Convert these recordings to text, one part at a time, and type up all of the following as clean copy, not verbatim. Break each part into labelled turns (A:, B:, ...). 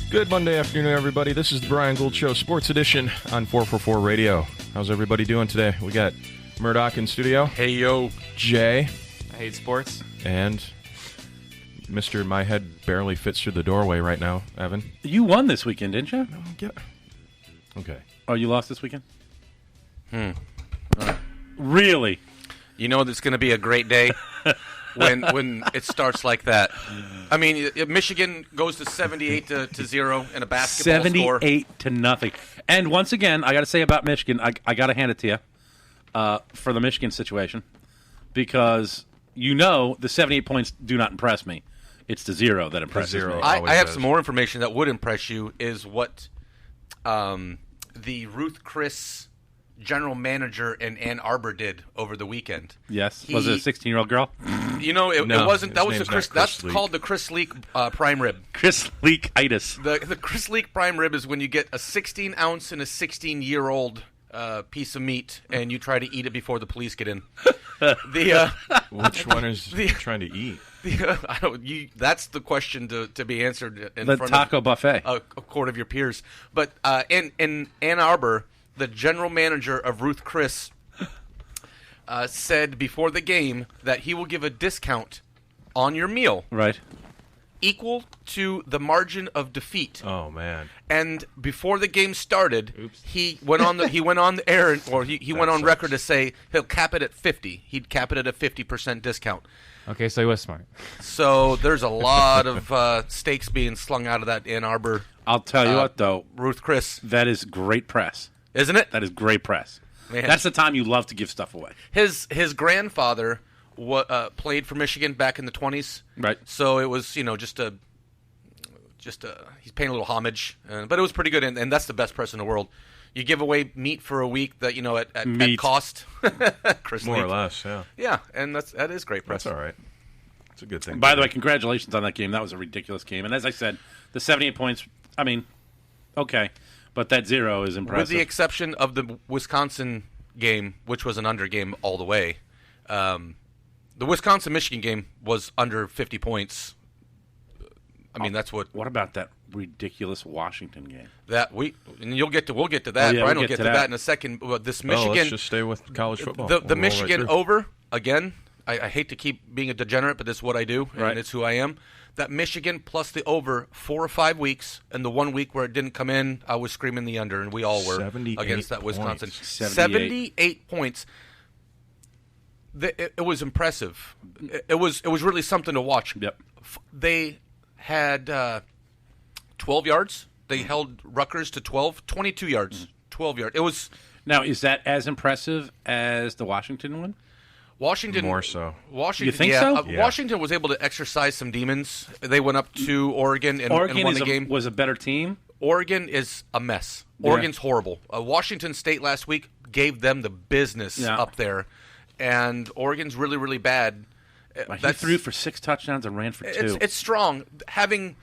A: Good Monday afternoon, everybody. This is the Brian Gould Show, Sports Edition on 444 Radio. How's everybody doing today? We got Murdoch in studio.
B: Hey, yo.
A: Jay.
C: I hate sports.
A: And Mr. My Head Barely Fits Through the Doorway right now, Evan.
D: You won this weekend, didn't you?
A: Okay.
D: Oh, you lost this weekend? Really?
B: You know it's going to be a great day when it starts like that. I mean, Michigan goes to 78 to 0 in a basketball
D: 78 to nothing. And once again, I got to say about Michigan, I got to hand it to you for the Michigan situation, because you know the 78 points do not impress me. It's the 0 that impresses me.
B: I have some more information that would impress you, is what the Ruth Chris general manager in Ann Arbor did over the weekend.
D: Yes. Was it a 16-year-old girl?
B: You know, it wasn't. That was the Chris. That's
A: Leak.
B: Called the Chris Leak prime rib.
D: Chris Leak-itis.
B: The Chris Leak prime rib is when you get a 16-ounce and a 16-year-old piece of meat, and you try to eat it before the police get in.
A: Which one is trying to eat?
B: That's the question to be answered in
D: The
B: front
D: taco
B: of
D: buffet.
B: a court of your peers. But in Ann Arbor, the general manager of Ruth Chris said before the game that he will give a discount on your meal,
D: Right.
B: equal to the margin of defeat.
A: Oh, man.
B: And before the game started, he went on the air, or he went on record to say he'll cap it at 50. He'd cap it at a 50% discount.
C: Okay, so he was smart.
B: So there's a lot of stakes being slung out of that Ann Arbor.
D: I'll tell you what, though.
B: Ruth Chris,
D: That is great press.
B: isn't it?
D: That is great press.
B: Man.
D: That's the time you love to give stuff away.
B: His grandfather played for Michigan back in the 20s.
D: Right.
B: So it was, just a he's paying a little homage, but it was pretty good, and that's the best press in the world. You give away meat for a week that at cost. Chris
A: More
B: Leak.
A: or less, yeah.
B: Yeah, and that is great press.
A: That's all right. It's a good thing.
D: By the way, congratulations on that game. That was a ridiculous game. And as I said, the 78 points, I mean, okay. But that 0 is impressive.
B: With the exception of the Wisconsin game, which was an under game all the way. The Wisconsin-Michigan game was under 50 points. I mean, that's what.
D: What about that ridiculous Washington game?
B: And we'll get to that.
D: Yeah,
B: Brian
D: we'll
B: will get to that in a second. But this Michigan,
A: let's just stay with college football.
B: the
A: We'll roll
B: Michigan
A: right through.
B: over again. I hate to keep being a degenerate, but this is what I do, and
D: Right.
B: it's who I am. That Michigan plus the over 4 or 5 weeks, and the 1 week where it didn't come in, I was screaming the under, and we all were
A: 78
B: against that Wisconsin.
A: points.
B: 78 points. It was impressive. It was really something to watch.
D: Yep.
B: They had 12 yards. They held Rutgers to 22 yards, 12 yards. It was
D: Now, is that as impressive as the Washington one?
B: Washington.
A: More so.
B: Washington,
D: You think
B: yeah,
D: so?
A: Yeah.
B: Washington was able to exercise some demons. They went up to Oregon and won the game.
D: Was a better team.
B: Oregon is a mess.
D: Yeah.
B: Oregon's horrible. Washington State last week gave them the business up there, and Oregon's really, really bad.
D: He threw for 6 touchdowns and ran for 2.
B: It's strong. Having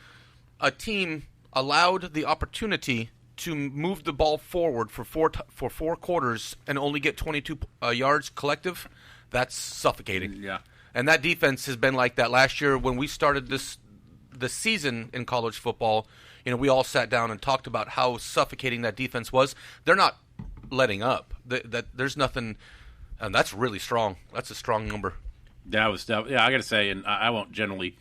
B: a team allowed the opportunity to move the ball forward for four quarters and only get 22 yards collective, that's suffocating.
D: Yeah.
B: And that defense has been like that. Last year when we started the season in college football, we all sat down and talked about how suffocating that defense was. They're not letting up. There's nothing, and that's really strong. That's a strong number.
D: I got to say, and I won't generally,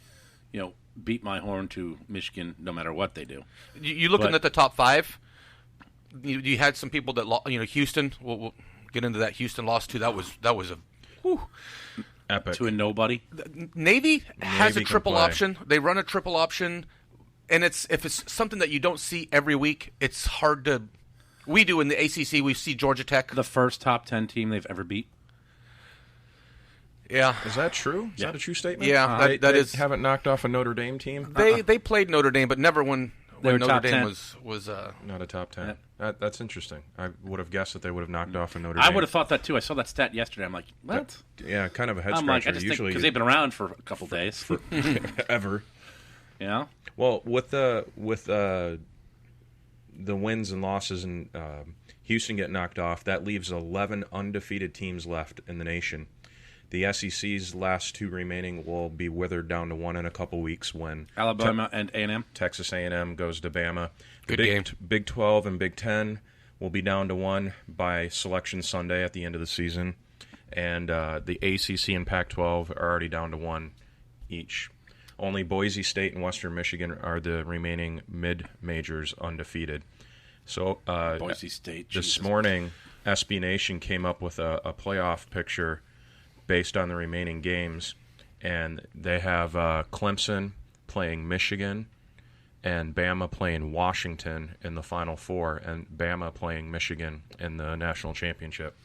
D: beat my horn to Michigan no matter what they do.
B: You looking at the top 5? You had some people that Houston. We'll get into that. Houston lost to. That was a
A: Epic.
D: To a nobody.
B: Navy has a
A: can
B: triple
A: play.
B: option. They run a triple option, and if it's something that you don't see every week, it's hard to. We do in the ACC. We see Georgia Tech.
D: The first top 10 team they've ever beat.
B: Yeah.
A: Is that true? Is
D: Yeah.
A: that a true statement?
B: Yeah,
A: They
B: that is.
A: haven't knocked off a Notre Dame team?
B: They played Notre Dame, but never when
D: They were
B: Notre
D: top
B: Dame
D: 10.
B: was.
A: Not a top 10.
D: Yeah.
A: That's interesting. I would have guessed that they would have knocked off a Notre
D: I
A: Dame.
D: would have thought that too. I saw that stat yesterday. I'm like, what?
A: Yeah, kind of a head
D: I'm like,
A: scratcher.
D: I just think
A: Usually
D: because they've been around for a couple days.
A: ever. Well, with the wins and losses and Houston get knocked off, that leaves 11 undefeated teams left in the nation. The SEC's last 2 remaining will be withered down to 1 in a couple weeks when
D: Alabama and A&M.
A: Texas A&M goes to Bama. The
B: Good game.
A: Big 12 and Big 10 will be down to 1 by Selection Sunday at the end of the season. And the ACC and Pac-12 are already down to 1 each. Only Boise State and Western Michigan are the remaining mid-majors undefeated. So
D: Boise State.
A: This
D: Jesus.
A: morning, SB Nation came up with a playoff picture based on the remaining games, and they have Clemson playing Michigan and Bama playing Washington in the Final Four, and Bama playing Michigan in the national championship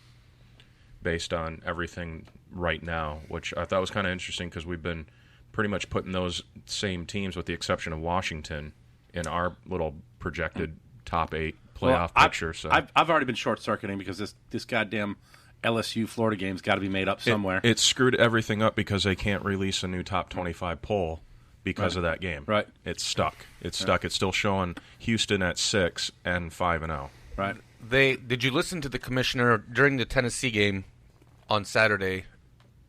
A: based on everything right now, which I thought was kind of interesting because we've been pretty much putting those same teams, with the exception of Washington, in our little projected top 8 playoff picture.
D: I've already been short-circuiting because this goddamn LSU Florida game's got to be made up somewhere.
A: It screwed everything up because they can't release a new top 25 poll because of that game.
D: Right.
A: It's stuck. It's stuck. It's still showing Houston at 6 and 5-0.
D: Right.
B: Did you listen to the commissioner during the Tennessee game on Saturday?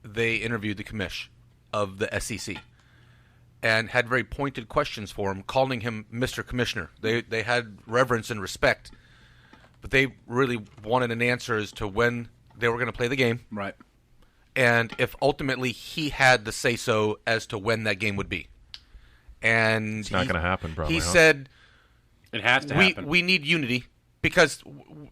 B: They interviewed the commish of the SEC and had very pointed questions for him, calling him Mr. Commissioner. They had reverence and respect, but they really wanted an answer as to when they were going to play the game.
D: Right.
B: And if ultimately he had the say-so as to when that game would be. And
A: It's not going to happen, probably.
B: He
A: huh?
B: said,
D: It has to happen.
B: we need unity because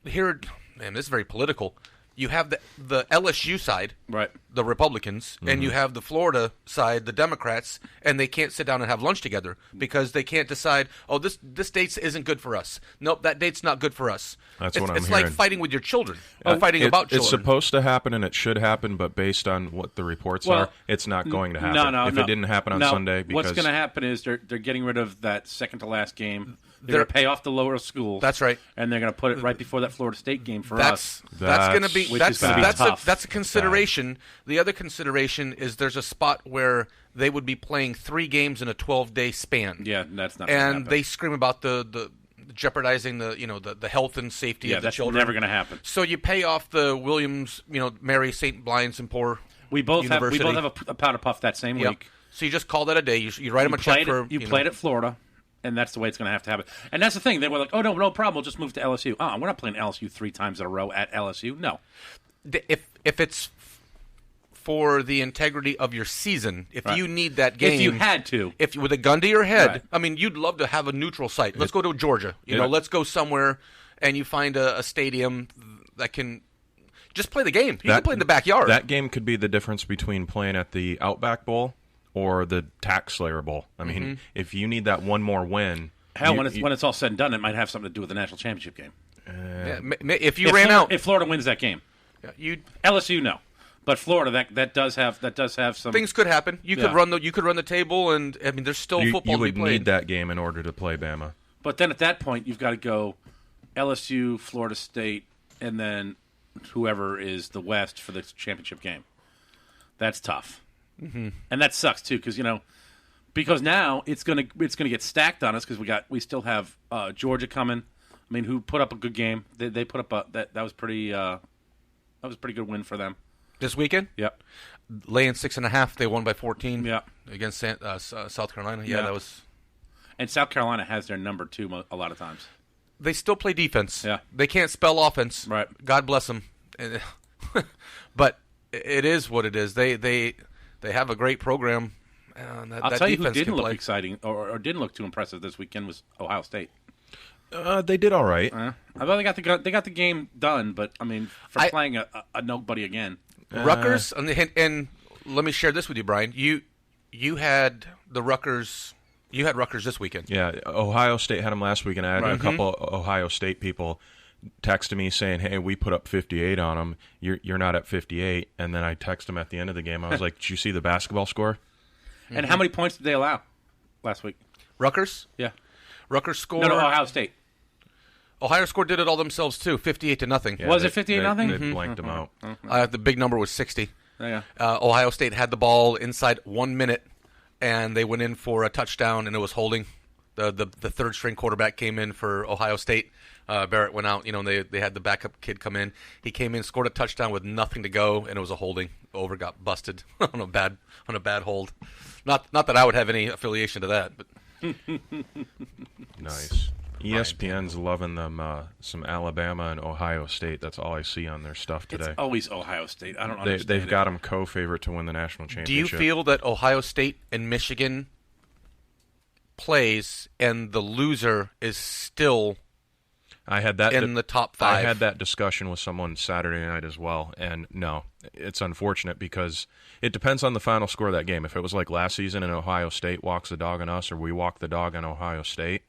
B: here, man, this is very political. You have the LSU side,
D: Right.
B: the Republicans, and you have the Florida side, the Democrats, and they can't sit down and have lunch together because they can't decide, oh, this date isn't good for us. Nope, that date's not good for us.
A: That's what I'm
B: It's
A: hearing.
B: like fighting with your children, or fighting about children.
A: It's supposed to happen and it should happen, but based on what the reports are, it's not going to happen.
D: No.
A: If it didn't happen on Sunday, because
D: what's going to happen is they're getting rid of that second to last game. They're going to pay off the lower schools.
B: That's right.
D: And they're going to put it right before that Florida State game for us.
B: That's going to be
D: Which is gonna be tough.
B: That's a consideration. The other consideration is there's a spot where they would be playing 3 games in a 12-day span.
D: Yeah, that's not going to
B: And
D: happen.
B: they scream about the jeopardizing the health and safety of the
D: that's
B: children.
D: never going to happen.
B: So you pay off the Williams, Mary St. Blind's and Poor
D: We both have
B: University.
D: a powder puff that same
B: Yep.
D: week.
B: So you just call that a day. You write them a check for
D: You played at Florida, and that's the way it's going to have to happen. And that's the thing. They were like, oh, no problem. We'll just move to LSU. We're not playing LSU 3 times in a row at LSU. No.
B: If it's for the integrity of your season, if
D: Right.
B: you need that game,
D: If you had to.
B: if with a gun to your head,
D: Right.
B: I mean, you'd love to have a neutral site. Let's go to Georgia.
A: Yeah.
B: Let's go somewhere, and you find a stadium that can just play the game. You can play in the backyard.
A: That game could be the difference between playing at the Outback Bowl or the Tax Slayer Bowl. I mean, if you need that one more win,
D: Hell, when it's all said and done, it might have something to do with the national championship game.
B: Yeah, if you ran out,
D: If Florida wins that game.
B: you
D: LSU, no. But Florida, that does have some
B: things could happen. You could run the table, and I mean, there's still football
A: you
B: to be
A: would
B: played.
A: need that game in order to play Bama.
D: But then at that point, you've got to go LSU, Florida State, and then whoever is the West for the championship game. That's tough, and that sucks too because now it's gonna get stacked on us because we still have Georgia coming. I mean, who put up a good game? They put up that was pretty good win for them.
B: This weekend,
D: Yep.
B: laying 6.5, they won by 14.
D: Yeah.
B: Against South Carolina.
D: Yeah.
B: That was.
D: And South Carolina has their number 2 a lot of times.
B: They still play defense.
D: Yeah.
B: They can't spell offense.
D: Right.
B: God bless them. But it is what it is. They have a great program.
D: I'll tell you who
B: defense
D: didn't
B: can
D: look
B: play.
D: exciting or didn't look too impressive this weekend was Ohio State.
A: They did all right.
D: I thought they got the game done, but I mean, for playing a nobody again.
B: Rutgers, and let me share this with you, Brian. You had the Rutgers. You had Rutgers this weekend.
A: Yeah, Ohio State had them last week, and I had a couple Ohio State people texted me saying, "Hey, we put up 58 on them. You're not at 58." And then I texted them at the end of the game. I was like, "Did you see the basketball score?"
D: And how many points did they allow last week?
B: Rutgers.
D: Yeah.
B: Rutgers scored.
D: No, Ohio State.
B: Ohio scored did it all themselves too, 58-0.
A: Yeah,
D: Was
A: they-
D: it 58-0?
A: They blanked them out.
B: The big number was 60.
D: Yeah.
B: Ohio State had the ball inside 1 minute, and they went in for a touchdown, and it was holding. The third string quarterback came in for Ohio State. Barrett went out, and they had the backup kid come in. He came in, scored a touchdown with nothing to go, and it was a holding. Over got busted on a bad hold. Not that I would have any affiliation to that, but
A: Nice. ESPN's loving them some Alabama and Ohio State. That's all I see on their stuff today.
D: It's always Ohio State. I don't understand.
A: They've got them co-favorite to win the national
B: do
A: championship.
B: you feel that Ohio State and Michigan plays and the loser is still
A: I had that
B: in the top 5?
A: I had that discussion with someone Saturday night as well, and no, it's unfortunate because it depends on the final score of that game. If it was like last season and Ohio State walks the dog on us or we walk the dog on Ohio State,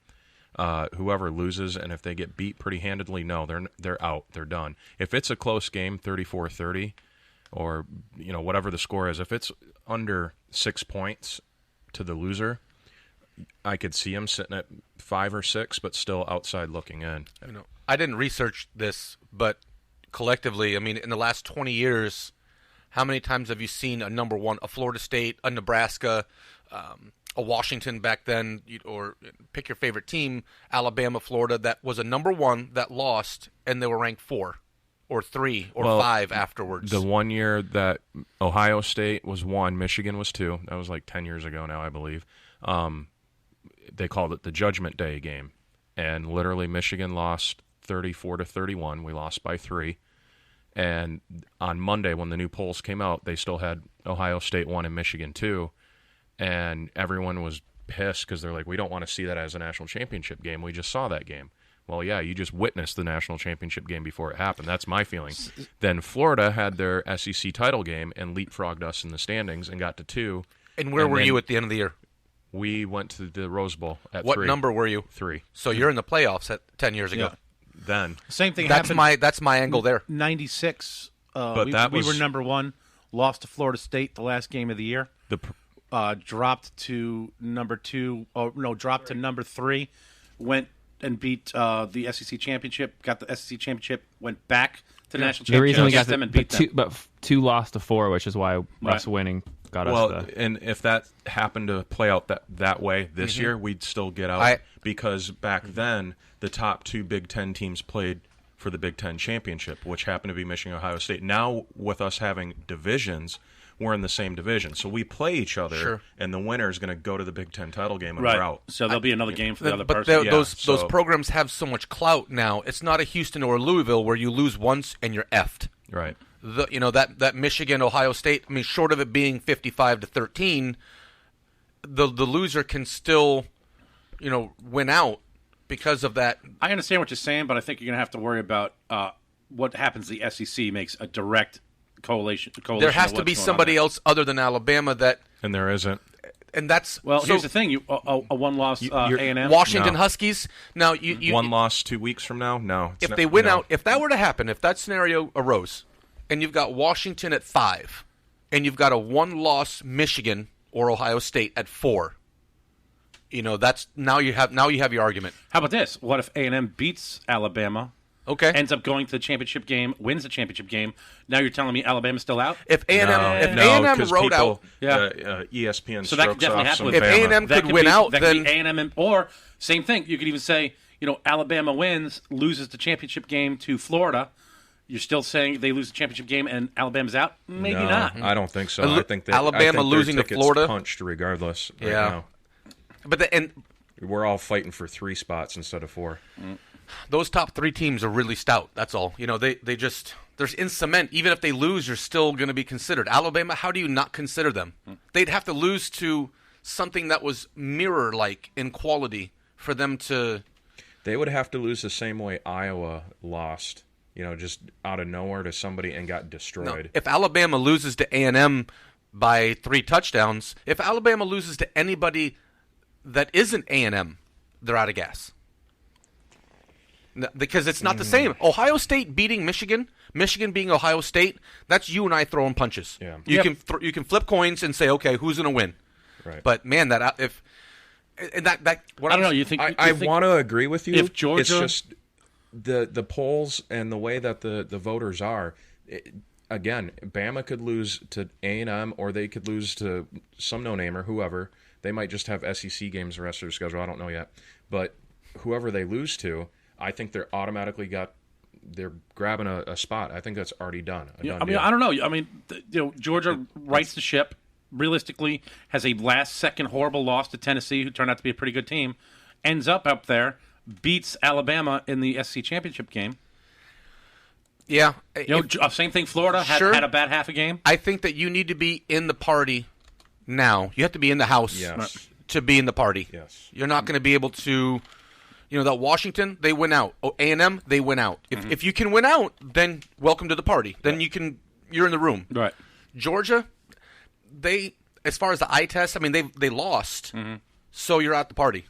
A: whoever loses, and if they get beat pretty handedly, no, they're out. They're done. If it's a close game, 34-30, or whatever the score is, if it's under 6 points to the loser, I could see him sitting at 5 or 6, but still outside looking in.
B: I didn't research this, but collectively, I mean, in the last 20 years, how many times have you seen a number one, a Florida State, a Nebraska, a Washington back then, or pick your favorite team, Alabama, Florida, that was a number one that lost, and they were ranked 4 or 3 or 5 afterwards?
A: The one year that Ohio State was 1, Michigan was 2. That was like 10 years ago now, I believe. They called it the Judgment Day game, and literally Michigan lost 34-31. We lost by 3. And on Monday, when the new polls came out, they still had Ohio State 1 and Michigan 2, and everyone was pissed because they're like, we don't want to see that as a national championship game. We just saw that game. Well, yeah, you just witnessed the national championship game before it happened. That's my feeling. Then Florida had their SEC title game and leapfrogged us in the standings and got to 2.
B: And where were you at the end of the year?
A: We went to the Rose Bowl at 3.
B: What number were you?
A: 3.
B: So you're in the playoffs at 10 years ago.
D: Yeah.
A: Then
D: Same thing
B: That's
D: happened.
B: that's my angle there.
D: 96.
A: But
D: we
A: that was-
D: were number 1. Lost to Florida State the last game of the year. Dropped to number 2. Oh no, dropped to number 3. Went and beat the SEC championship. Got the SEC championship. Went back to the national
C: The reason
D: championship
C: we got
D: against them and beat them.
C: but 2 lost to 4, which is why us
D: Right.
C: winning got us
A: well,
C: the.
A: and if that happened to play out that way this year, we'd still get out because back then the top 2 Big Ten teams played for the Big Ten championship, which happened to be Michigan, Ohio State. Now with us having divisions, we're in the same division, so we play each other,
B: Sure.
A: and the winner is going to go to the Big Ten title game and
D: Right.
A: we're out.
D: So there'll be another game for the other
B: But
D: person.
B: those programs have so much clout now. It's not a Houston or a Louisville where you lose once and you're effed.
A: Right.
B: That Michigan Ohio State. I mean, short of it being 55-13, the loser can still win out because of that.
D: I understand what you're saying, but I think you're going to have to worry about what happens. The SEC makes a direct coalition.
B: There has to be somebody else other than Alabama that,
A: And there isn't.
B: and that's
D: Well,
B: so
D: here's the thing: a one-loss A&M.
B: Washington
A: No.
B: Huskies. Now you
A: One loss 2 weeks from now? No.
B: if they win out, if that were to happen, if that scenario arose, and you've got Washington at 5, and you've got a one-loss Michigan or Ohio State at 4, that's now you have your argument.
D: How about this? What if A&M beats Alabama?
B: Okay.
D: Ends up going to the championship game, wins the championship game. Now you're telling me Alabama's still out?
B: If A&M
A: No, 'cause
B: wrote
A: people,
B: out,
A: ESPN
D: So that could
A: strokes
D: definitely
A: off
D: happen
A: some
D: with
B: If
A: Bama.
B: A&M
D: That
B: could win
D: be,
B: out,
D: that
B: then
D: could be A&M, or same thing. You could even say, Alabama wins, loses the championship game to Florida. You're still saying they lose the championship game and Alabama's out? Maybe
A: No,
D: not.
A: I don't think so.
B: Al-
A: I think
B: Alabama
A: their
B: losing to
A: tickets
B: Florida?
A: punched regardless. Right
B: Yeah.
A: now.
B: but
A: We're all fighting for 3 spots instead of 4.
B: those top 3 teams are really stout. That's all. They just there's in cement. Even if they lose, you're still going to be considered. Alabama, how do you not consider them? They'd have to lose to something that was mirror-like in quality for them to.
A: They would have to lose the same way Iowa lost, just out of nowhere to somebody and got
B: No,
A: destroyed.
B: if Alabama loses to A&M by 3 touchdowns, if Alabama loses to anybody that isn't A&M, they're out of gas. No, because it's not the same. Ohio State beating Michigan, Michigan beating Ohio State, that's you and I throwing punches.
A: Yeah.
B: You can flip coins and say, okay, who's going to win?
A: Right.
B: But man, what
D: I don't know. You think
A: I want to agree with you.
D: if Georgia-
A: it's just the polls and the way that the voters are. Again, Bama could lose to A&M, or they could lose to some no-namer, whoever. They might just have SEC games the rest of their schedule. I don't know yet. But whoever they lose to, I think they're grabbing a spot. I think that's already done.
D: I don't know. I mean, Georgia rights the ship. Realistically, has a last-second horrible loss to Tennessee, who turned out to be a pretty good team. Ends up there, beats Alabama in the SEC championship game.
B: Yeah.
D: Same thing. Florida had a bad half a game.
B: I think that you need to be in the party now. You have to be in the house to be in the party.
A: Yes.
B: You're not going to be able to. That Washington, they win out. A&M, they win out. If you can win out, then welcome to the party. Then you're in the room.
D: Right.
B: Georgia, they, as far as the eye test, I mean, they lost. So you're at the party.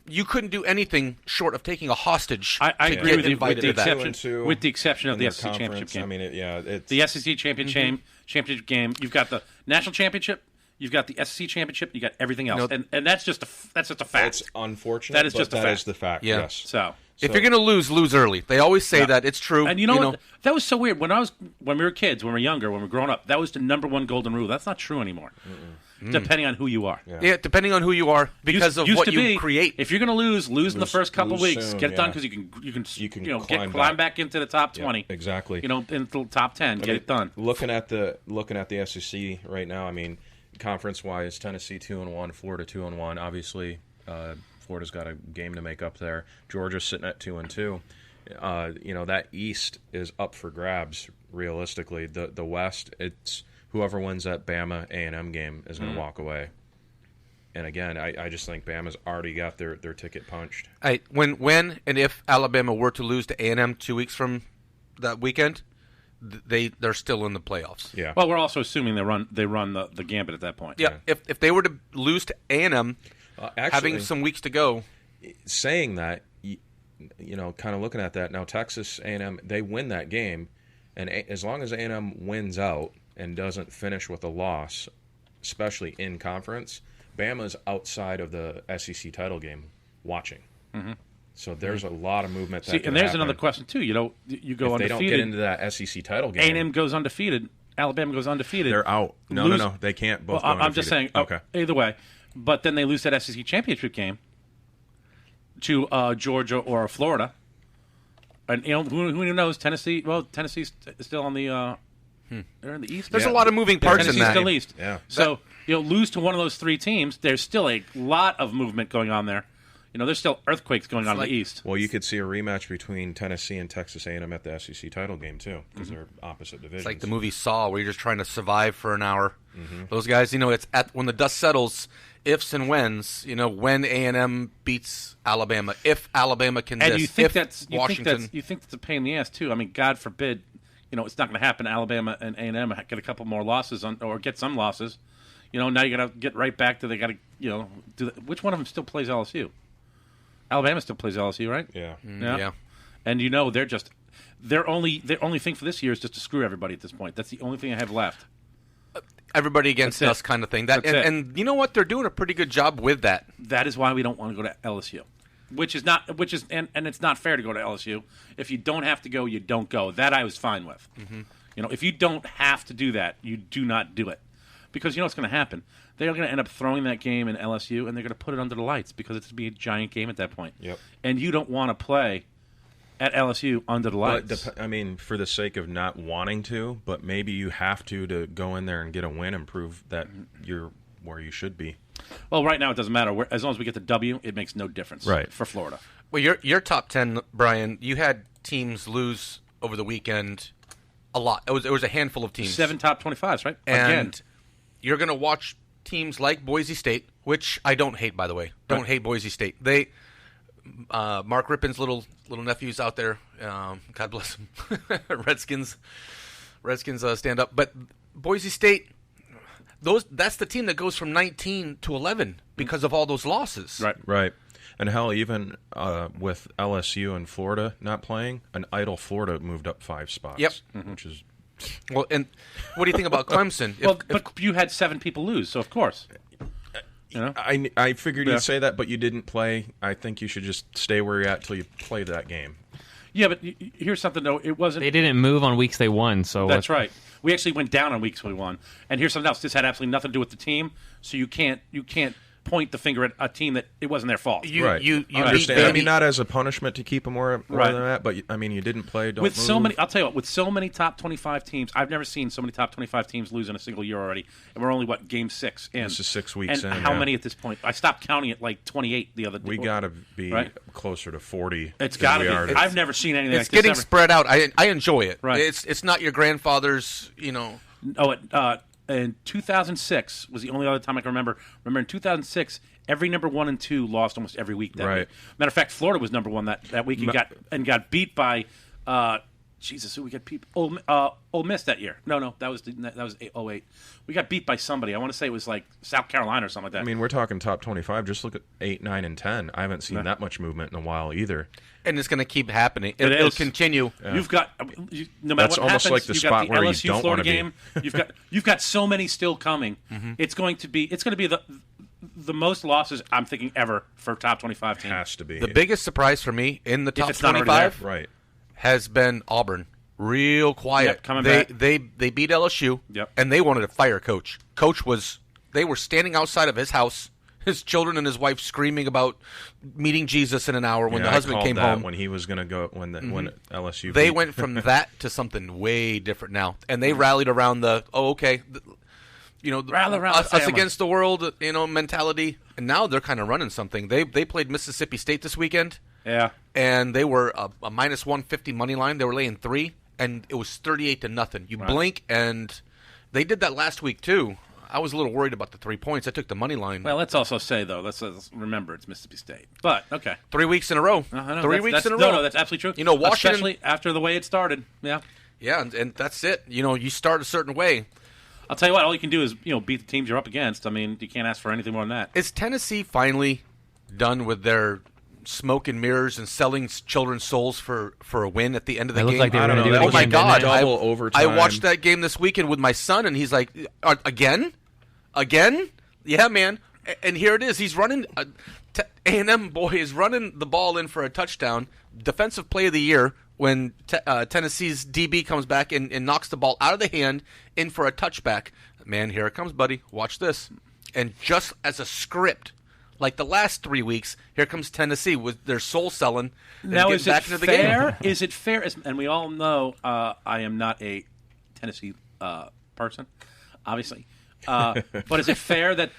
B: You couldn't do anything short of taking a hostage.
D: I agree with you, with the
A: exception
D: of the SEC championship game.
A: I mean, it's
D: the SEC championship game. You've got the national championship. You've got the SEC championship. You got everything else, and that's just a fact.
A: It's unfortunate.
D: That is just a fact.
A: That is the fact.
B: Yeah.
A: Yes.
D: So
B: if you're going to lose early. They always say that. It's true.
D: And you know what? That was so weird. When we were kids, when we were younger, when we were growing up, that was the number one golden rule. That's not true anymore. Depending on who you are.
B: Yeah, depending on who you are, because of what you create.
D: If you're going to lose in the first couple of weeks. Get it done because you can climb back into the top 20.
A: Yeah, exactly.
D: Into the top 10. Get it done.
A: Looking at the SEC right now, I mean, conference-wise, Tennessee 2-1, Florida 2-1. Obviously, Florida's got a game to make up there. Georgia's sitting at 2-2. That East is up for grabs. Realistically, the West, it's whoever wins that Bama A&M game is going to walk away. And again, I just think Bama's already got their ticket punched.
B: When and if Alabama were to lose to A&M 2 weeks from that weekend, they're still in the playoffs.
A: Yeah.
D: Well, we're also assuming they run the gambit at that point.
B: Yeah. If they were to lose to A&M, having some weeks to go,
A: saying that, kind of looking at that now, Texas A&M, they win that game, and as long as A&M wins out and doesn't finish with a loss, especially in conference, Bama's outside of the SEC title game watching. So there's a lot of movement.
B: And
D: there's another question too. You go
A: if
D: undefeated.
A: They don't get into that SEC title game.
D: A&M goes undefeated. Alabama goes undefeated.
A: They're out. No. They can't both.
D: Well,
A: go
D: I'm just saying.
A: Okay.
D: Either way, but then they lose that SEC championship game to Georgia or Florida, and who knows? Tennessee. Well, Tennessee's still on the. They're in the East.
B: There's a lot of moving parts in that.
D: Still East.
A: Yeah.
D: So lose to one of those three teams. There's still a lot of movement going on there. There's still earthquakes going on in the East.
A: Well, you could see a rematch between Tennessee and Texas A&M at the SEC title game too, because they're opposite divisions.
B: It's like the movie Saw, where you're just trying to survive for an hour. Those guys, it's when the dust settles, ifs and whens. When A&M beats Alabama, if Alabama can.
D: And
B: you
D: think
B: Washington.
D: you think that's a pain in the ass too. I mean, God forbid, it's not going to happen. Alabama and A&M get a couple more losses or get some losses. Now you got to get right back to they got to which one of them still plays LSU? Alabama still plays LSU, right?
A: Yeah.
B: Yeah.
D: And their only thing for this year is just to screw everybody at this point. That's the only thing I have left.
B: Everybody against us kind of thing. And you know what? They're doing a pretty good job with that.
D: That is why we don't want to go to LSU. And it's not fair to go to LSU. If you don't have to go, you don't go. That I was fine with. If you don't have to do that, you do not do it. Because what's going to happen? They're going to end up throwing that game in LSU, and they're going to put it under the lights because it's going to be a giant game at that point.
A: Yep.
D: And you don't want to play at LSU under the lights.
A: But, for the sake of not wanting to, but maybe you have to go in there and get a win and prove that you're where you should be.
D: Well, right now it doesn't matter. As long as we get the W, it makes no difference for Florida.
B: Well, your top 10, Brian, you had teams lose over the weekend a lot. It was a handful of teams.
D: 7 top 25s, right?
B: And
D: Again.
B: You're going to watch teams like Boise State, which I don't hate, by the way. Don't hate Boise State. They, Mark Rippon's little nephew's out there. God bless him. Redskins stand up. But Boise State, that's the team that goes from 19 to 11 because of all those losses.
A: Right. And hell, even with LSU and Florida not playing, an idle Florida moved up 5 spots.
B: Yep.
A: Which is...
B: Well, and what do you think about Clemson?
D: But you had 7 people lose, so of course.
A: I figured you'd say that, but you didn't play. I think you should just stay where you're at till you play that game.
D: Yeah, but here's something, though. It wasn't...
C: They didn't move on weeks they won, so...
D: That's right. We actually went down on weeks we won. And here's something else. This had absolutely nothing to do with the team, so you can't point the finger at a team that it wasn't their fault.
A: Right.
B: You
A: understand.
B: beat
A: I mean, not as a punishment to keep them more
D: Right.
A: than that, but I mean, you didn't play. Don't
D: with
A: move.
D: so many, I'll tell you what. With so many top 25 teams, I've never seen so many top 25 teams lose in a single year already. And we're only game 6 in.
A: This is 6 weeks
D: and
A: in.
D: how
A: yeah.
D: many at this point? I stopped counting at like 28 the other day.
A: We got to be
D: Right?
A: closer to 40.
D: It's
A: than
D: got to
A: we
D: be.
A: are
D: I've never seen anything
B: It's
D: like this
B: getting
D: ever.
B: spread out. I enjoy it.
D: Right.
B: It's not your grandfather's.
D: Oh, in 2006 was the only other time I can remember. Remember, in 2006, every number 1 and 2 lost almost every week that
A: Right.
D: week. Matter of fact, Florida was number 1 that week and got beat by. Jesus, who we got beat? Ole Miss that year. No, that was 08. We got beat by somebody. I want to say it was like South Carolina or something like that.
A: I mean, we're talking top 25. Just look at 8, 9, and 10. I haven't seen that much movement in a while either.
B: And it's going to keep happening.
D: It
B: It'll
D: is.
B: continue.
D: You've got no matter
A: That's
D: what
A: almost
D: happens,
A: like the
D: you've
A: spot
D: got the
A: where you
D: LSU
A: don't
D: Florida
A: wanna be.
D: game. You've got so many still coming. It's going to be the most losses I'm thinking ever for top 25 team.
A: Has to be.
B: The biggest surprise for me in the top
D: it's not already
B: 25
A: right.
B: has been Auburn. Real quiet.
D: Yep, coming
B: they,
D: back.
B: They beat LSU,
D: Yep.
B: and they wanted to fire Coach. They were standing outside of his house, his children and his wife screaming about meeting Jesus in an hour when
A: Yeah,
B: the husband
A: I called
B: came
A: that
B: home.
A: when he was going to go when LSU.
B: They
A: beat.
B: went from that to something way different now, and they rallied around the
D: Rally around
B: us
D: the family.
B: against the world, mentality. And now they're kind of running something. They played Mississippi State this weekend,
D: Yeah.
B: and they were a minus 150 money line. They were laying 3, and it was 38-0. You blink, and they did that last week too. I was a little worried about the 3 points. I took the money line.
D: Well, let's also say though, let's remember it's Mississippi State. But okay.
B: 3 weeks in a row.
D: I know,
B: 3
D: that's-
B: weeks in a
D: that's-
B: row.
D: No, that's absolutely true.
B: Washington.
D: especially after the way it started. Yeah.
B: Yeah, and that's it. You start a certain way.
D: I'll tell you what. All you can do is beat the teams you're up against. I mean, you can't ask for anything more than that.
B: Is Tennessee finally done with their smoke and mirrors and selling children's souls for a win at the end of the
C: It
B: game?
C: looked like they were
A: I don't
C: going to
A: know,
C: do it
A: that
B: Oh
A: was
B: my
C: again, didn't
B: God!
C: they?
A: Double overtime.
B: I watched that game this weekend with my son, and he's like, "Again? Yeah, man." And here it is. He's running. A&M boy is running the ball in for a touchdown. Defensive play of the year when Tennessee's DB comes back and knocks the ball out of the hand in for a touchback. Man, here it comes, buddy. Watch this. And just as a script, like the last 3 weeks, here comes Tennessee with their soul selling. And
D: Now,
B: getting
D: is it
B: back into the
D: fair?
B: game.
D: Is it fair? And we all know I am not a Tennessee person, obviously. But is it fair that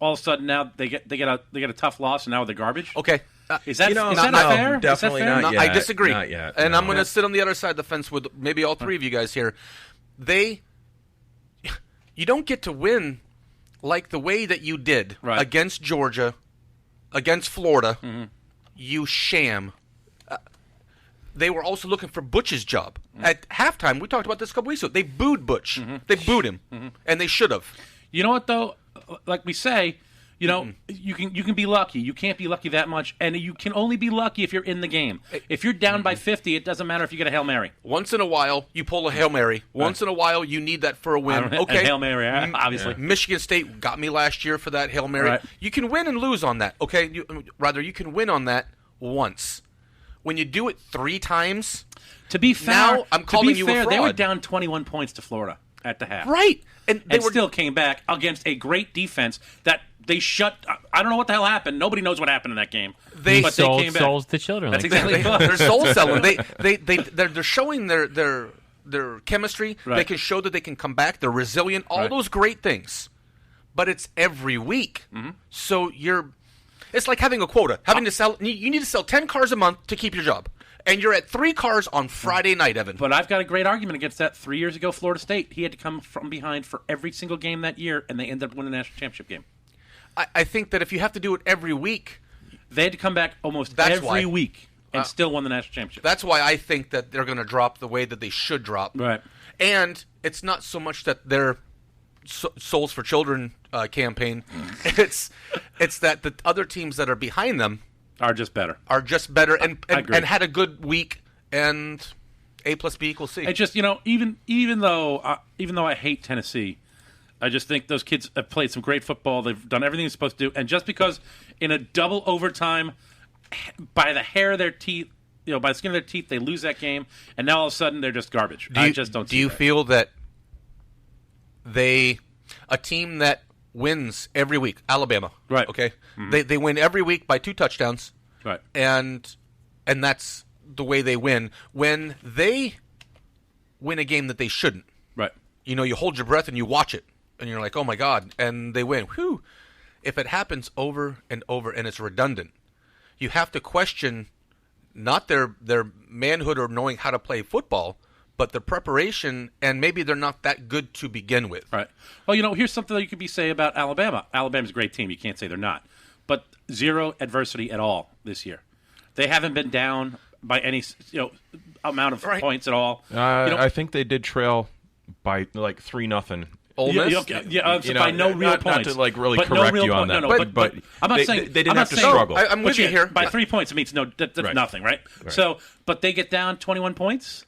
D: all of a sudden now they get a tough loss and now they're garbage?
B: Okay.
D: Is that
A: No,
D: is that
A: no,
D: fair?
A: definitely
D: is that fair?
A: not
B: No,
A: yet.
B: I disagree.
A: Not yet,
B: And
A: no.
B: I'm going to sit on the other side of the fence with maybe all 3 of you guys here. You don't get to win like the way that you did
D: Right.
B: against Georgia, against Florida. You sham. They were also looking for Butch's job. At halftime, we talked about this a couple weeks ago. They booed Butch. They booed him, and they should have.
D: You know what though? Like we say, you can be lucky. You can't be lucky that much, and you can only be lucky if you're in the game. If you're down by 50, it doesn't matter if you get a Hail Mary.
B: Once in a while, you pull a Hail Mary. Once in a while, you need that for a win. Okay,
D: And Hail Mary, obviously.
B: Michigan State got me last year for that Hail Mary.
D: Right.
B: You can win and lose on that. Okay, you can win on that once. When you do it 3 times,
D: To be fair,
B: Now I'm calling you a
D: they were
B: fraud.
D: down 21 points to Florida at the half.
B: right? And they
D: And
B: were
D: still came back against a great defense that they shut. I don't know what the hell happened. Nobody knows what happened in that game.
B: They
D: but they
C: sold
D: came back.
C: souls to children.
D: That's
C: like
D: exactly
C: that.
B: they're soul selling. They're showing their chemistry.
D: Right.
B: They can show that they can come back. They're resilient. All
D: Right.
B: those great things. But it's every week. So it's like having a quota. Having to sell. You need to sell 10 cars a month to keep your job. And you're at 3 cars on Friday night, Evan.
D: But I've got a great argument against that. 3 years ago, Florida State, he had to come from behind for every single game that year, and they ended up winning the national championship game.
B: I think that if you have to do it every week,
D: They had to come back almost
B: That's
D: every
B: why.
D: week and still won the national championship.
B: that's why I think that they're going to drop the way that they should drop.
D: Right.
B: And it's not so much that their Souls for Children campaign. It's that the other teams that are behind them
D: Are just better.
B: are just better and
D: agree.
B: and had a good week, and A plus B equals C.
D: It's just even though I hate Tennessee, I just think those kids have played some great football. They've done everything they're supposed to do, and just because in a double overtime, by the hair of their teeth, by the skin of their teeth, they lose that game, and now all of a sudden they're just garbage. I just don't.
B: Do you feel that a team that wins every week. Alabama.
D: Right.
B: Okay. They win every week by 2 touchdowns.
D: Right.
B: And that's the way they win. When they win a game that they shouldn't,
D: Right.
B: you hold your breath and you watch it, and you're like, oh my God, and they win. Whew. If it happens over and over and it's redundant, you have to question not their manhood or knowing how to play football, but the preparation, and maybe they're not that good to begin with.
D: Right. Well, here's something that you could say about Alabama. Alabama's a great team. You can't say they're not. But zero adversity at all this year. They haven't been down by any amount of points at all.
A: I think they did trail by like 3-0.
B: Ole Miss?
D: By no real points.
A: Not to like really
D: But
A: correct
D: no real
A: you on
D: point.
A: that, but
D: I'm not
A: they,
D: saying
A: they didn't
D: I'm
A: have
D: not
A: to
D: saying-
A: struggle.
B: I'm with you here.
D: By 3 points, it means that's
A: Right.
D: nothing, right? So, but they get down 21 points.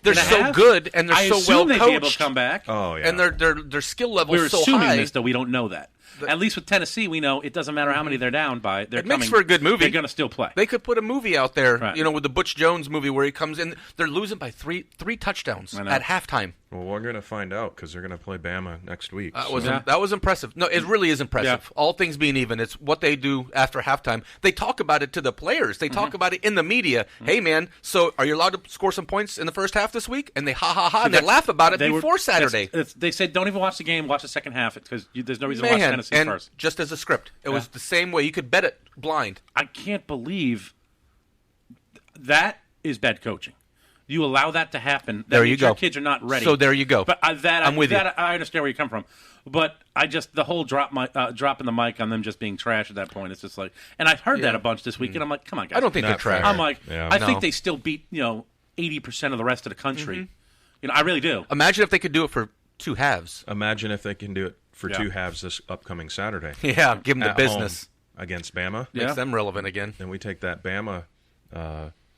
B: They're
D: and a
B: so
D: half?
B: good, and they're
D: I
B: so
D: assume
B: well
D: they'd be able to
B: coached,
D: come back.
A: Oh yeah,
B: and their skill level
D: We're
B: is so
D: assuming
B: high.
D: this, though. We don't know that. At least with Tennessee, we know it doesn't matter how many they're down by. They're
B: It makes
D: coming,
B: for a good movie.
D: They're going to still play.
B: They could put a movie out there,
D: Right.
B: with the Butch Jones movie where he comes in. They're losing by three touchdowns
D: I know.
B: at halftime.
A: well, we're gonna find out because they're gonna play Bama next week.
B: That
A: so-
B: was that was impressive. No, it really is impressive.
D: Yeah.
B: All things being even, it's what they do after halftime. They talk about it to the players. They talk about it in the media. Hey, man, so are you allowed to score some points in the first half this week? And they and they laugh about it before Saturday.
D: They said don't even watch the game. Watch the second half because there's no reason to watch
B: Man,
D: Tennessee
B: and
D: first.
B: just as a script, it was the same way. You could bet it blind.
D: I can't believe that is bad coaching. You allow that to happen. That
B: There you
D: means your
B: go.
D: kids are not ready.
B: So there you go.
D: But
B: I'm with you.
D: I understand where you come from. But the whole dropping the mic on them just being trash at that point. It's just like, and I've heard that a bunch this week, and I'm like, come on, guys.
B: I don't think they're
A: Not
B: trash.
A: fair.
D: I'm like,
A: Yeah.
D: I
B: No.
D: think they still beat 80% of the rest of the country. I really do.
B: Imagine if they could do it for 2 halves.
A: Imagine if they can do it for
D: Yeah.
A: 2 halves this upcoming Saturday.
B: Yeah, give them the
A: At
B: business.
A: home against Bama.
D: Yeah.
B: Makes them relevant again.
A: Then we take that Bama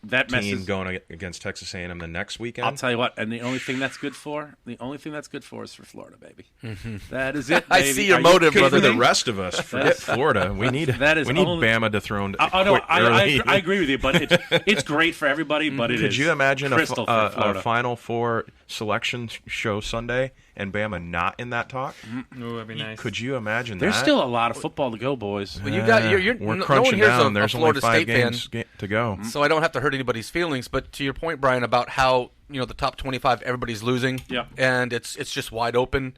D: That
A: team
D: messes.
A: going against Texas A&M the next weekend.
D: I'll tell you what, and the only thing that's good for is for Florida, baby. That is it.
B: I
D: Baby.
B: see your
D: Are you
B: motive,
A: Okay,
B: brother.
A: for the rest of us, forget Florida. We need
D: only-
A: Bama dethroned
D: Oh no,
A: early.
D: I agree with you, but it's great for everybody. But it is.
A: Could you imagine
D: crystal for
A: a
D: Florida.
A: Final Four selection show Sunday and Bama not in that talk?
C: Ooh, that'd be nice.
A: Could you imagine
D: There's
A: that?
D: still a lot of football to go, boys.
B: Well, you got you're
A: We're
B: no
A: crunching
B: one here's
A: down.
B: a
A: There's
B: Florida
A: only 5
B: State fan,
A: games to go.
B: so I don't have to hurt anybody's feelings. But to your point, Brian, about how the top 25 everybody's losing,
D: Yeah.
B: and it's just wide open.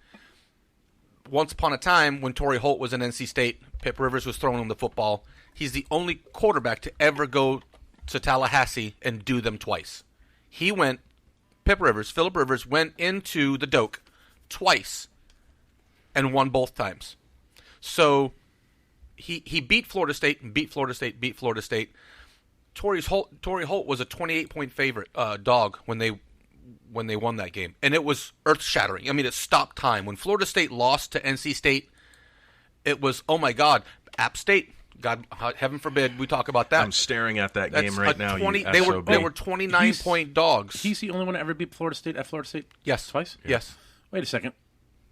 B: Once upon a time, when Torrey Holt was in NC State, Pip Rivers was throwing him the football. He's the only quarterback to ever go to Tallahassee and do them twice. Philip Rivers went into the Doak twice and won both times. So he beat Florida State and beat Florida State. Torrey Holt was a 28-point favorite dog when they won that game, and it was earth-shattering. I mean, it stopped time. When Florida State lost to NC State, it was, oh my God, App State. God, heaven forbid we talk about that.
A: I'm staring at that
B: That's
A: game right
B: a
A: now.
B: 20
A: You
B: they
A: SOB.
B: were 29-point dogs.
D: He's the only one to ever beat Florida State at Florida State.
B: Yes,
D: Twice.
B: Yes.
D: Wait a second.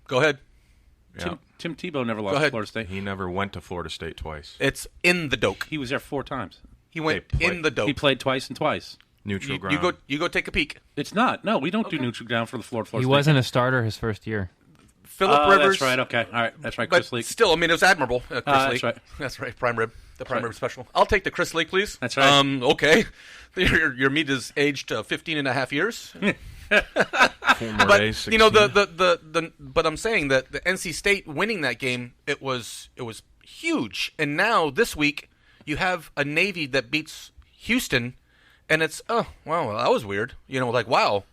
B: Go ahead.
A: Yeah.
D: Tim Tebow never lost
B: ahead.
D: to Florida State.
A: He never went to Florida State twice.
B: It's in the Doak.
D: He was there 4 times.
B: He went
A: They
B: in the Doak.
D: He played twice and twice.
A: Neutral
B: You
A: ground.
B: go take a peek.
D: It's not. No, we don't do neutral ground for the Florida
C: He
D: State.
C: wasn't a starter his first year.
B: Philip
D: Oh,
B: Rivers.
D: that's right. Okay. All right. That's right.
B: But
D: Chris Leak.
B: still, I mean, it was admirable. Chris
D: that's
B: Leak.
D: right.
B: That's right. Prime rib. The prime
D: right.
B: rib special. I'll take the Chris Leak, please.
D: That's right.
B: Okay. Your meat is aged 15 and a half years.
A: Former
B: But
A: A16.
B: but I'm saying that the NC State winning that game, it was huge. And now this week you have a Navy that beats Houston, and it's wow, that was weird. Like wow,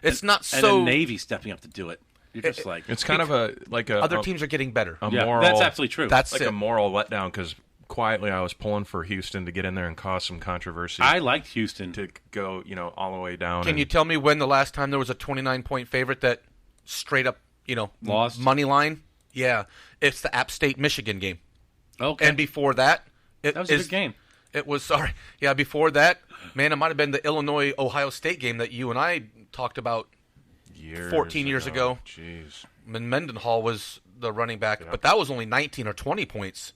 B: it's not
D: And
B: so.
D: the Navy stepping up to do it. You're just like
A: it's kind of a
B: Other teams are getting better.
D: yeah,
A: moral.
D: that's absolutely true.
B: That's
A: like
B: it.
A: a moral letdown because quietly I was pulling for Houston to get in there and cause some controversy.
D: I liked Houston.
A: to go, all the way down.
B: Can
A: and
B: you tell me when the last time there was a 29-point favorite that straight up,
D: Lost?
B: money line? Yeah, it's the App State Michigan game.
D: Okay.
B: And before that,
D: that was a good game.
B: It was before that, man, it might have been the Illinois Ohio State game that you and I talked about. 14 years ago.
A: Jeez.
B: Mendenhall was the running back, but that was only 19 or 20 points.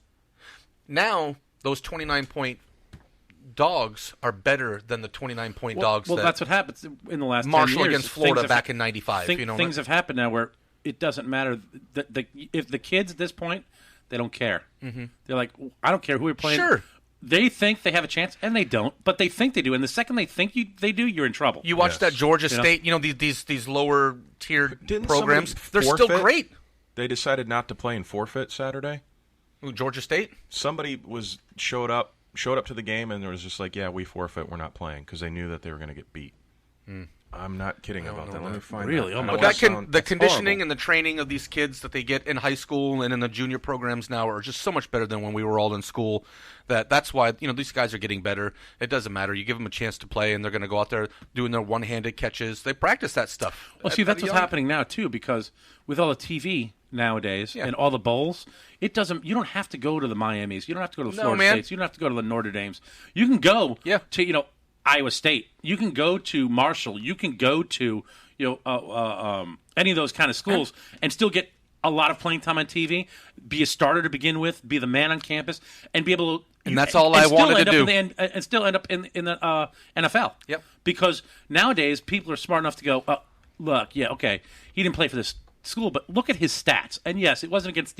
B: Now those 29-point dogs are better than the 29-point dogs.
D: Well,
B: that
D: that's what happens in the last 10
B: Marshall
D: years.
B: against Florida
D: Things
B: back in '95.
D: Things have happened now where it doesn't matter. If the kids at this point, they don't care. Mm-hmm. They're like, I don't care who we're playing.
B: Sure.
D: They think they have a chance, and they don't, but they think they do. And the second they think they do, you're in trouble.
B: You watch that Georgia State, these lower tier programs, they're
A: forfeit?
B: still great.
A: They decided not to play in forfeit Saturday.
B: Ooh, Georgia State?
A: Somebody showed up to the game and there was just like, yeah, we forfeit, we're not playing, because they knew that they were going to get beat. I'm not kidding about that. Let me find
D: Really?
A: that.
D: Oh my
B: But the conditioning and the training of these kids that they get in high school and in the junior programs now are just so much better than when we were all in school. That's why these guys are getting better. It doesn't matter. You give them a chance to play, and they're going to go out there doing their one-handed catches. They practice that stuff.
D: Well, see, that's what's happening now too, because with all the TV nowadays and all the bowls, you don't have to go to the Miamis. You don't have to go to the Florida States. You don't have to go to the Notre Dames. You can go to Iowa State. You can go to Marshall. You can go to any of those kind of schools and still get a lot of playing time on TV. Be a starter to begin with. Be the man on campus, and be able to.
B: And that's all I wanted to do.
D: And still end up in the NFL. Yep. Because nowadays people are smart enough to go, look, he didn't play for this school, but look at his stats. And yes, it wasn't against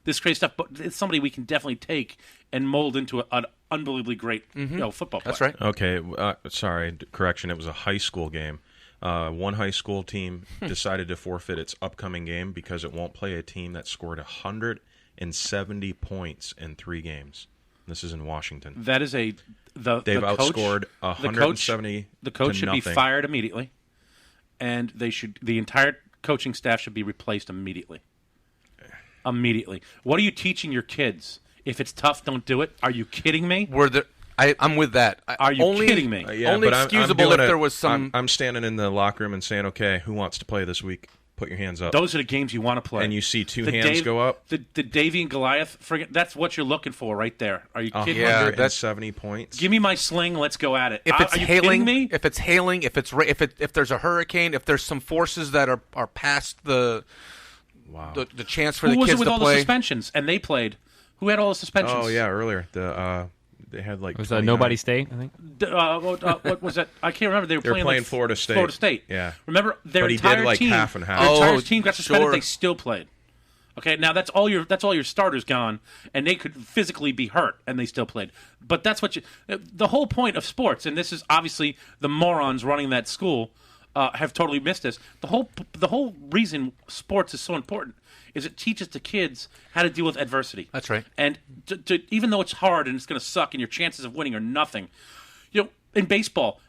D: this crazy stuff, but it's somebody we can definitely take and mold into an unbelievably great football player.
B: That's right.
A: Okay, sorry, correction. It was a high school game. One high school team decided to forfeit its upcoming game because it won't play a team that scored 170 points in 3 games. This is in Washington.
D: That is they've
A: outscored 170.
D: The coach should be fired immediately, and the entire coaching staff should be replaced immediately. Immediately. What are you teaching your kids? If it's tough, don't do it. Are you kidding me?
B: I'm with that.
D: Are you kidding me?
B: Only excusable if there was some.
A: I'm standing in the locker room and saying, "Okay, who wants to play this week? Put your hands up."
D: Those are the games you want to play.
A: And you see two hands go up.
D: The Davy and Goliath. That's what you're looking for right there. Are you kidding me?
A: 170 points.
D: Give me my sling. Let's go at it.
B: If it's
D: are you
B: hailing,
D: kidding me?
B: if it's hailing, if there's a hurricane, if there's some forces that are past the chance for the kids to play.
D: Who was it with all the suspensions? And they played. Who had all the suspensions?
A: Oh yeah, earlier they had like.
C: Was that Nobody State? I think.
D: What was that? I can't remember. They were playing
A: Florida State.
D: Florida State.
A: Yeah.
D: Remember their
A: but
D: entire
A: he did like
D: team.
A: Half and half.
D: Their entire team got suspended. They still played. Okay, now that's all your starters gone, and they could physically be hurt, and they still played. But that's what the whole point of sports, and this is obviously the morons running that school have totally missed this. The whole reason sports is so important is it teaches the kids how to deal with adversity.
B: That's right.
D: And even though it's hard and it's going to suck and your chances of winning are nothing, in baseball,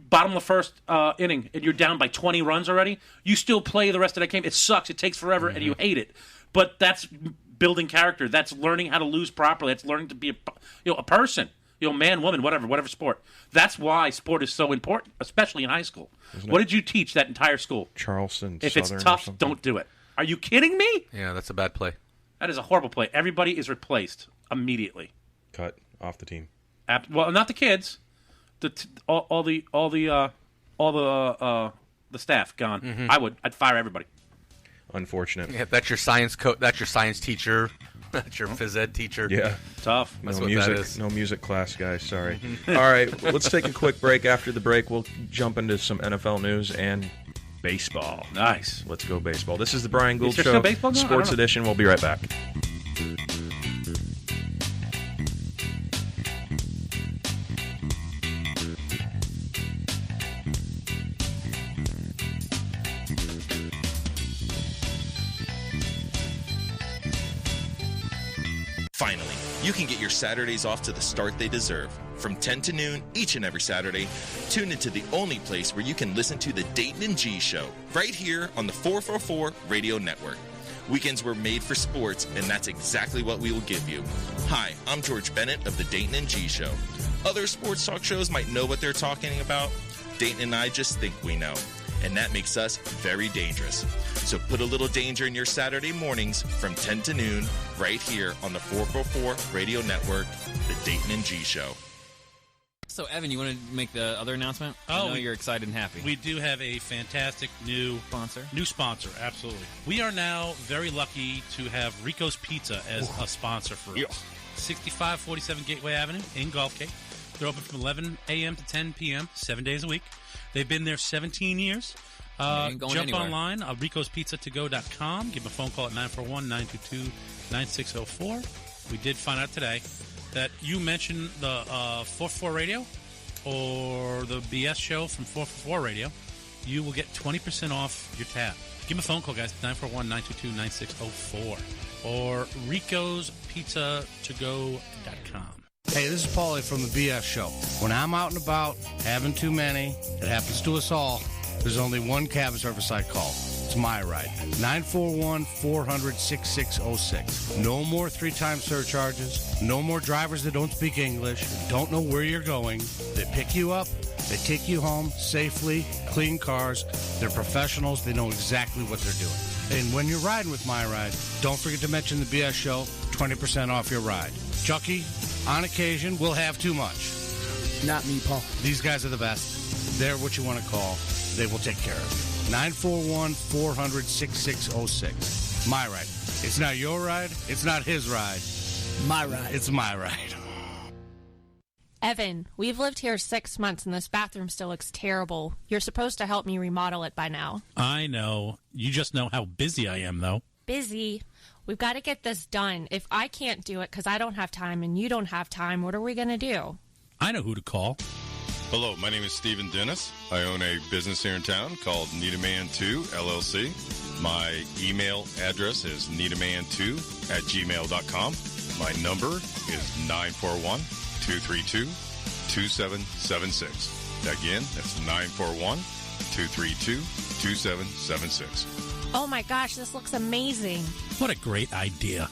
D: bottom of the first inning and you're down by 20 runs already, you still play the rest of that game. It sucks. It takes forever and you hate it. But that's building character. That's learning how to lose properly. That's learning to be a person. Man, woman, whatever sport. That's why sport is so important, especially in high school. What did you teach that entire school?
A: Charleston,
D: If
A: Southern
D: it's tough, don't do it. Are you kidding me?
B: Yeah, that's a bad play.
D: That is a horrible play. Everybody is replaced immediately.
A: Cut off the team.
D: Well, not the kids. All the staff gone.
B: Mm-hmm.
D: I'd fire everybody.
A: Unfortunate.
B: Yeah, that's your science That's your science teacher. That's your phys ed teacher.
A: Yeah.
D: Tough.
B: That's
A: no
B: what
A: music,
B: that is.
A: No music class, guys. Sorry. All right, let's take a quick break. After the break, we'll jump into some NFL news and baseball.
D: Nice.
A: Let's go baseball. This is the Brian Gould
D: Is there
A: Show,
D: still baseball going?
A: Sports Edition. We'll be right back.
E: Finally, you can get your Saturdays off to the start they deserve. From 10 to noon each and every Saturday, tune into the only place where you can listen to the Dayton and G Show, right here on the 444 Radio Network. Weekends were made for sports, and that's exactly what we will give you. Hi, I'm George Bennett of the Dayton and G Show. Other sports talk shows might know what they're talking about. Dayton and I just think we know, and that makes us very dangerous. So put a little danger in your Saturday mornings from 10 to noon, right here on the 444 Radio Network, the Dayton and G Show.
F: So, Evan, you want to make the other announcement? I know you're excited and happy.
G: We do have a fantastic new sponsor, absolutely. We are now very lucky to have Rico's Pizza as a sponsor for us. 6547 Gateway Avenue in Gulf Cape. They're open from 11 a.m. to 10 p.m., 7 days a week. They've been there 17 years.
F: Ain't going
G: Jump
F: anywhere.
G: online, ricospizzatogo.com. Give them a phone call at 941-922-9604. We did find out today that you mentioned the 444 radio or the BS show from 444 radio. You will get 20% off your tab. Give them a phone call, guys, 941-922-9604 or ricospizzatogo.com.
H: Hey, this is Paulie from the BS Show. When I'm out and about, having too many, it happens to us all, there's only one cab service I call. It's my ride. 941-400-6606. No more 3-time surcharges. No more drivers that don't speak English, don't know where you're going. They pick you up. They take you home safely, clean cars. They're professionals. They know exactly what they're doing. And when you're riding with My Ride, don't forget to mention the BS Show, 20% off your ride. Chucky, on occasion, will have too much.
I: Not me, Paul.
H: These guys are the best. They're what you want to call. They will take care of you. 941-400-6606. My Ride. It's not your ride. It's not his ride.
I: My ride.
H: It's my ride.
J: Evan, we've lived here 6 months and this bathroom still looks terrible. You're supposed to help me remodel it by now.
G: I know. You just know how busy I am, though.
J: Busy. We've got to get this done. If I can't do it because I don't have time and you don't have time, what are we going to do?
G: I know who to call.
K: Hello, my name is Stephen Dennis. I own a business here in town called Needaman2 LLC. My email address is needaman2@gmail.com. My number is 941-232-2776. Again, that's 941-232-2776.
J: Oh my gosh, this looks amazing.
G: What a great idea.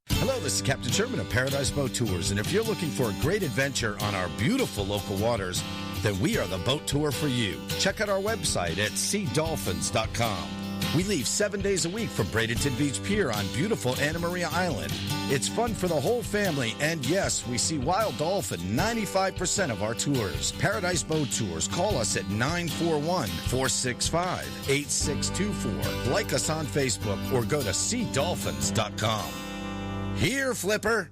L: Hello, this is Captain Sherman of Paradise Boat Tours, and if you're looking for a great adventure on our beautiful local waters, then we are the boat tour for you. Check out our website at seadolphins.com. We leave 7 days a week from Bradenton Beach Pier on beautiful Anna Maria Island. It's fun for the whole family, and yes, we see wild dolphin 95% of our tours. Paradise Boat Tours. Call us at 941-465-8624. Like us on Facebook or go to seadolphins.com. Here, Flipper.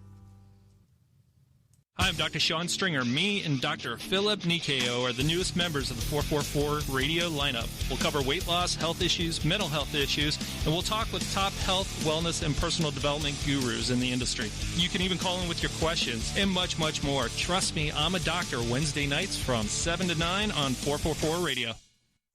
M: Hi, I'm Dr. Sean Stringer. Me and Dr. Philip Nikeo are the newest members of the 444 radio lineup. We'll cover weight loss, health issues, mental health issues, and we'll talk with top health, wellness, and personal development gurus in the industry. You can even call in with your questions and much, much more. Trust me, I'm a doctor. Wednesday nights from 7 to 9 on 444 radio.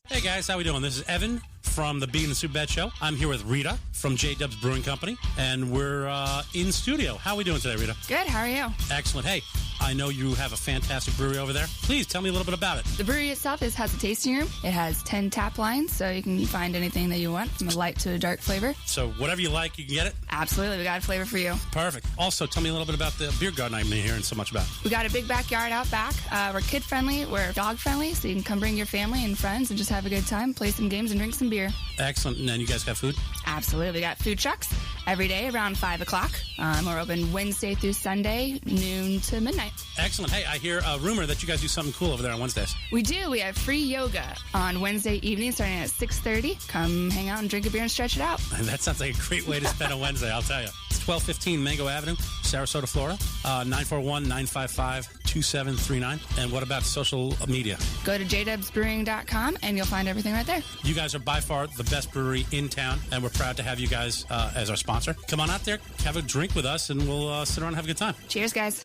G: Hey guys, how we doing? This is Evan from the Bee and the Soup Bed Show. I'm here with Rita from J Dubs Brewing Company, and we're in studio. How are we doing today, Rita?
N: Good, how are you?
G: Excellent. Hey, I know you have a fantastic brewery over there. Please tell me a little bit about it.
N: The brewery itself has a tasting room. It has 10 tap lines, so you can find anything that you want, from a light to a dark flavor.
G: So whatever you like, you can get it?
N: Absolutely, we got a flavor for you.
G: Perfect. Also, tell me a little bit about the beer garden I've been hearing so much about.
N: We got a big backyard out back. We're kid-friendly, we're dog-friendly, so you can come bring your family and friends and just have a good time, play some games, and drink some beer.
G: Excellent. And then you guys got food?
N: Absolutely. We got food trucks every day around 5 o'clock. We're open Wednesday through Sunday, noon to midnight.
G: Excellent. Hey, I hear a rumor that you guys do something cool over there on Wednesdays.
N: We do. We have free yoga on Wednesday evening starting at 6:30. Come hang out and drink a beer and stretch it out.
G: That sounds like a great way to spend a Wednesday, I'll tell you. It's 1215 Mango Avenue, Sarasota, Florida, 941-955-2739. And what about social media?
N: Go to jdubsbrewing.com and you'll find everything right there.
G: You guys are by far the best brewery in town, and we're proud to have you guys as our sponsor. Come on out there, have a drink with us, and we'll sit around and have a good time.
N: Cheers, guys.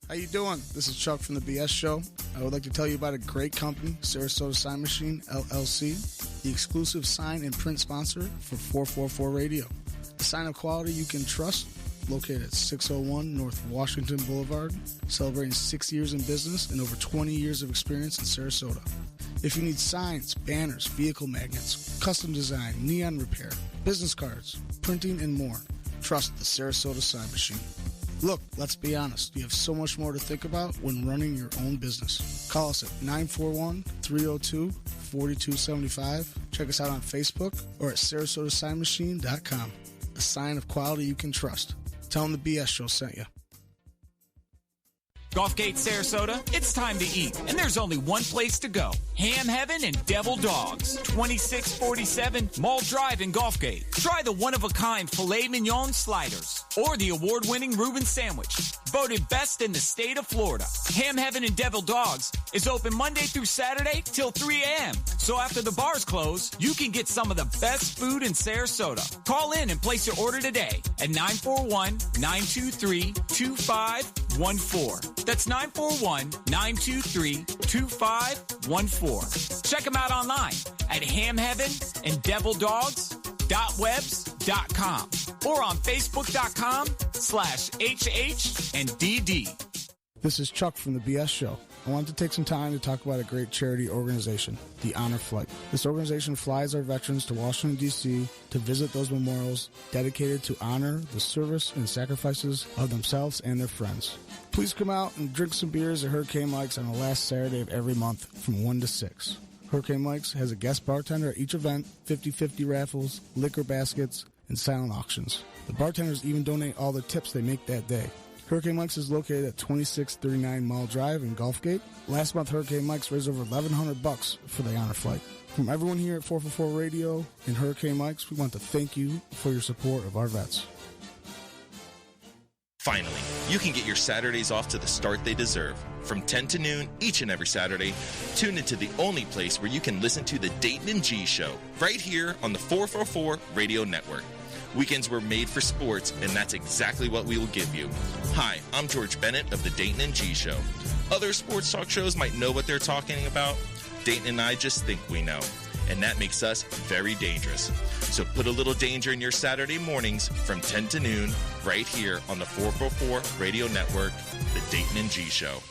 I: How you doing? This is Chuck from the BS Show. I would like to tell you about a great company, Sarasota Sign Machine, LLC, the exclusive sign and print sponsor for 444 Radio. A sign of quality you can trust, located at 601 North Washington Boulevard, celebrating 6 years in business and over 20 years of experience in Sarasota. If you need signs, banners, vehicle magnets, custom design, neon repair, business cards, printing, and more, trust the Sarasota Sign Machine. Look, let's be honest. You have so much more to think about when running your own business. Call us at 941-302-4275. Check us out on Facebook or at SarasotaSignMachine.com. A sign of quality you can trust. Tell them the BS Show sent you.
O: Gulfgate, Sarasota, it's time to eat, and there's only one place to go. Ham Heaven and Devil Dogs, 2647 Mall Drive in Gulfgate. Try the one-of-a-kind filet mignon sliders or the award-winning Reuben sandwich, voted best in the state of Florida. Ham Heaven and Devil Dogs is open Monday through Saturday till 3 a.m. So after the bars close, you can get some of the best food in Sarasota. Call in and place your order today at 941-923-2514. That's 941-923-2514. Check them out online at hamheavenanddevildogs.webs.com or on facebook.com/HH&DD.
I: This is Chuck from the BS Show. I wanted to take some time to talk about a great charity organization, the Honor Flight. This organization flies our veterans to Washington, D.C. to visit those memorials dedicated to honor the service and sacrifices of themselves and their friends. Please come out and drink some beers at Hurricane Mike's on the last Saturday of every month from 1 to 6. Hurricane Mike's has a guest bartender at each event, 50-50 raffles, liquor baskets, and silent auctions. The bartenders even donate all the tips they make that day. Hurricane Mike's is located at 2639 Mall Drive in Gulfgate. Last month, Hurricane Mike's raised over $1,100 for the Honor Flight. From everyone here at 444 Radio and Hurricane Mike's, we want to thank you for your support of our vets.
E: Finally, you can get your Saturdays off to the start they deserve. From 10 to noon each and every Saturday, tune into the only place where you can listen to the Dayton and G Show, right here on the 444 Radio Network. Weekends were made for sports, and that's exactly what we will give you. Hi, I'm George Bennett of the Dayton and G Show. Other sports talk shows might know what they're talking about. Dayton and I just think we know, and that makes us very dangerous. So put a little danger in your Saturday mornings from 10 to noon, right here on the 444 Radio Network, the Dayton and G Show.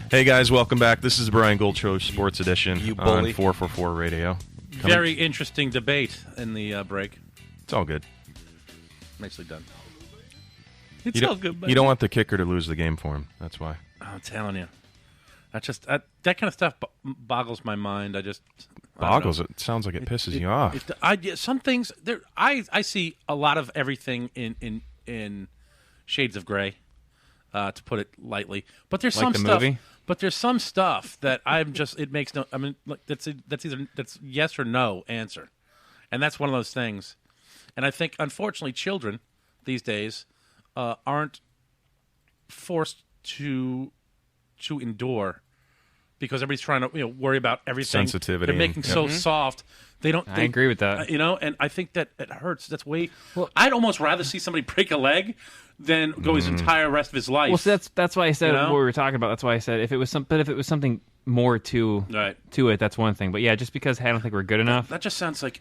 A: Hey guys, welcome back. This is the Brian Gould Show Sports Edition
B: bully.
A: on 444 Radio.
D: Very interesting debate in the break.
A: It's all good.
D: Nicely done.
A: It's all good. You don't want the kicker to lose the game for him. That's why.
D: I'm telling you. That kind of stuff boggles my mind.
A: Boggles? It sounds like it pisses you off.
D: Some things I see a lot of everything in shades of gray, to put it lightly. But there's
C: like
D: some
C: the
D: stuff.
C: Movie?
D: But there's some stuff that I'm just. It makes no. I mean, like, that's yes or no answer, and that's one of those things. And I think, unfortunately, children these days aren't forced to endure because everybody's trying to worry about everything.
A: Sensitivity.
D: They're making so soft. They don't.
C: I agree with that.
D: And I think that it hurts. That's way. Well, I'd almost rather see somebody break a leg than go his entire rest of his life.
C: Well, so that's why I said what we were talking about. That's why I said if it was something more to it, that's one thing. But yeah, just because I don't think we're good enough.
D: That just sounds like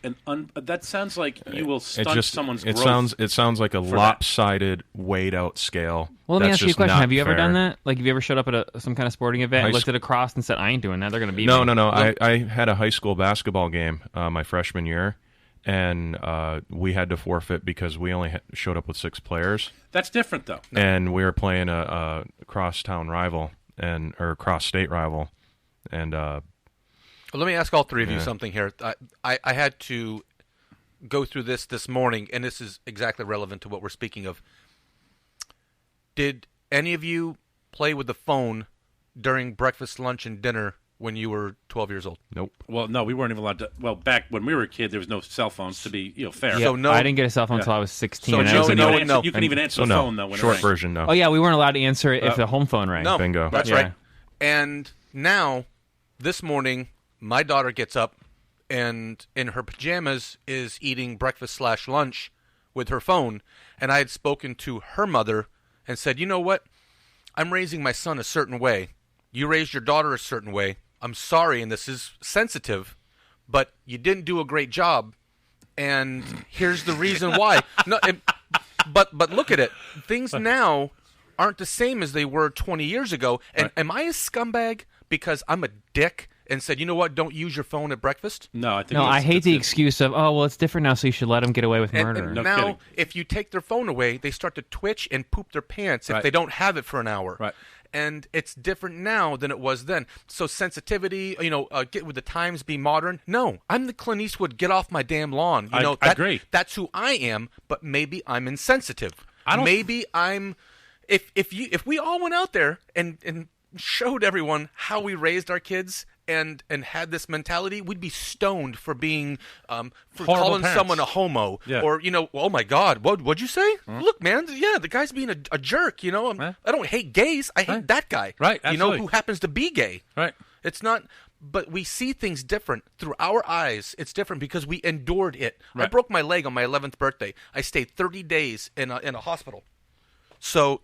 D: that sounds like you will stunt someone's growth.
A: It sounds like a lopsided, weighed out scale.
C: Well, let me ask you a question. Have you ever
A: fair.
C: done that? Like, have you ever showed up at some kind of sporting event, looked at a cross, and said, "I ain't doing that. They're going to beat me."
A: No. I had a high school basketball game my freshman year, and we had to forfeit because we only showed up with 6 players.
D: That's different, though.
A: And we were playing a cross-town rival or cross-state rival. And
B: well, let me ask all three of you something here. I had to go through this morning, and this is exactly relevant to what we're speaking of. Did any of you play with the phone during breakfast, lunch, and dinner when you were 12 years old?
A: Nope.
D: Well, no, we weren't even allowed to. Well, back when we were a kid, there was no cell phones, to be fair.
C: Yeah,
B: So no,
C: I didn't get a cell phone until I was 16.
B: So no.
D: You can even answer the phone, though. When
A: Short
D: it rang.
A: version, no.
C: Oh, yeah, we weren't allowed to answer it if the home phone rang.
B: No,
A: Bingo.
B: That's
C: Yeah.
B: right. And now, this morning, my daughter gets up and in her pajamas is eating breakfast/lunch with her phone. And I had spoken to her mother and said, you know what? I'm raising my son a certain way. You raised your daughter a certain way. I'm sorry, and this is sensitive, but you didn't do a great job. And here's the reason why. But look at it. Things now aren't the same as they were 20 years ago. And am I a scumbag because I'm a dick and said, you know what, don't use your phone at breakfast?
D: No,
C: I hate the excuse of, oh, well, it's different now, so you should let them get away with murder.
B: And now, if you take their phone away, they start to twitch and poop their pants if they don't have it for an hour.
D: Right.
B: And it's different now than it was then. So sensitivity, get with the times, be modern. No, I'm the Clint Eastwood, get off my damn lawn. I
D: agree.
B: That's who I am, but maybe I'm insensitive. Maybe I'm... If we all went out there and showed everyone how we raised our kids and had this mentality, we'd be stoned for being for calling
D: parents.
B: someone a homo or oh my God, what'd you say? Look, man, the guy's being a jerk. I don't hate gays, I hate that guy.
D: Right, absolutely.
B: Who happens to be gay.
D: Right.
B: It's not. But we see things different through our eyes. It's different because we endured it.
D: Right.
B: I broke my leg on my 11th birthday. I stayed 30 days in a hospital. So,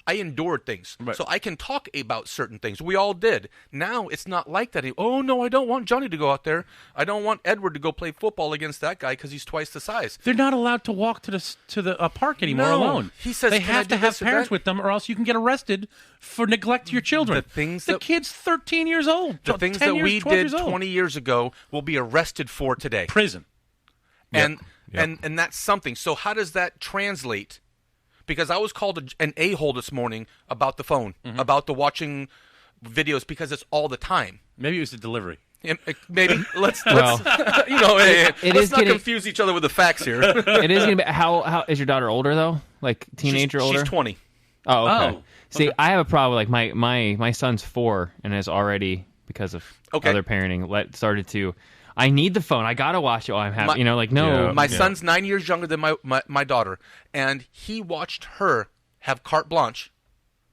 B: I endured things.
D: Right.
B: So I can talk about certain things. We all did. Now it's not like that. Oh, no, I don't want Johnny to go out there. I don't want Edward to go play football against that guy because he's twice the size.
D: They're not allowed to walk to the park anymore alone.
B: He says
D: they have to have parents with them, or else you can get arrested for neglect to your children. The kid's 13 years old.
B: The things that we did 20 years ago will be arrested for today.
D: Prison.
B: And that's something. So how does that translate? Because I was called an a-hole this morning about the phone, about the watching videos, because it's all the time.
D: Maybe it was the delivery.
B: Maybe let's not confuse each other with the facts here.
C: It is going to be. How is your daughter older though? Like teenager older?
B: She's 20.
C: Oh, okay. See, I have a problem. Like my son's 4 and has already, because of other parenting, started to. I need the phone. I gotta watch it while I'm happy. No.
B: My son's 9 years younger than my daughter, and he watched her have carte blanche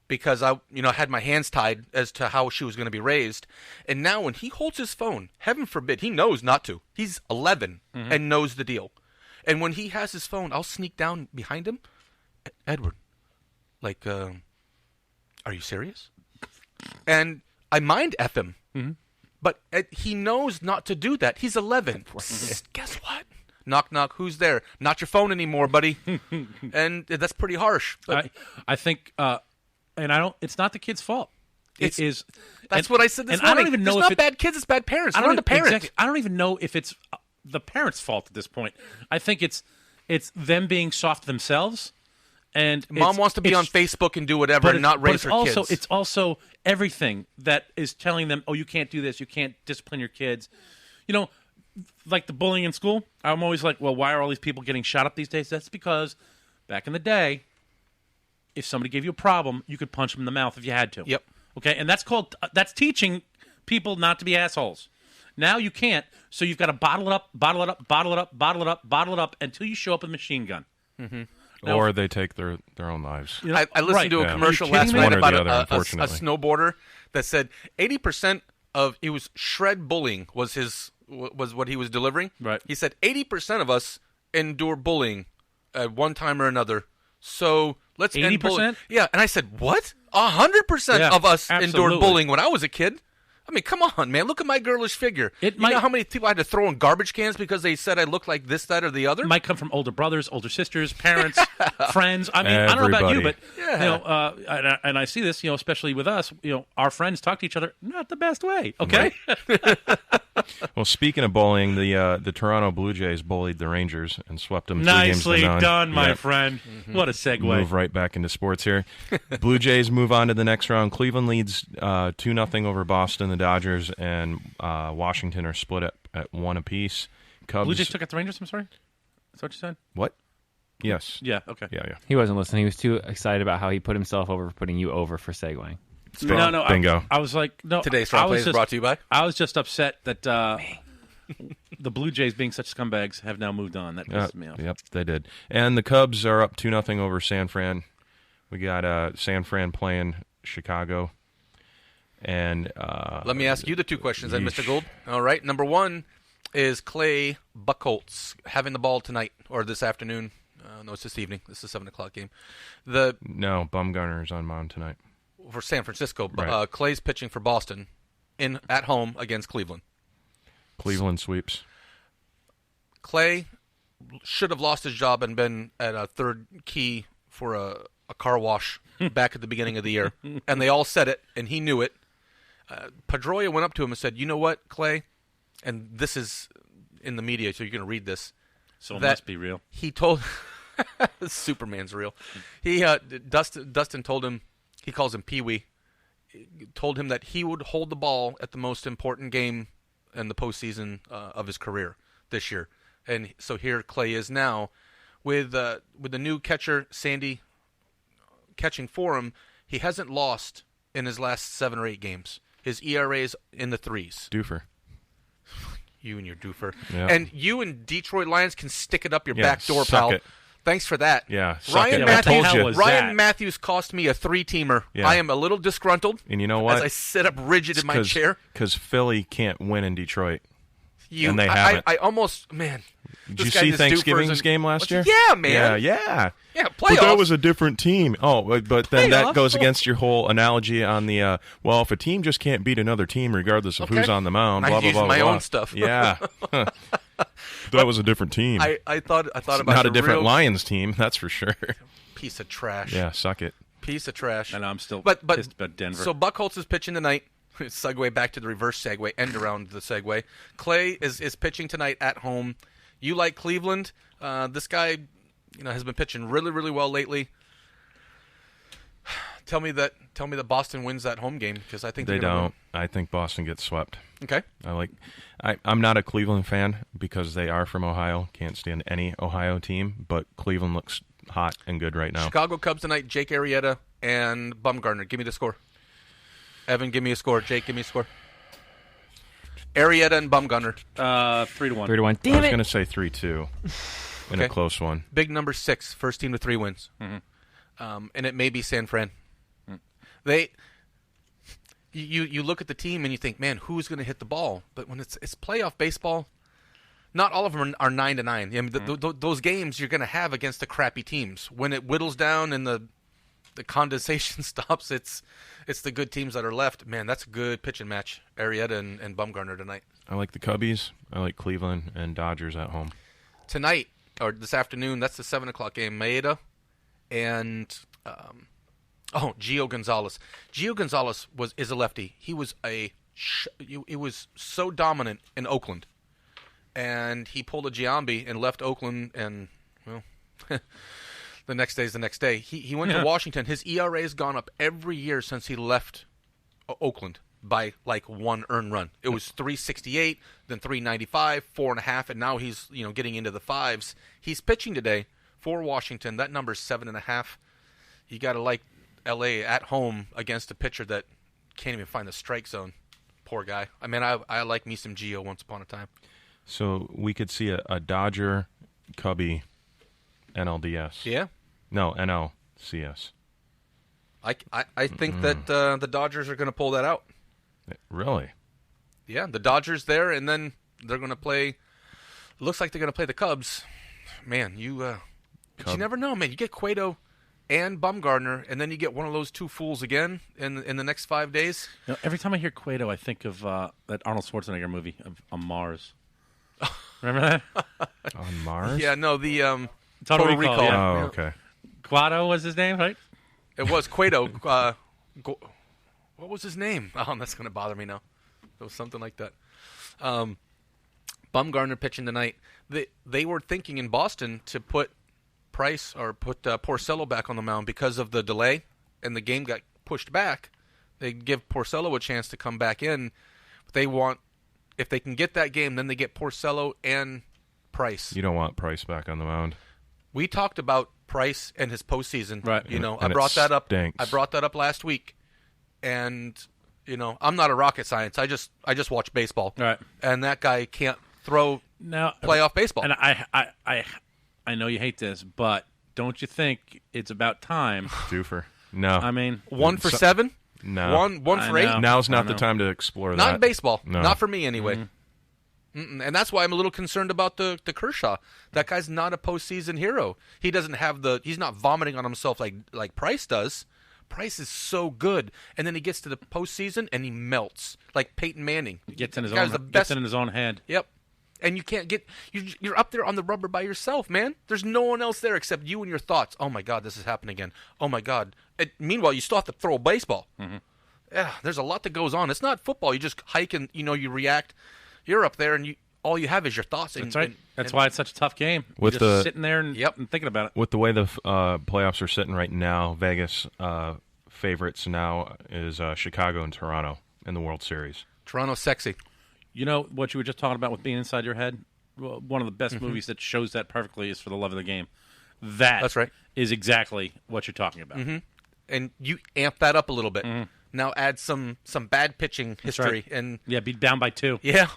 B: because I had my hands tied as to how she was going to be raised. And now when he holds his phone, heaven forbid, he knows not to. He's 11 and knows the deal. And when he has his phone, I'll sneak down behind him. Edward, are you serious? And I mind F him. But he knows not to do that. He's 11. Guess what? Knock, knock. Who's there? Not your phone anymore, buddy. And that's pretty harsh. But
D: I think, and I don't. It's not the kid's fault. It is.
B: That's what I said this morning.
D: I don't even know
B: it's not bad kids. It's bad parents. Learn to parent.
D: Exactly, I don't even know if it's the parents' fault at this point. I think it's them being soft themselves. And
B: mom wants to be on Facebook and do whatever and not raise her kids.
D: It's also everything that is telling them, oh, you can't do this. You can't discipline your kids. Like the bullying in school. I'm always like, well, why are all these people getting shot up these days? That's because back in the day, if somebody gave you a problem, you could punch them in the mouth if you had to.
B: Yep.
D: Okay, and that's teaching people not to be assholes. Now you can't, so you've got to bottle it up until you show up with a machine gun.
A: Mm-hmm. Or they take their own lives.
B: I listened to a commercial last night about a snowboarder that said 80% of it was shred bullying was what he was delivering.
D: Right.
B: He said 80% of us endure bullying at one time or another. So let's end bullying. Yeah, and I said, what? 100% of us endured bullying when I was a kid. I mean, come on, man. Look at my girlish figure. You know how many people I had to throw in garbage cans because they said I looked like this, that, or the other?
D: It might come from older brothers, older sisters, parents, friends. I mean, I don't know about you, but and I see this, especially with us. Our friends talk to each other not the best way. Okay.
A: Right. Well, speaking of bullying, the Toronto Blue Jays bullied the Rangers and swept them 3 games to none.
D: Nicely done, my friend. Mm-hmm. What a segue.
A: Move right back into sports here. Blue Jays move on to the next round. Cleveland leads 2-0 over Boston. The Dodgers and Washington are split at 1 apiece. Cubs.
D: Blue Jays took out the Rangers. I'm sorry. Is that what you said?
A: What? Yes.
D: Yeah. Okay.
A: Yeah.
C: He wasn't listening. He was too excited about how he put himself over for putting you over for segueing.
D: No.
A: Bingo.
D: I was like, no.
B: Today's Strong Play is brought to you by?
D: I was just upset that the Blue Jays, being such scumbags, have now moved on. That pisses me off.
A: Yep, they did. And the Cubs are up 2-0 over San Fran. We got San Fran playing Chicago. And
B: let me ask you the 2 questions then, Mr. Gould. All right. Number 1 is Clay Buchholz having the ball tonight or this afternoon. No, it's this evening. This is a 7 o'clock game.
A: No, Bumgarner's on mound tonight.
B: For San Francisco.
A: Right.
B: Clay's pitching for Boston at home against Cleveland.
A: Cleveland sweeps.
B: Clay should have lost his job and been at a third key for a car wash back at the beginning of the year. And they all said it, and he knew it. Pedroia went up to him and said, "You know what, Clay?" And this is in the media, so you're going to read this.
D: So it must be real.
B: He told Superman's real. He Dustin told him, he calls him Pee-wee, told him that he would hold the ball at the most important game in the postseason of his career this year. And so here Clay is now with the new catcher Sandy catching for him. He hasn't lost in his last 7 or 8 games. His ERA is in the 3s.
A: Doofer.
B: You and your doofer.
A: Yep.
B: And you and Detroit Lions can stick it up your back door, pal.
A: It.
B: Thanks for that.
A: Yeah,
B: Ryan Matthews cost me a 3-teamer.
A: Yeah.
B: I am a little disgruntled.
A: And you know what?
B: As I sit up rigid in my chair.
A: Because Philly can't win in Detroit. And they haven't.
B: I almost, man.
A: Did you see Thanksgiving's game last year?
B: Yeah, man.
A: Yeah.
B: Yeah, playoffs.
A: But that was a different team. Oh, but then that goes against your whole analogy on the, well, if a team just can't beat another team regardless of who's on the mound, blah, blah, blah,
B: my
A: blah.
B: own stuff.
A: Yeah. That was a different team.
B: I thought about
A: not a different Lions team, that's for sure.
B: Piece of trash.
A: Yeah, suck it.
B: Piece of trash.
D: And I'm still
B: but
D: pissed about Denver.
B: So Buchholz is pitching tonight. Segue back to the reverse segue, end around the segue. Clay is pitching tonight at home. You like Cleveland? This guy, has been pitching really, really well lately. Tell me that Boston wins that home game because I think
A: they don't.
B: Win.
A: I think Boston gets swept.
B: Okay.
A: I'm not a Cleveland fan because they are from Ohio. Can't stand any Ohio team, but Cleveland looks hot and good right now.
B: Chicago Cubs tonight. Jake Arrieta and Bumgarner. Give me the score. Evan, give me a score. Jake, give me a score. Arrieta and Bumgarner.
D: 3-1.
C: 3-1. Damn
A: I was
C: it.
A: going to say 3-2 in a close one.
B: Big number 6. First team to 3 wins.
D: Mm-hmm.
B: And it may be San Fran. You look at the team and you think, man, who's going to hit the ball? But when it's playoff baseball, not all of them are 9-9. I mean, those games you're going to have against the crappy teams. When it whittles down and the condensation stops, it's the good teams that are left. Man, that's a good pitching match. Arrieta and Bumgarner tonight.
A: I like the Cubbies. I like Cleveland and Dodgers at home.
B: Tonight, or this afternoon, that's the 7 o'clock game. Maeda and Gio Gonzalez. Gio Gonzalez is a lefty. He was he was so dominant in Oakland, and he pulled a Giambi and left Oakland, and well, the next day is the next day. He went to Washington. His ERA has gone up every year since he left Oakland by like 1 earned run. It was 368, then 395, 4.5, and now he's getting into the 5s. He's pitching today for Washington. That number's 7.5. You got to like L.A. at home against a pitcher that can't even find the strike zone. Poor guy. I mean, I like me some Gio once upon a time.
A: So we could see a Dodger, Cubby, NLDS.
B: Yeah.
A: No, NLCS.
B: I think that the Dodgers are going to pull that out.
A: Really?
B: Yeah, the Dodgers there, and then they're going to play. Looks like they're going to play the Cubs. Man, but you never know, man. You get Cueto and Bumgarner, and then you get one of those two fools again in the next 5 days.
D: Every time I hear Cueto, I think of that Arnold Schwarzenegger movie on Mars. Remember that?
A: On Mars?
B: Yeah, no, the
D: Total Recall.
A: Yeah. Oh, okay.
D: Cueto was his name, right?
B: It was Cueto. What was his name? Oh, that's going to bother me now. It was something like that. Bumgarner pitching tonight. They were thinking in Boston to put Price or put Porcello back on the mound because of the delay, and the game got pushed back. They give Porcello a chance to come back in. They want, if they can get that game, then they get Porcello and Price.
A: You don't want Price back on the mound.
B: We talked about Price and his postseason.
D: Right.
B: I brought that up.
A: Stinks.
B: I brought that up last week, and I'm not a rocket science. I just watch baseball.
D: Right.
B: And that guy can't throw playoff baseball.
D: And I know you hate this, but don't you think it's about time?
A: Doofer. No.
D: I mean,
B: 1 for 7.
A: No.
B: One for 8.
A: Now's not the time to explore that.
B: Not in baseball.
A: No.
B: Not for me anyway. And that's why I'm a little concerned about the Kershaw. That guy's not a postseason hero. He doesn't have he's not vomiting on himself like Price does. Price is so good, and then he gets to the postseason and he melts like Peyton Manning.
D: He gets in his own head.
B: Yep. And you can't you're up there on the rubber by yourself, man. There's no one else there except you and your thoughts. Oh my God, this is happening again. Oh my God. Meanwhile, you still have to throw a baseball.
D: Mm-hmm.
B: there's a lot that goes on. It's not football. You just hike and, you react. You're up there, and all you have is your thoughts.
D: That's right. That's why it's such a tough game.
A: With
D: You're just sitting there and thinking about it.
A: With the way the playoffs are sitting right now, Vegas favorites now is Chicago and Toronto in the World Series.
B: Toronto's sexy.
D: You know what you were just talking about with being inside your head? Well, one of the best movies that shows that perfectly is For the Love of the Game. That's right. Is exactly what you're talking about.
B: Mm-hmm. And you amp that up a little bit. Mm-hmm. Now add some bad pitching history.
D: Right.
B: And
D: be down by 2.
B: Yeah.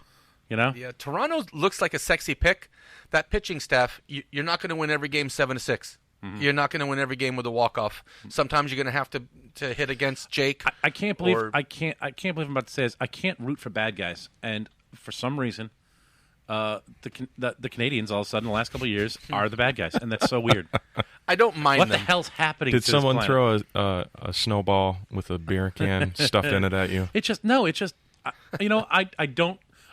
D: Yeah,
B: Toronto looks like a sexy pick. That pitching staff, you're not going to win every game 7-6. Mm-hmm. You're not going to win every game with a walk-off. Sometimes you're going to have to hit against Jake.
D: I can't believe I can't believe I'm about to say this. I can't root for bad guys, and for some reason, the Canadians all of a sudden the last couple of years are the bad guys, and that's so weird.
B: I don't mind
D: what
B: them.
D: the hell's happening.
A: Did
D: to
A: someone
D: this
A: throw a snowball with a beer can stuffed in it at you?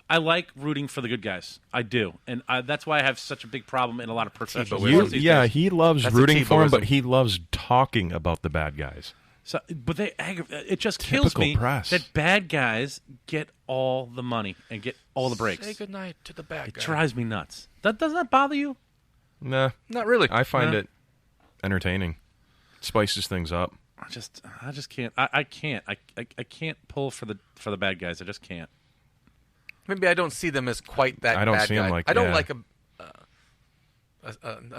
D: I like rooting for the good guys. I do, and that's why I have such a big problem in a lot of professional sports these days.
A: He loves rooting for them, but he loves talking about the bad guys.
D: So, but it just kills me that bad guys get all the money and get all the breaks.
B: Say goodnight to the bad guy.
D: It drives me nuts. Doesn't that bother you?
A: Nah,
B: not really.
A: I find it entertaining. It spices things up.
D: I just can't. I can't pull for the bad guys. I just can't.
B: Maybe I don't see them as quite that.
A: I don't
B: bad
A: see
B: guy.
A: them like.
B: I don't like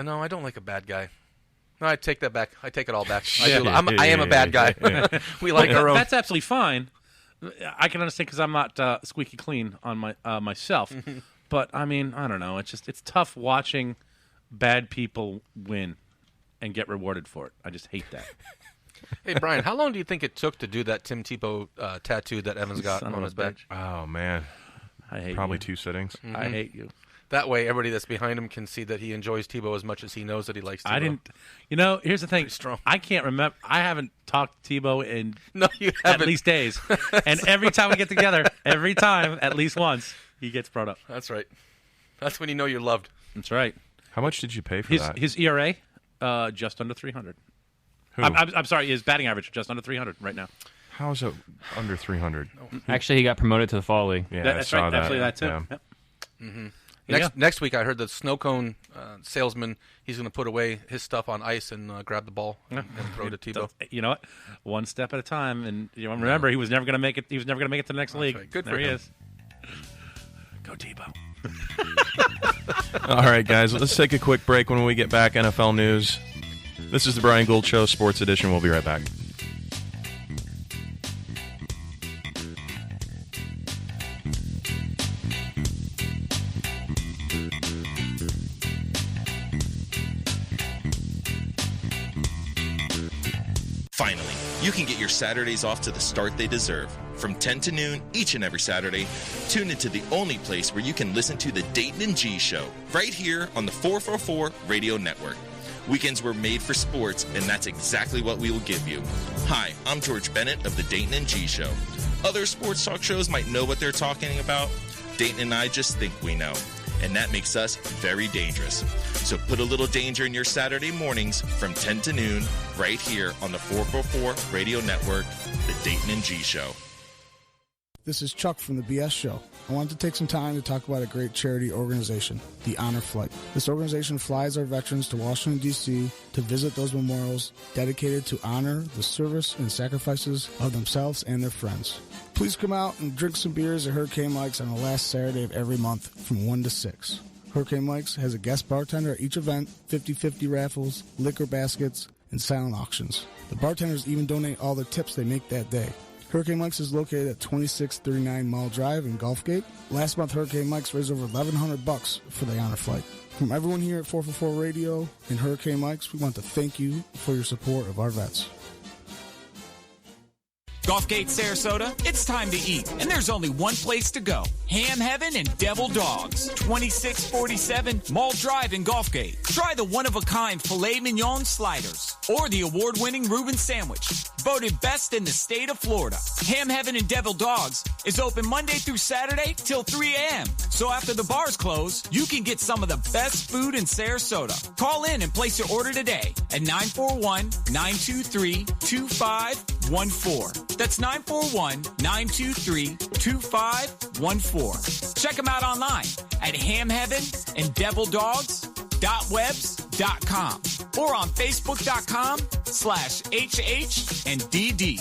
B: no, I don't like a bad guy. No, I take that back. I take it all back. I am a bad guy. We like our own.
D: That's absolutely fine. I can understand because I'm not squeaky clean on my myself. But I mean, I don't know. It's tough watching bad people win and get rewarded for it. I just hate that.
B: Hey Brian, how long do you think it took to do that Tim Tebow tattoo that Evans got on his back?
A: Oh man,
D: I hate
A: probably
D: you.
A: 2 sittings.
D: Mm-hmm. I hate you.
B: That way, everybody that's behind him can see that he enjoys Tebow as much as he knows that he likes Tebow.
D: Here's the thing. I can't remember. I haven't talked to Tebow in
B: you haven't.
D: At least days. And every time we get together, at least once, he gets brought up.
B: That's right. That's when you know you're loved.
D: That's right.
A: How much did you pay for that?
D: His ERA, just under 300.
A: Who?
D: I'm sorry, his batting average, just under 300 right now.
A: How is it under 300?
C: Actually, he got promoted to the fall league.
A: Yeah,
D: that's
A: I saw
D: right.
A: that.
D: Absolutely, that's it.
A: Yeah.
D: Yep.
B: Mm-hmm. Next week, I heard the snow cone salesman. He's going to put away his stuff on ice and grab the ball and throw it to Tebow.
D: You know what? One step at a time, and remember, he was never going to make it. He was never going to make it to the next league.
B: Right. Good
D: there
B: for
D: he
B: him.
D: is. Go Tebow.
A: All right, guys, let's take a quick break. When we get back, NFL news. This is the Brian Gould Show, Sports Edition. We'll be right back.
E: Finally, you can get your Saturdays off to the start they deserve. From 10 to noon each and every Saturday, tune into the only place where you can listen to the Dayton and G Show, right here on the 444 Radio Network. Weekends were made for sports, and that's exactly what we will give you. Hi, I'm George Bennett of the Dayton and G Show. Other sports talk shows might know what they're talking about. Dayton and I just think we know, and that makes us very dangerous. So put a little danger in your Saturday mornings from 10 to noon, right here on the 444 Radio Network, the Dayton and G Show.
I: This is Chuck from the BS Show. I wanted to take some time to talk about a great charity organization, the Honor Flight. This organization flies our veterans to Washington, D.C. to visit those memorials dedicated to honor the service and sacrifices of themselves and their friends. Please come out and drink some beers at Hurricane Mike's on the last Saturday of every month from 1 to 6. Hurricane Mike's has a guest bartender at each event, 50-50 raffles, liquor baskets, and silent auctions. The bartenders even donate all the tips they make that day. Hurricane Mike's is located at 2639 Mall Drive in Gulfgate. Last month, Hurricane Mike's raised over $1,100 for the Honor Flight. From everyone here at 444 Radio and Hurricane Mike's, we want to thank you for your support of our vets.
O: Gulfgate, Sarasota, it's time to eat, and there's only one place to go. Ham Heaven and Devil Dogs, 2647 Mall Drive in Gulfgate. Try the one-of-a-kind filet mignon sliders or the award-winning Reuben sandwich. voted best in the state of Florida. Ham Heaven and Devil Dogs is open Monday through Saturday till 3 a.m. So after the bars close, you can get some of the best food in Sarasota. Call in and place your order today at 941-923-2514. That's 941-923-2514. Check them out online at hamheavenanddevildogs.webs.com or on facebook.com/HH&DD.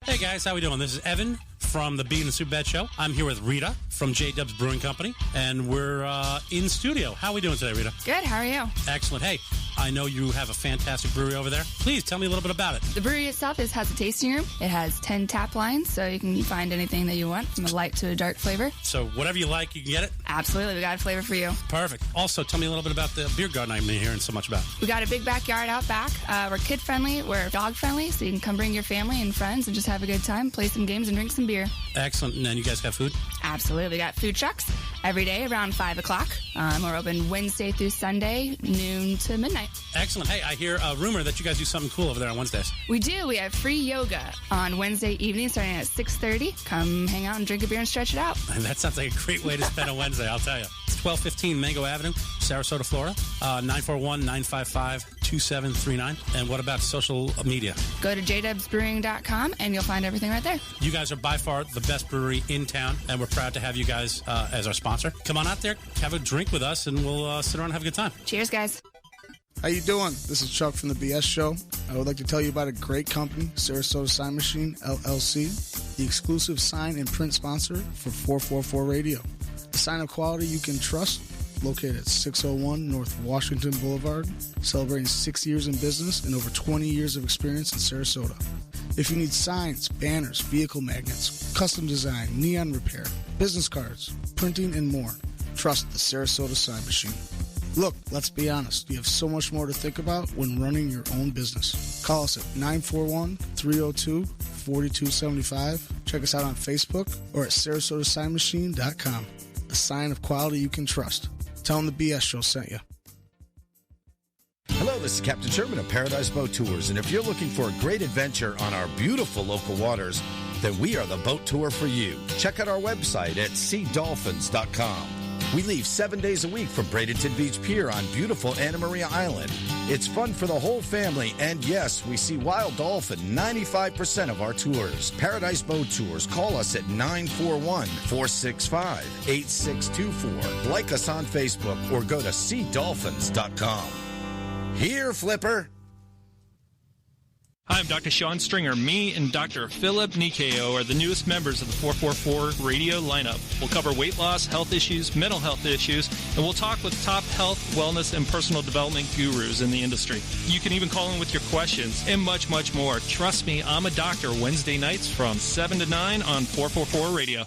G: Hey guys, how we doing? This is Evan from the Bean and Soup Bed Show. I'm here with Rita from J-Dubs Brewing Company, and we're in studio. How are we doing today, Rita?
N: Good, how are you?
G: Excellent. Hey, I know you have a fantastic brewery over there. Please tell me a little bit about it.
N: The brewery itself has a tasting room. It has 10 tap lines, so you can find anything that you want, from a light to a dark flavor.
G: So whatever you like, you can get it?
N: Absolutely, we got a flavor for you.
G: Perfect. Also, tell me a little bit about the beer garden I'm hearing so much about.
N: We got a big backyard out back. We're kid-friendly, we're dog-friendly, so you can come bring your family and friends and just have a good time, play some games, and drink some beer.
G: Excellent. And then you guys got food?
N: Absolutely. We got food trucks every day around 5 o'clock. We're open Wednesday through Sunday, noon to midnight.
G: Excellent. Hey, I hear a rumor that you guys do something cool over there on Wednesdays.
N: We do. We have free yoga on Wednesday evening starting at 6:30. Come hang out and drink a beer and stretch it out.
G: That sounds like a great way to spend a Wednesday, I'll tell you. It's 1215 Mango Avenue, Sarasota, Florida, 941-955-2739. And what about social media?
N: Go to jdubsbrewing.com and you'll find everything right there.
G: You guys are by far the best brewery in town, and we're proud to have you guys as our sponsor. Come on out there, have a drink with us, and we'll sit around and have a good time.
N: Cheers, guys.
I: How you doing? This is Chuck from the BS Show. I would like to tell you about a great company, Sarasota Sign Machine, LLC, the exclusive sign and print sponsor for 444 Radio. A sign of quality you can trust, located at 601 North Washington Boulevard, celebrating 6 years in business and over 20 years of experience in Sarasota. If you need signs, banners, vehicle magnets, custom design, neon repair, business cards, printing, and more, trust the Sarasota Sign Machine. Look, let's be honest, you have so much more to think about when running your own business. Call us at 941-302-4275. Check us out on Facebook or at sarasotasignmachine.com. A sign of quality you can trust. Tell them the BS Show sent you.
L: Hello, this is Captain Sherman of Paradise Boat Tours, and if you're looking for a great adventure on our beautiful local waters, then we are the boat tour for you. Check out our website at seadolphins.com. We leave 7 days a week from Bradenton Beach Pier on beautiful Anna Maria Island. It's fun for the whole family, and yes, we see wild dolphin 95% of our tours. Paradise Boat Tours. Call us at 941-465-8624. Like us on Facebook or go to seadolphins.com. Here, Flipper.
M: Hi, I'm Dr. Sean Stringer. Me and Dr. Philip Nikeo are the newest members of the 444 radio lineup. We'll cover weight loss, health issues, mental health issues, and we'll talk with top health, wellness, and personal development gurus in the industry. You can even call in with your questions and much, much more. Trust me, I'm a doctor. Wednesday nights from 7 to 9 on 444 radio.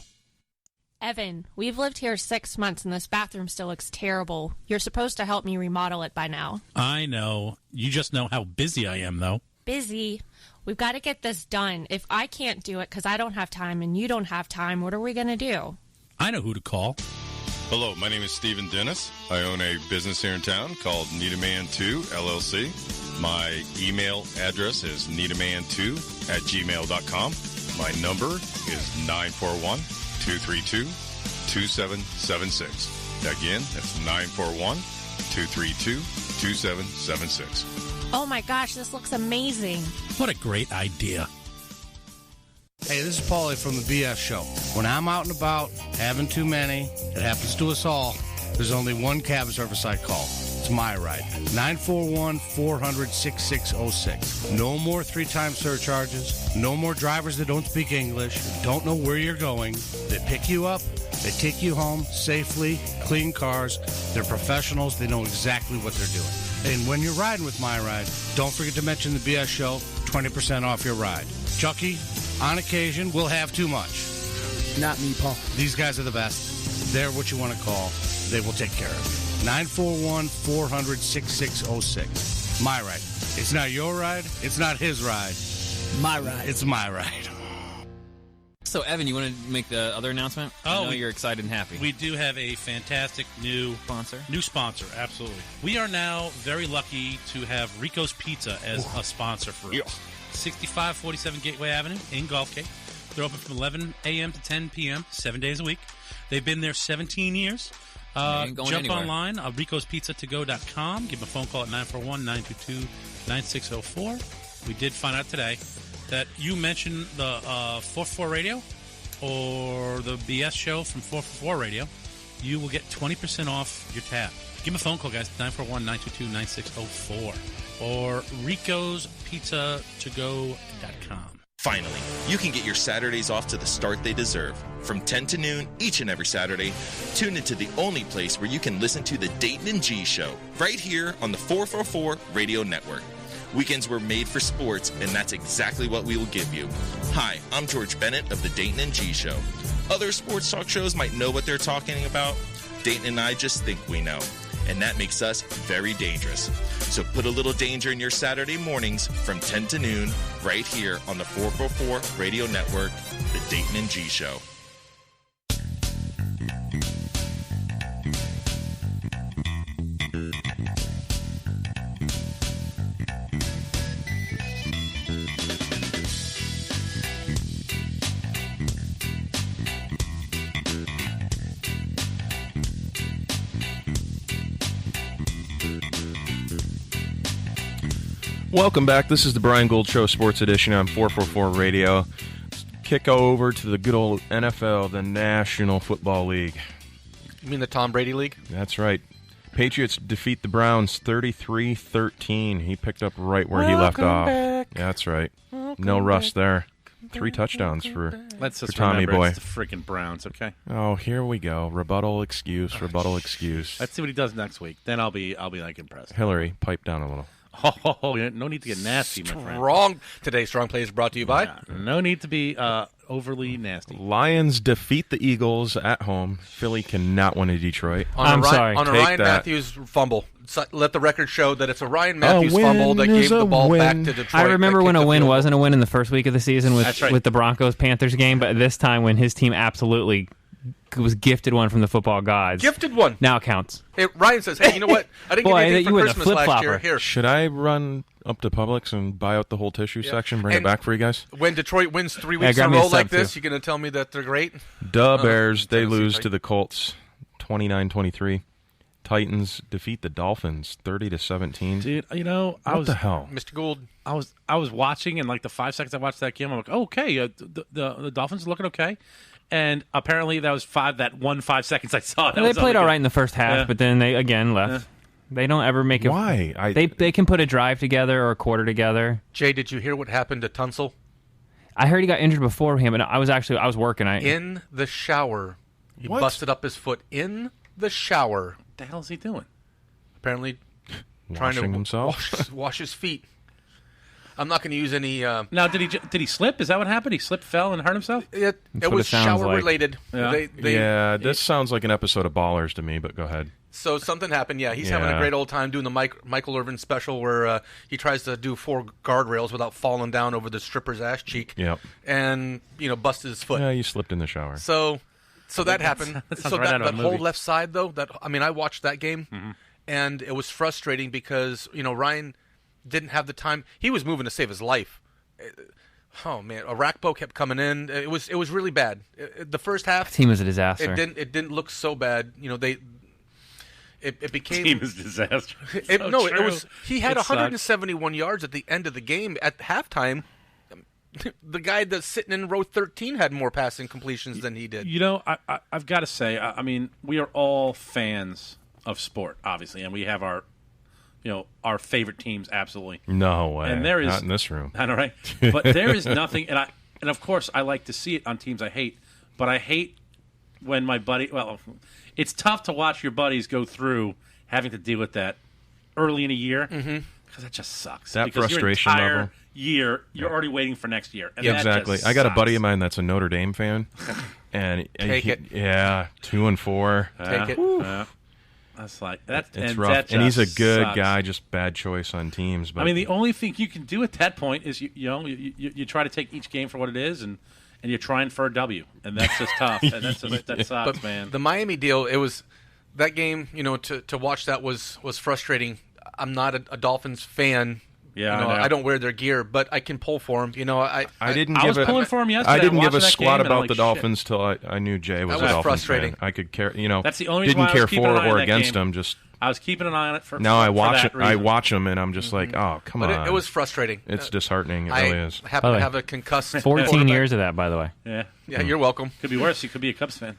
J: Evan, we've lived here 6 months and this bathroom still looks terrible. You're supposed to help me remodel it by now.
G: I know. You just know how busy I am, though.
J: Busy. We've got to get this done. If I can't do it because I don't have time and you don't have time, what are we going to do?
G: I know who to call.
K: Hello, my name is Stephen Dennis. I own a business here in town called Needaman2 LLC. My email address is needaman2@gmail.com. My number is 941-232-2776. Again, that's 941-232-2776.
J: Oh my gosh, this looks amazing.
G: What a great idea.
H: Hey, this is Paulie from the BS Show. When I'm out and about, having too many, it happens to us all, there's only one cab service I call. It's my ride. 941-400-6606. No more three-time surcharges. No more drivers that don't speak English, don't know where you're going. They pick you up. They take you home safely, clean cars. They're professionals. They know exactly what they're doing. And when you're riding with My Ride, don't forget to mention the BS Show, 20% off your ride. Chucky, on occasion, will have too much.
I: Not me, Paul.
H: These guys are the best. They're what you want to call. They will take care of you. 941-400-6606. My Ride. It's not your ride. It's not his ride.
I: My ride.
H: It's my ride.
F: So, Evan, you want to make the other announcement? I know you're excited and happy.
G: We do have a fantastic new sponsor, absolutely. We are now very lucky to have Rico's Pizza as a sponsor for us. 6547 Gateway Avenue in Gulfgate. They're open from 11 a.m. to 10 p.m., 7 days a week. They've been there 17 years.
F: Ain't going
G: Jump
F: anywhere.
G: online, ricospizzatogo.com. Give them a phone call at 941-922-9604. We did find out today that you mentioned the 444 Radio or the BS show from 444 Radio. You will get 20% off your tab. Give them a phone call, guys, 941-922-9604 or ricospizzatogo.com.
E: Finally, you can get your Saturdays off to the start they deserve. From 10 to noon each and every Saturday, tune into the only place where you can listen to the Dayton and G Show, right here on the 444 Radio Network. Weekends were made for sports, and that's exactly what we will give you. Hi, I'm George Bennett of the Dayton and G Show. Other sports talk shows might know what they're talking about. Dayton and I just think we know, and that makes us very dangerous. So put a little danger in your Saturday mornings from 10 to noon right here on the 444 Radio Network, the Dayton and G Show.
A: Welcome back. This is the Brian Gould Show Sports Edition on 444 Radio. Kick over to the good old NFL, the National Football League.
B: You mean the Tom Brady League?
A: That's right. Patriots defeat the Browns 33-13. He picked up right where he left off.
D: back.
A: That's right. No rust there. 3 touchdowns for Tommy
D: remember
A: Boy.
D: It's the freaking Browns, okay?
A: Oh, here we go. Rebuttal excuse.
D: Let's see what he does next week. Then I'll be like impressed.
A: Hillary, pipe down a little.
D: Oh, no need to get nasty, my friend.
B: Wrong. Today's Strong Play is brought to you by...
D: No need to be overly nasty.
A: Lions defeat the Eagles at home. Philly cannot win in Detroit.
B: On a Ryan Matthews fumble. So let the record show that it's a Ryan Matthews fumble that gave the ball back to Detroit.
C: I remember when a win wasn't a win in the first week of the season with the Broncos-Panthers game, but this time when his team absolutely was gifted one from the football gods.
B: Gifted one.
C: Now it counts.
B: Ryan says, hey, you know what? I didn't get anything for Christmas last year. Here.
A: Should I run up to Publix and buy out the whole tissue section, bring it back for you guys?
B: When Detroit wins 3 weeks in a row like this, you're going to tell me that they're great?
A: Bears, they lose to the Colts 29-23. Titans defeat the Dolphins 30-17.
D: Dude, you know,
A: what the hell?
B: Mr. Gould.
D: I was watching, and like the 5 seconds I watched that game, I'm like, oh, okay, the Dolphins are looking okay. And apparently that was 5 seconds I saw.
C: They played all right in the first half, but then they again left. They don't ever make it.
A: Why?
C: They can put a drive together or a quarter together.
B: Jay, did you hear what happened to Tunsil?
C: I heard he got injured beforehand, but I was working.
B: In the shower. He busted up his foot in the shower.
D: What the hell is he doing?
B: Apparently
A: trying to
B: himself? Wash his feet. I'm not going to use any...
D: Now, did he slip? Is that what happened? He slipped, fell, and hurt himself?
B: It was shower-related.
A: Yeah. This sounds like an episode of Ballers to me, but go ahead.
B: So something happened, He's having a great old time doing the Michael Irvin special where he tries to do 4 guardrails without falling down over the stripper's ass cheek.
A: Yep.
B: And, busted his foot.
A: Yeah, you slipped in the shower.
B: So that happened. That whole left side, though, I watched that game, and it was frustrating because, Ryan didn't have the time. He was moving to save his life. Oh man, Arakpo kept coming in. It was really bad. The first half,
C: the team was a disaster.
B: It didn't look so bad. It became
D: team is disaster.
B: It was. He had 171 yards at the end of the game. At halftime, the guy that's sitting in row 13 had more passing completions than he did.
D: I've got to say, we are all fans of sport, obviously, and we have our favorite teams, absolutely.
A: No way.
D: And there is
A: not in this room.
D: I know, right? But there is nothing, and of course I like to see it on teams I hate, but I hate when my buddy. Well, it's tough to watch your buddies go through having to deal with that early in a year because that just sucks.
A: That
D: because
A: frustration
D: your entire
A: level.
D: Year, you're already waiting for next year. And
A: exactly. I got a buddy of mine that's a Notre Dame fan, and
B: Take it.
A: Yeah, 2-4.
B: Take it.
D: That's like that's
A: it's rough, and he's a good guy. Just bad choice on teams. But
D: the only thing you can do at that point is you try to take each game for what it is, and you're trying for a W, and that's just tough, and that sucks, man.
B: The Miami deal, it was that game. To watch that was frustrating. I'm not a Dolphins fan
D: Yeah,
B: you know,
D: I know.
B: I don't wear their gear, but I can pull for them. You know, I
D: was pulling for him yesterday.
A: I didn't give a
D: watching that
A: squat
D: game, and I'm
A: about
D: like,
A: the
D: shit.
A: Dolphins till I knew Jay was a
B: That was
A: Dolphins
B: frustrating.
A: fan. I could care, you know,
D: That's the only reason
A: didn't
D: why I
A: care
D: was keeping
A: for
D: an eye on
A: or
D: that
A: against
D: game.
A: them. Just
D: I was keeping an eye on it for
A: now I
D: for
A: watch
D: that
A: it. I
D: reason.
A: watch them, and I'm just like, oh, come
B: but
A: on.
B: it was frustrating.
A: It's disheartening. It really is.
B: I happen to have a concussed
C: 14
B: quarterback.
C: years of that, by the way.
D: Yeah.
B: Yeah, you're welcome.
D: Could be worse. You could be a Cubs fan.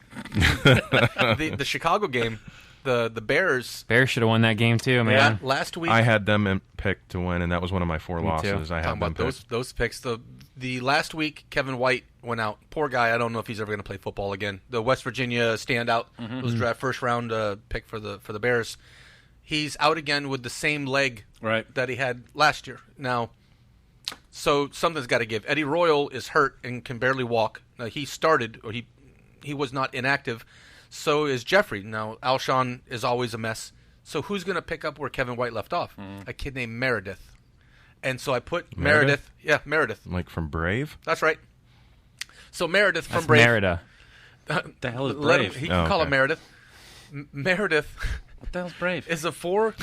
B: The Chicago game, the Bears.
C: Bears should have won that game too, man.
B: Yeah, last week
A: I had them picked to win, and that was one of my 4
C: Me too.
A: losses. I had
B: talking
A: them
B: about
A: picked.
B: those picks. The last week, Kevin White went out. Poor guy. I don't know if he's ever going to play football again. The West Virginia standout was draft first round pick for the Bears. He's out again with the same leg that he had last year. Now, so something's got to give. Eddie Royal is hurt and can barely walk. Now, he started, or he was not inactive. So is Jeffrey. Now, Alshon is always a mess. So who's going to pick up where Kevin White left off? A kid named Meredith. And so I put Meredith. Yeah, Meredith.
A: Like from Brave?
B: That's right. So Meredith from
C: That's
B: Brave.
C: Merida.
D: The hell is
B: Let him-
D: Brave?
B: he can call
A: okay.
B: him Meredith. Meredith
D: What the hell's Brave?
B: is a
A: Listen to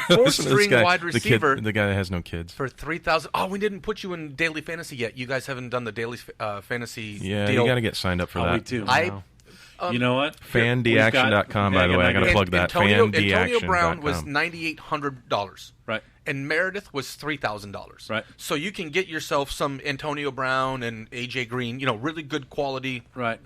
A: this
B: four-string
A: guy,
B: wide
A: the
B: receiver
A: the guy that has no kids.
B: for 3,000. Oh, we didn't put you in daily fantasy yet. You guys haven't done the daily fantasy
A: Yeah,
B: deal.
A: you got to get signed up for that.
D: We do.
B: I
D: you know what?
A: FanDeaction.com, by the way. I got to plug that.
B: Antonio
A: FanDeaction.com.
B: Brown was $9,800.
D: Right.
B: And Meredith was $3,000.
D: Right.
B: So you can get yourself some Antonio Brown and AJ Green, really good quality.
D: Right.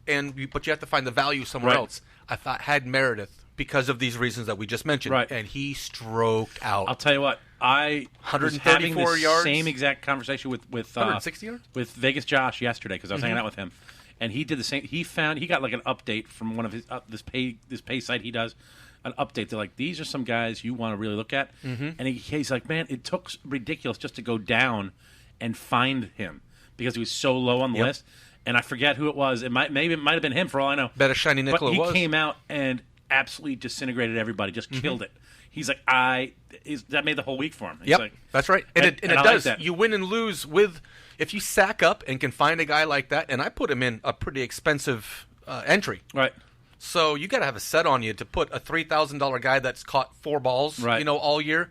B: But you have to find the value somewhere
D: Right.
B: else. I had Meredith because of these reasons that we just mentioned.
D: Right.
B: And he stroked out.
D: I'll tell you what. I was having
B: 134
D: the
B: yards.
D: same exact conversation with
B: 160 yards?
D: with Vegas Josh yesterday because I was hanging out with him, and he did the same. He got like an update from one of his this pay site he does. An update. They're like, these are some guys you want to really look at. And he's like, man, it took ridiculous just to go down and find him because he was so low on the list. And I forget who it was. Maybe it might have been him for all I know.
B: Bet a shiny nickel
D: But he
B: it was.
D: came out and absolutely disintegrated everybody, just killed it. He's like, that made the whole week for him. He's
B: Yep,
D: like,
B: that's right. And it
D: I like
B: does.
D: that.
B: You win and lose if you sack up and can find a guy like that. And I put him in a pretty expensive entry.
D: Right.
B: So you got to have a set on you to put a $3,000 guy that's caught 4 balls, all year,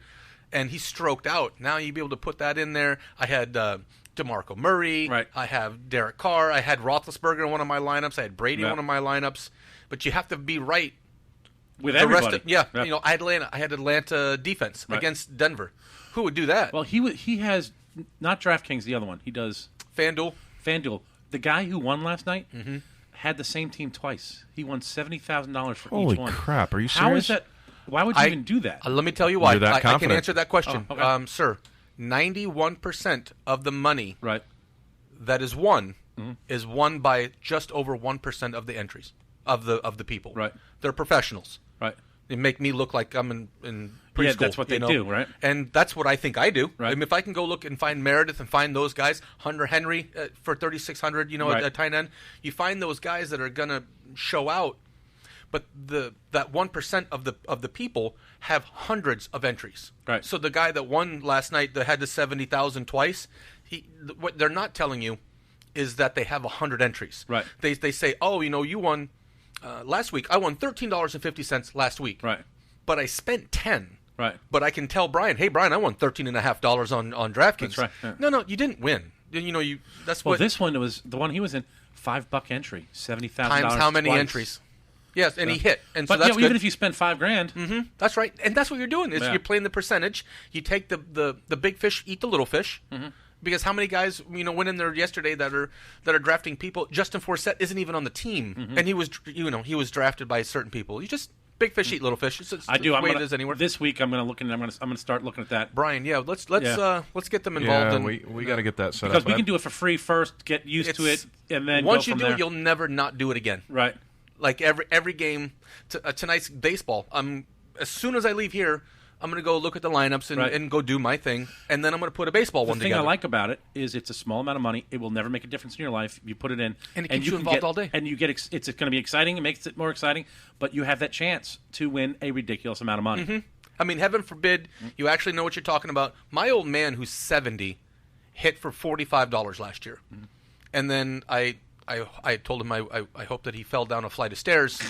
B: and he stroked out. Now you'd be able to put that in there. I had DeMarco Murray.
D: Right.
B: I have Derek Carr. I had Roethlisberger in one of my lineups. I had Brady in one of my lineups. But you have to be right.
D: With
B: the
D: everybody.
B: rest of, I had Atlanta defense against Denver. Who would do that?
D: Well, he has not DraftKings, the other one. He does
B: FanDuel.
D: The guy who won last night had the same team twice. He won $70,000 for
A: Holy
D: each one.
A: crap! Are you
D: How is
A: serious?
D: that? Why would you even do that?
B: Let me tell you why.
A: You're that
B: I can
A: confident.
B: answer that question,
D: Oh, okay.
B: sir. 91% of the money that is won is won by just over 1% of the entries of the people.
D: Right.
B: They're professionals.
D: Right.
B: They make me look like I'm in preschool.
D: Yeah, that's what they do, right?
B: And that's what I think I do.
D: Right.
B: I mean, if I can go look and find Meredith and find those guys, Hunter Henry for 3,600,
D: Right.
B: at tight end, you find those guys that are gonna show out. But that 1% of the people have hundreds of entries.
D: Right.
B: So the guy that won last night that had the 70,000 twice, what they're not telling you is that they have 100 entries.
D: Right.
B: They say, oh, you won last week. I won $13.50 last week.
D: Right.
B: But I spent 10.
D: Right.
B: But I can tell Brian, hey Brian, I won $13.50 on DraftKings.
D: That's right. Yeah.
B: No, you didn't win. That's
D: Well,
B: what
D: this one was the one he was in. $5 entry, $70,000
B: times how many
D: twice.
B: entries. Yes, and he hit. And
D: But
B: so that's good.
D: even if you spend $5,000,
B: That's right, and that's what you're doing. Is you're playing the percentage. You take the big fish, eat the little fish. Because how many guys went in there yesterday that are drafting people? Justin Forsett isn't even on the team, and he was drafted by certain people. You just big fish eat little fish. It's
D: I do.
B: the way it is anywhere.
D: This week I'm going to start looking at that.
B: Brian, let's get them involved.
A: Yeah,
B: in,
A: we got to get that set
D: because
A: up.
D: we can do it for free first, get used to it, and then
B: once
D: go from
B: you do
D: there.
B: it, you'll never not do it again.
D: Right.
B: Like every game, tonight's baseball. As soon as I leave here, I'm going to go look at the lineups and go do my thing, and then I'm going to put a baseball one
D: The thing
B: together.
D: I like about it is it's a small amount of money. It will never make a difference in your life. You put it in,
B: And it keeps you
D: can
B: involved
D: get,
B: all day.
D: And you get it's going to be exciting. It makes it more exciting, but you have that chance to win a ridiculous amount of money.
B: I mean, heaven forbid you actually know what you're talking about. My old man, who's 70, hit for $45 last year, and then I I told him I hope that he fell down a flight of stairs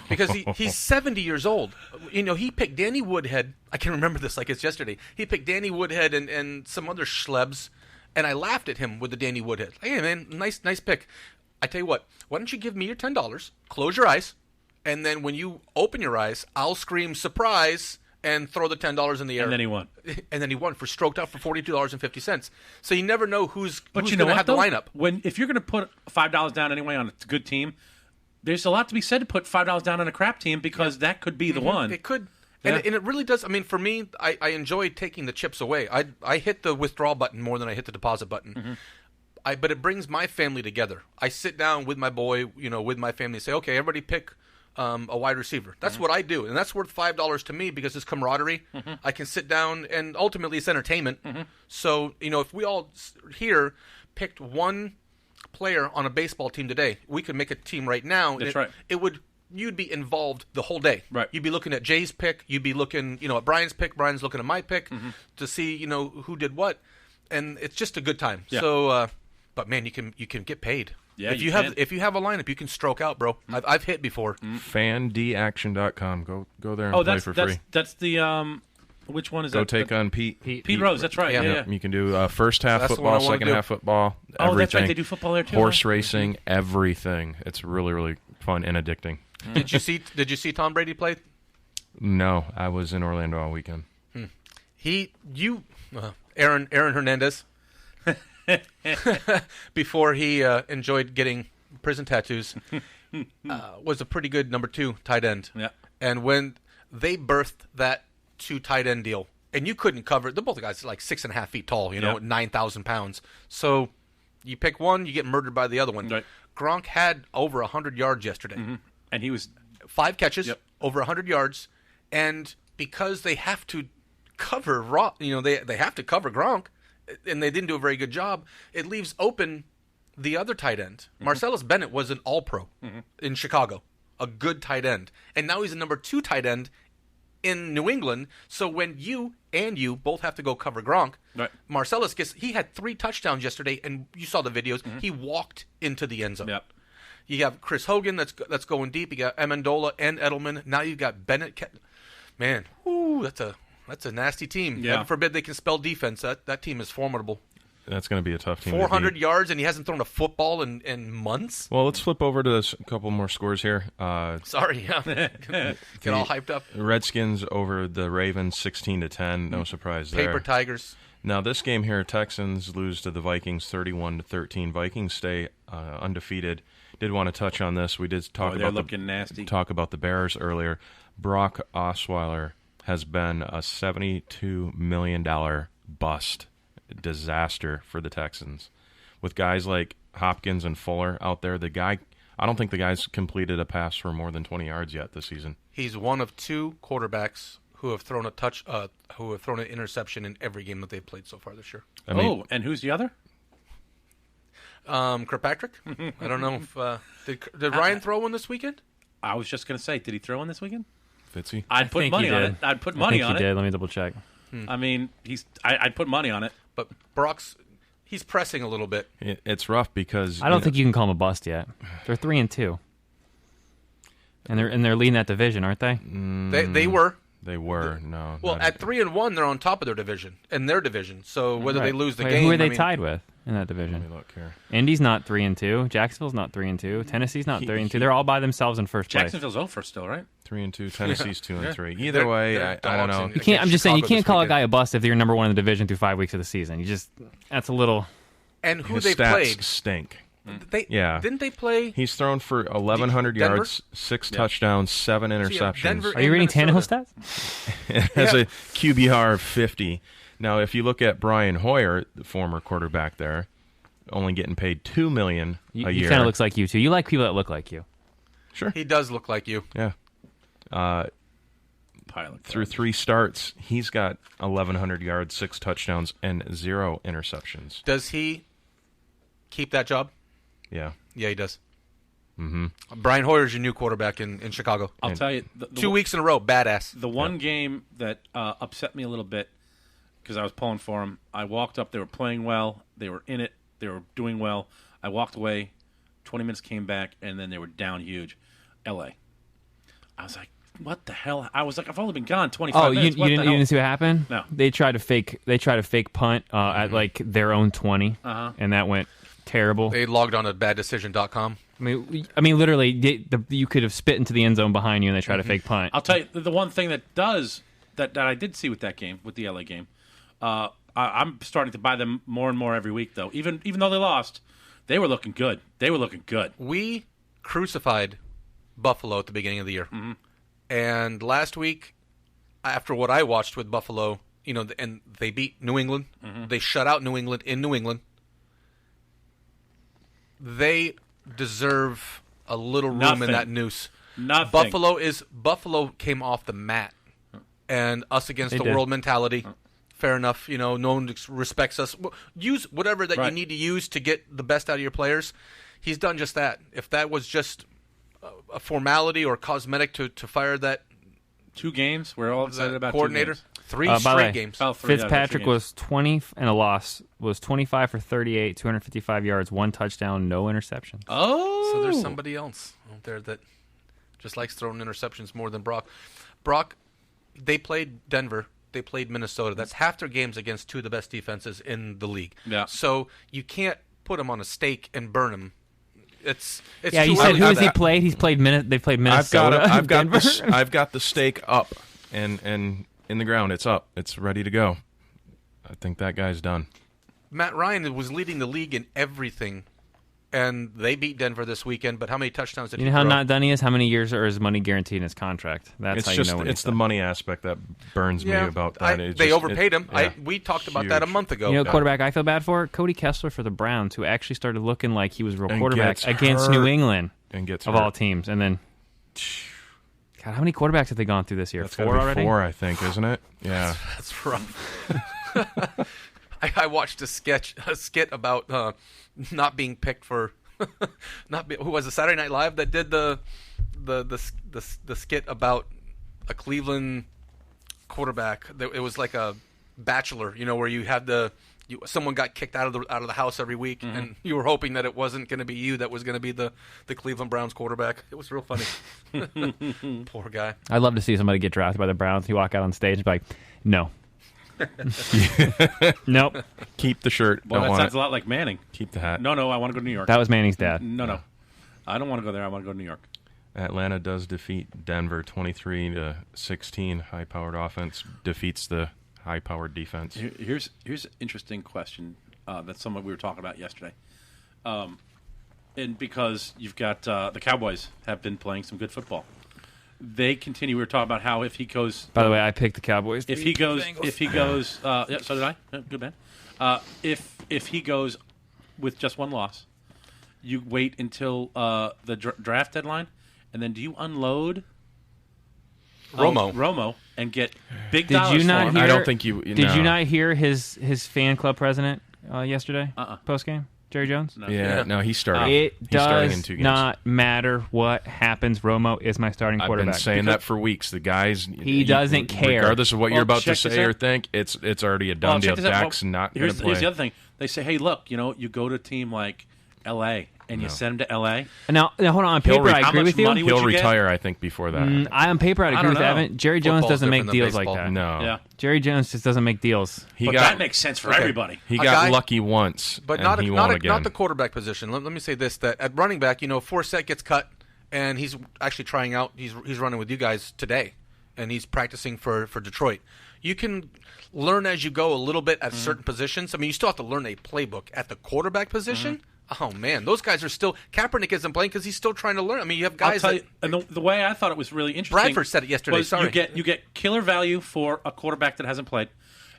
B: because he's 70 years old. He picked Danny Woodhead. I can remember this like it's yesterday. He picked Danny Woodhead and some other schlebs, and I laughed at him with the Danny Woodhead. Hey, man, nice pick. I tell you what, why don't you give me your $10, close your eyes, and then when you open your eyes, I'll scream surprise and throw the $10 in the air.
D: And then he won.
B: And then he won for stroked out for $42.50. So you never know who's going to have
D: though?
B: the lineup.
D: If you're going to put $5 down anyway on a good team, there's a lot to be said to put $5 down on a crap team because that could be the one.
B: It could.
D: Yeah.
B: And it really does. I mean, for me, I enjoy taking the chips away. I hit the withdrawal button more than I hit the deposit button. But it brings my family together. I sit down with my boy, with my family, and say, okay, everybody pick a wide receiver. That's what I do, and that's worth $5 to me because it's camaraderie. I can sit down, and ultimately it's entertainment. So, if we all here picked one player on a baseball team today, we could make a team right now.
D: That's right.
B: You'd be involved the whole day.
D: Right.
B: You'd be looking at Jay's pick. You'd be looking, at Brian's pick. Brian's looking at my pick to see, who did what, and it's just a good time.
D: Yeah.
B: So, but man, you can get paid.
D: Yeah,
B: if you have a lineup, you can stroke out, bro. I've hit before.
A: FanDaction.com. Go there and play for free.
D: That's the which one is that?
A: Go take on Pete.
D: Pete Rose. That's right. Yeah.
A: You can do first half football, second half football.
D: Oh,
A: everything.
D: that's right. They do football there too.
A: Horse racing, everything. It's really, really fun and addicting.
B: Did you see Tom Brady play?
A: No, I was in Orlando all weekend.
B: Aaron Hernandez. Before he enjoyed getting prison tattoos, was a pretty good number 2 tight end.
D: Yeah.
B: And when they birthed that 2 tight end deal, and you couldn't cover, they're both guys like 6.5 feet tall, 9,000 pounds. So you pick one, you get murdered by the other one. Right. Gronk had over 100 yards yesterday.
D: And he was
B: 5 catches, over 100 yards, and because they have to cover they have to cover Gronk, and they didn't do a very good job, it leaves open the other tight end. Marcellus Bennett was an all-pro in Chicago, a good tight end. And now he's a number 2 tight end in New England. So when you both have to go cover Gronk,
D: right.
B: Marcellus he had 3 touchdowns yesterday, and you saw the videos. He walked into the end zone.
D: Yep.
B: You have Chris Hogan that's going deep. You got Amendola and Edelman. Now you've got Bennett. Man, that's a nasty team.
D: Yeah.
B: Heaven forbid they can spell defense. That team is formidable.
A: That's going to be a tough team.
B: 400 yards, and he hasn't thrown a football in months.
A: Well, let's flip over to a couple more scores here.
B: Sorry, yeah. Get all hyped up.
A: Redskins over the Ravens, 16-10. No surprise there.
B: Paper Tigers.
A: Now this game here, Texans lose to the Vikings, 31-13. Vikings stay undefeated. Did want to touch on this. We did talk about
D: looking nasty.
A: Talk about the Bears earlier. Brock Osweiler has been a $72 million bust. Disaster for the Texans. With guys like Hopkins and Fuller out there, I don't think the guy's completed a pass for more than 20 yards yet this season.
B: He's one of 2 quarterbacks who have thrown an interception in every game that they've played so far this year.
D: And who's the other?
B: Kirkpatrick. I don't know if did Ryan throw one this weekend?
D: I was just going to say, did he throw one this weekend?
A: Fitzy?
D: I'd put money on it. I'd put money on it.
C: He did. Let me double check.
D: I mean, I'd put money on it.
B: But he's pressing a little bit.
A: It's rough because
C: I don't think you can call him a bust yet. They're 3-2, and they're leading that division, aren't they?
B: They were.
A: They were. No.
B: Well, at 3-1, they're on top of their division. So whether they lose the
C: Wait,
B: game,
C: who are they tied with in that division?
A: Let me look here.
C: Indy's not 3-2. Jacksonville's not 3-2. Tennessee's not 3-2. They're all by themselves in first place.
D: Jacksonville's 0 still, right?
A: 3-2. Tennessee's 2-3. Either way, I don't know.
C: You can't. I'm just saying you can't call a guy a bust if you're number 1 in the division through 5 weeks of the season. That's a little.
B: And who
A: His
B: they
A: stats
B: played
A: stink.
B: Didn't they play?
A: He's thrown for 1,100 yards, 6 touchdowns, 7 interceptions.
C: Are you reading Tannehill stats?
A: It has a QBR of 50. Now, if you look at Brian Hoyer, the former quarterback there, only getting paid $2 million a year.
C: He kind of looks like you too. You like people that look like you.
A: Sure.
B: He does look like you.
A: Yeah. Through 3 starts, he's got 1,100 yards, 6 touchdowns, and 0 interceptions.
B: Does he keep that job?
A: Yeah.
B: Yeah, he does.
A: Mm-hmm.
B: Brian Hoyer's your new quarterback in Chicago.
D: I'll tell you.
B: 2 weeks in a row, badass.
D: The one game that upset me a little bit, because I was pulling for him, I walked up, they were playing well, they were in it, they were doing well. I walked away, 20 minutes, came back, and then they were down huge. L.A. I was like, what the hell? I was like, I've only been gone 25 minutes.
C: You didn't see what happened?
D: No.
C: They tried to fake punt at like their own 20, and that went terrible.
B: They logged on to baddecision.com.
C: I mean, literally, you could have spit into the end zone behind you, and they tried to fake punt.
D: I'll tell you, the one thing that I did see with that game, with the LA game, I'm starting to buy them more and more every week, though. Even though they lost, they were looking good.
B: We crucified Buffalo at the beginning of the year. And last week, after what I watched with Buffalo, and they beat New England. They shut out New England in New England. They deserve a little room in that noose.
D: Nothing.
B: Buffalo came off the mat, and us against the world mentality. Fair enough. No one respects us. Use whatever that you need to use to get the best out of your players. He's done just that. If that was just a formality or cosmetic to fire that
D: 2 games, we're all excited about
B: coordinator.
D: 2
B: 3 straight games.
C: Fitzpatrick was 20 and a loss. Was 25 for 38, 255 yards, 1 touchdown, no interceptions.
B: Oh, so there's somebody else out there that just likes throwing interceptions more than Brock. Brock, they played Denver. They played Minnesota. That's half their games against 2 of the best defenses in the league.
D: Yeah.
B: So you can't put them on a stake and burn them. It's
C: yeah. You said who has he played? He's played They played Minnesota.
A: I've got the stake up and in the ground. It's up. It's ready to go. I think that guy's done.
B: Matt Ryan was leading the league in everything, and they beat Denver this weekend. But how many touchdowns did he throw?
C: You know how not done he is? How many years are his money guaranteed in his contract? That's how you know.
A: It's the money aspect that burns me about that.
B: They overpaid him. We talked about that a month ago.
C: You know, quarterback I feel bad for? Cody Kessler for the Browns, who actually started looking like he was a real quarterback against New England
A: and gets
C: of all teams, and then. God, how many quarterbacks have they gone through this year?
A: That's
C: 4 already?
A: 4, I think, isn't it? Yeah.
B: That's rough. I watched a skit about not being picked for who was it, Saturday Night Live that did the skit about a Cleveland quarterback. It was like a Bachelor, where you had someone got kicked out of the house every week, and you were hoping that it wasn't going to be you that was going to be the Cleveland Browns quarterback. It was real funny. Poor guy.
C: I'd love to see somebody get drafted by the Browns. You walk out on stage and be like, no. Nope.
A: Keep the shirt.
D: Well, that sounds a lot like Manning.
A: Keep the hat.
D: No, I want to go to New York.
C: That was Manning's dad.
D: No. I don't want to go there. I want to go to New York.
A: Atlanta does defeat Denver 23-16. High-powered offense defeats the high-powered defense.
D: Here's an interesting question. That's something we were talking about yesterday. And because you've got the Cowboys have been playing some good football. They continue. We were talking about how if he goes.
C: By the way, I picked the Cowboys.
D: If he goes, yeah, so did I. Good man. If he goes with just 1 loss, you wait until the draft deadline, and then do you unload Romo and get big dollars for him?
A: I don't think you.
C: Did you not hear his fan club president yesterday post game? Jerry Jones?
A: No. Yeah, no, he's starting.
C: He's starting in 2 games. Not matter what happens. Romo is my starting quarterback.
A: I've been saying that for weeks. The guys,
C: he doesn't care.
A: Regardless of what you're about to say or think, it's already a done deal. Dak's not going to play.
D: Here's the other thing. They say, hey, look, you go to a team like L.A., and you send him to L.A.
C: Now hold on. On paper, I agree with you.
A: He'll retire, I think, before that.
C: On paper, I agree with Evan. Jerry Jones doesn't make deals like that.
A: No.
D: Yeah.
C: Jerry Jones just doesn't make deals.
D: That makes sense for everybody.
A: He got lucky once,
B: but
A: not
B: the quarterback position. Let me say this: that at running back, Forsett gets cut, and he's actually trying out. He's running with you guys today, and he's practicing for Detroit. You can learn as you go a little bit at certain positions. I mean, you still have to learn a playbook at the quarterback position. Oh, man, those guys are still – Kaepernick isn't playing because he's still trying to learn. I mean, you have guys
D: and the way I thought it was really interesting –
B: Bradford said it yesterday, sorry.
D: You get killer value for a quarterback that hasn't played.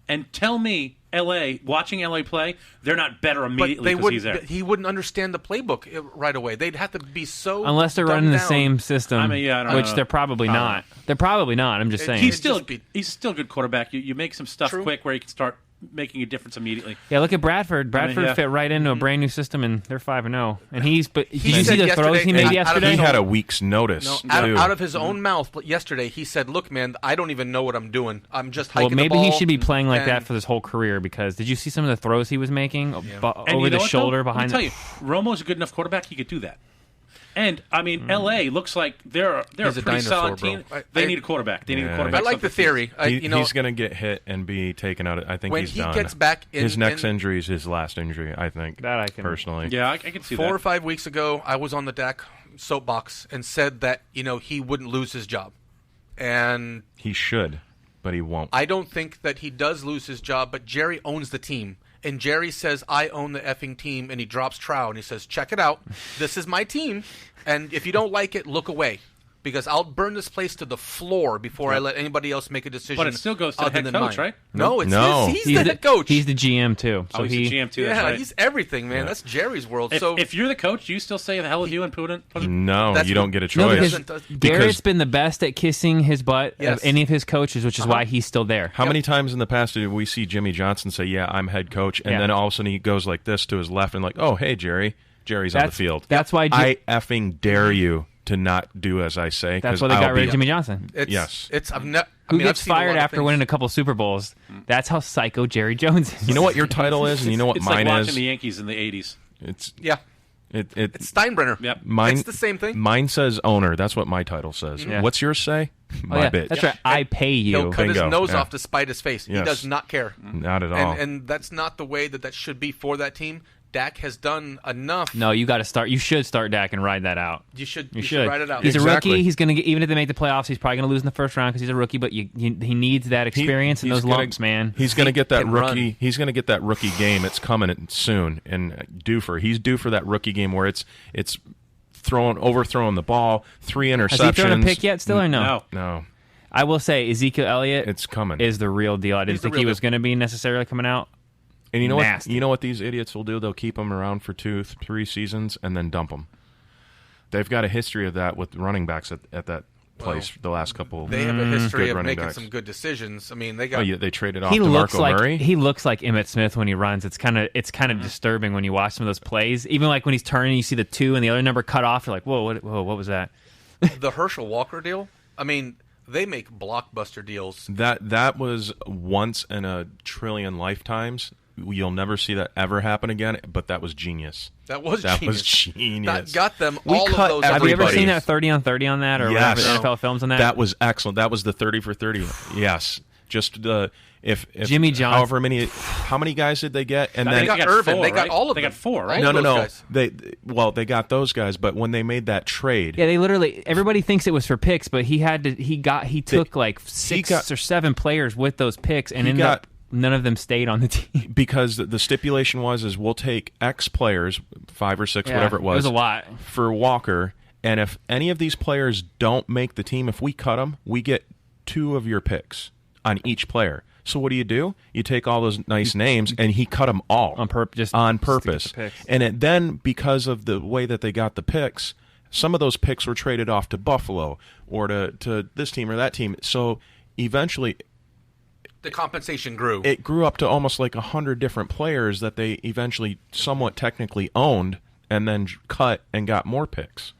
D: And tell me, L.A., watching L.A. play, they're not better immediately because he's there.
B: He wouldn't understand the playbook right away. They'd have to be so –
C: unless they're running the same system,
D: I don't know.
C: They're probably not. They're probably not. I'm just saying.
D: He's still a good quarterback. You make some stuff quick where you can start – making a difference immediately.
C: Yeah, look at Bradford. Bradford fit right into a brand new system, and they're 5-0. And did you see the throws he made yesterday?
A: He had a week's notice.
B: Out of his own mouth yesterday, he said, "Look, man, I don't even know what I'm doing. I'm just hiking the ball."
C: Well, maybe he should be playing like that for his whole career, because did you see some of the throws he was making over the shoulder behind?
D: Let me tell you, Romo's a good enough quarterback. He could do that. And I mean, L.A. looks like they're a pretty solid team. They need a quarterback. They need a quarterback.
B: I like the theory.
A: He's going to get hit and be taken out. I think
B: when
A: he's
B: he
A: done.
B: Gets back
A: his next injury is his last injury. I think
C: that I can
A: personally.
D: Yeah, I can see that.
B: 4 or 5 weeks ago, I was on the Dak soapbox and said that he wouldn't lose his job, and
A: he should, but he won't.
B: I don't think that he does lose his job, but Jerry owns the team. And Jerry says, "I own the effing team," and he drops Trout, and he says, "Check it out. This is my team, and if you don't like it, look away, because I'll burn this place to the floor before I let anybody else make a decision."
D: But it still goes to the head coach, right?
B: No, he's the head coach.
C: He's the GM, too.
D: So he's the GM, too.
B: Yeah,
D: that's right.
B: he's everything, man. That's Jerry's world.
D: If you're the coach, do you still say the hell with you and put it?
A: No, you don't get a choice.
C: Garrett's been the best at kissing his butt of any of his coaches, which is why he's still there.
A: How many times in the past did we see Jimmy Johnson say, "Yeah, I'm head coach," and then all of a sudden he goes like this to his left and like, "Oh, hey, Jerry's on the field."
C: That's why
A: I effing dare you to not do as I say.
C: That's why they got rid of Jimmy Johnson. Who gets fired after winning a couple Super Bowls? That's how psycho Jerry Jones is.
A: You know what your title is, and you know what mine
D: like
A: is.
D: watching the Yankees in the '80s.
A: It's
B: Steinbrenner.
D: Yep.
B: It's the same thing.
A: Mine says owner. That's what my title says.
C: Yeah.
A: What's yours say? My bitch.
C: That's right. I pay you.
B: He'll cut his nose off to spite his face. He does not care.
A: Not at all.
B: And that's not the way that should be for that team. Dak has done enough.
C: No, you got to start. You should start Dak and ride that out.
B: You should ride it out.
C: He's a rookie. He's going to get, even if they make the playoffs, he's probably going to lose in the first round because he's a rookie. But he needs that experience and those lumps, man.
A: He's going to get that rookie. Run. He's going to get that rookie game. It's coming soon, and he's due for that rookie game where it's overthrowing the ball, 3 interceptions.
C: Has he thrown a pick yet? Still or no?
A: No.
C: I will say Ezekiel Elliott.
A: It's coming.
C: Is the real deal. I didn't think he was going to be necessarily coming out.
A: And you know what? You know what these idiots will do? They'll keep him around for 2-3 seasons and then dump him. They've got a history of that with running backs at that place the last couple.
B: They have a history of making
A: backs.
B: some good decisions. I mean, they got.
A: They traded off DeMarco Murray.
C: He looks like Emmitt Smith when he runs. It's kind of disturbing when you watch some of those plays. Even like when he's turning, you see the 2 and the other number cut off. You're like, whoa, what was that?
B: The Herschel Walker deal. I mean, they make blockbuster deals.
A: That was once in a trillion lifetimes. You'll never see that ever happen again, but that was genius.
B: That was genius. That got them all of those.
C: Have you ever seen that 30 on 30 on that or whatever NFL films on that?
A: That was excellent. That was the 30 for 30. Yes. Just if
C: Jimmy Johnson.
A: how many guys did they get? And then
B: they got Irvin. They got all of them.
D: They got 4, right?
A: No. They got those guys, but when they made that trade,
C: they literally everybody thinks it was for picks, but he took like 6 or 7 players with those picks and ended up. None of them stayed on the team
A: because the stipulation was we'll take X players, 5 or 6, whatever it was.
C: It was a lot
A: for Walker, and if any of these players don't make the team, if we cut them, we get 2 of your picks on each player. So what do? You take all those nice names, and he cut them all
C: on purpose.
A: And then because of the way that they got the picks, some of those picks were traded off to Buffalo or to this team or that team. So eventually.
B: The compensation grew.
A: It grew up to almost like 100 different players that they eventually somewhat technically owned and then cut and got more picks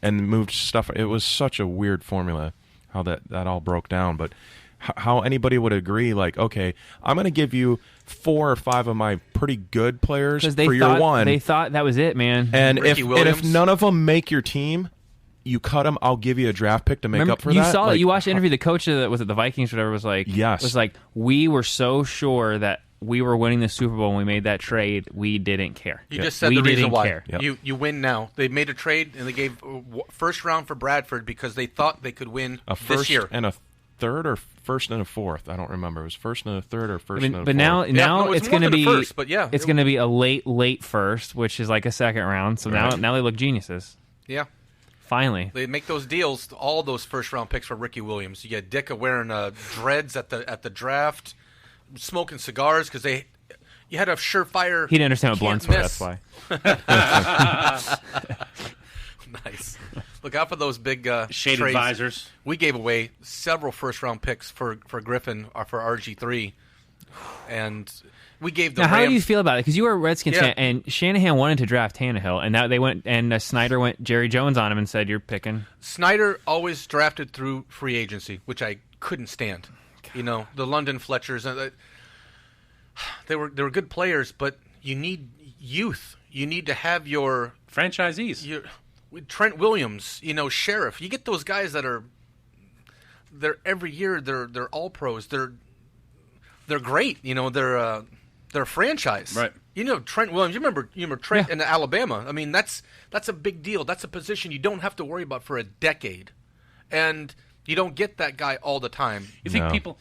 A: and moved stuff. It was such a weird formula how that all broke down. But how anybody would agree, like, okay, I'm going to give you 4 or 5 of my pretty good players for your one.
C: They thought that was it, man.
A: And if none of them make your team, you cut him, I'll give you a draft pick to make up for that.
C: You saw it. You watched the interview. The coach of the Vikings or whatever was like,
A: yes.
C: Was like, we were so sure that we were winning the Super Bowl when we made that trade. We didn't care.
B: You just said the reason why. Yep. You win now. They made a trade and they gave first round for Bradford because they thought they could win this year.
A: And a third or first and a fourth. I don't remember. It was first and a third or first and a fourth.
C: But now it's going to be
B: first, but yeah,
C: it's going to be a late first, which is like a second round. So now they look geniuses.
B: Yeah.
C: Finally,
B: they make those deals. All those first-round picks for Ricky Williams. You get Dicka wearing dreads at the draft, smoking cigars because you had a surefire.
C: He didn't understand what blunts were. That's why.
B: Nice. Look out for those big
D: shaded
B: trades.
D: visors.
B: We gave away several first-round picks for Griffin or for RG3. And we gave the
C: now,
B: Rams.
C: how do you feel about it? Because you were a Redskins
B: Yeah.
C: fan, and Shanahan wanted to draft Tannehill, and now they went, and Snyder went Jerry Jones on him and said, "You're picking."
B: Snyder always drafted through free agency, which I couldn't stand. You know, the London Fletchers, they were good players, but you need youth. You need to have your
D: franchisees.
B: Trent Williams, Sheriff. You get those guys that they're every year. They're all pros. They're great. They're a franchise.
D: Right.
B: Trent Williams. You remember Trent in Alabama. I mean, that's a big deal. That's a position you don't have to worry about for a decade, and you don't get that guy all the time.
D: You think people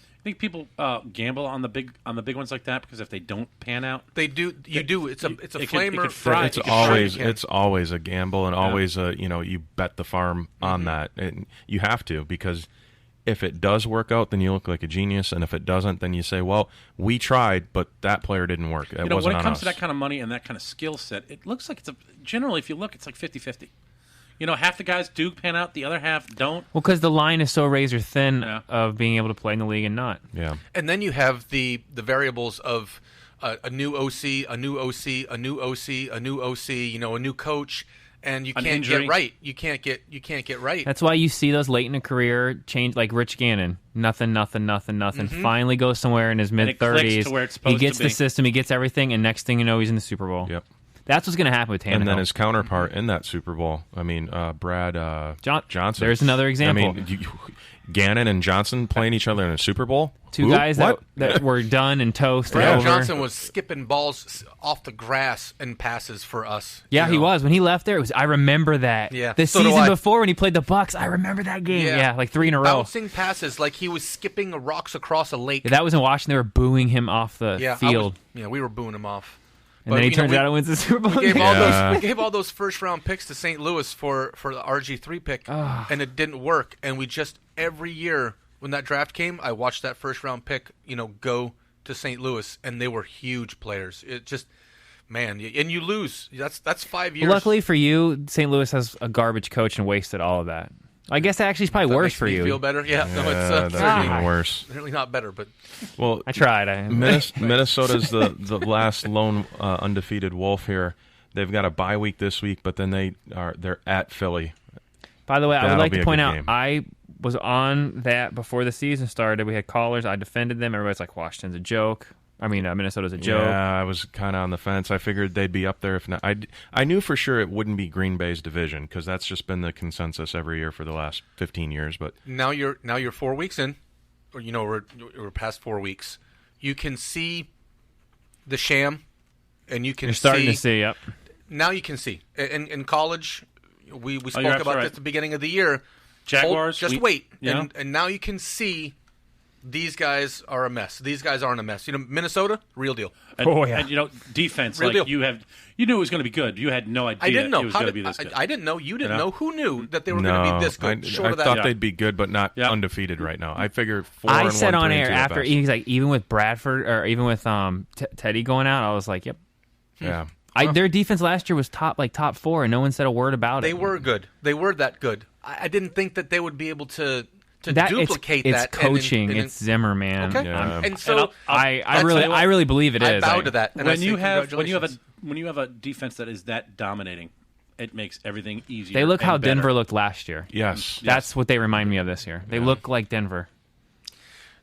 D: gamble on the big ones like that because if they don't pan out,
B: they do. You do. It's a flamer.
A: It's always a gamble, and always you bet the farm on that, and you have to, because if it does work out, then you look like a genius, and if it doesn't, then you say, well, we tried, but that player didn't work. It wasn't
D: when it
A: on
D: comes
A: us.
D: to that kind of money and that kind of skill set, it looks like generally, if you look, it's like 50-50. Half the guys do pan out, the other half don't.
C: Well, because the line is so razor thin of being able to play in the league and not.
A: Yeah.
B: And then you have the variables of a new OC, a new OC, a new OC, a new OC, a new coach, and you can't get right. You can't get right.
C: That's why you see those late in a career change, like Rich Gannon. Nothing.
B: Mm-hmm.
C: Finally goes somewhere in his mid-30s. He gets the system, he gets everything, and next thing you know, he's in the Super Bowl.
A: Yep.
C: That's what's going to happen with Tannehill.
A: And then his counterpart in that Super Bowl, Brad Johnson.
C: There's another example.
A: Gannon and Johnson playing each other in a Super Bowl?
C: Two guys that were done and toast.
B: Brad Johnson was skipping balls off the grass and passes for us.
C: Yeah, he was. When he left there, I remember that.
B: Yeah.
C: The season before when he played the Bucs, I remember that game. Yeah, like 3 in a row.
B: Bouncing passes like he was skipping rocks across a lake.
C: Yeah, that was in Washington. They were booing him off the field.
B: We were booing him off.
C: And then he turns out and wins the Super Bowl.
B: We gave all those first-round picks to St. Louis for the RG3 pick, and it didn't work. And we just, every year when that draft came, I watched that first-round pick, go to St. Louis, and they were huge players. It just, man, and you lose. That's 5 years.
C: Well, luckily for you, St. Louis has a garbage coach and wasted all of that. I guess that actually is probably worse for you.
B: Feel better? Yeah. No, it's
A: that's even worse.
B: Certainly not better, but
A: well,
C: I tried.
A: Minnesota's the last lone undefeated wolf here. They've got a bye week this week, but then they're at Philly.
C: By the way, I would like to point out I was on that before the season started. We had callers. I defended them. Everybody's like, Washington's a joke. I mean, Minnesota's a joke.
A: Yeah, I was kind of on the fence. I figured they'd be up there. If not, I knew for sure it wouldn't be Green Bay's division, because that's just been the consensus every year for the last 15 years. But
B: now you're 4 weeks in, or we're past 4 weeks. You can see the sham, and you can.
C: You're starting to see. Yep.
B: Now you can see. In college, we spoke about this at the beginning of the year.
D: Jaguars.
B: Wait, and now you can see. These guys are a mess. These guys aren't a mess. Minnesota, real deal.
D: And, defense.
B: Real deal.
D: You knew it was going to be good. You had no idea.
B: I didn't know
D: it was going to be this good.
B: I didn't know. You didn't know. Who knew that they were going to be this good?
A: I thought they'd be good, but not undefeated right now. I figured 4-1.
C: I said on air after he's like, even with Bradford or even with Teddy going out, I was like, yep.
A: Yeah.
C: Their defense last year was top 4, and no one said a word about it.
B: They were good. They were that good. I didn't think that they would be able to duplicate that.
C: It's coaching. It's Zimmer, man.
B: Okay.
A: Yeah.
B: And so
C: I really believe it is.
B: I bow to that. And
D: when you have a defense that is that dominating, it makes everything easier.
C: They look how
D: better.
C: Denver looked last year.
A: Yes.
C: That's what they remind me of this year. They look like Denver.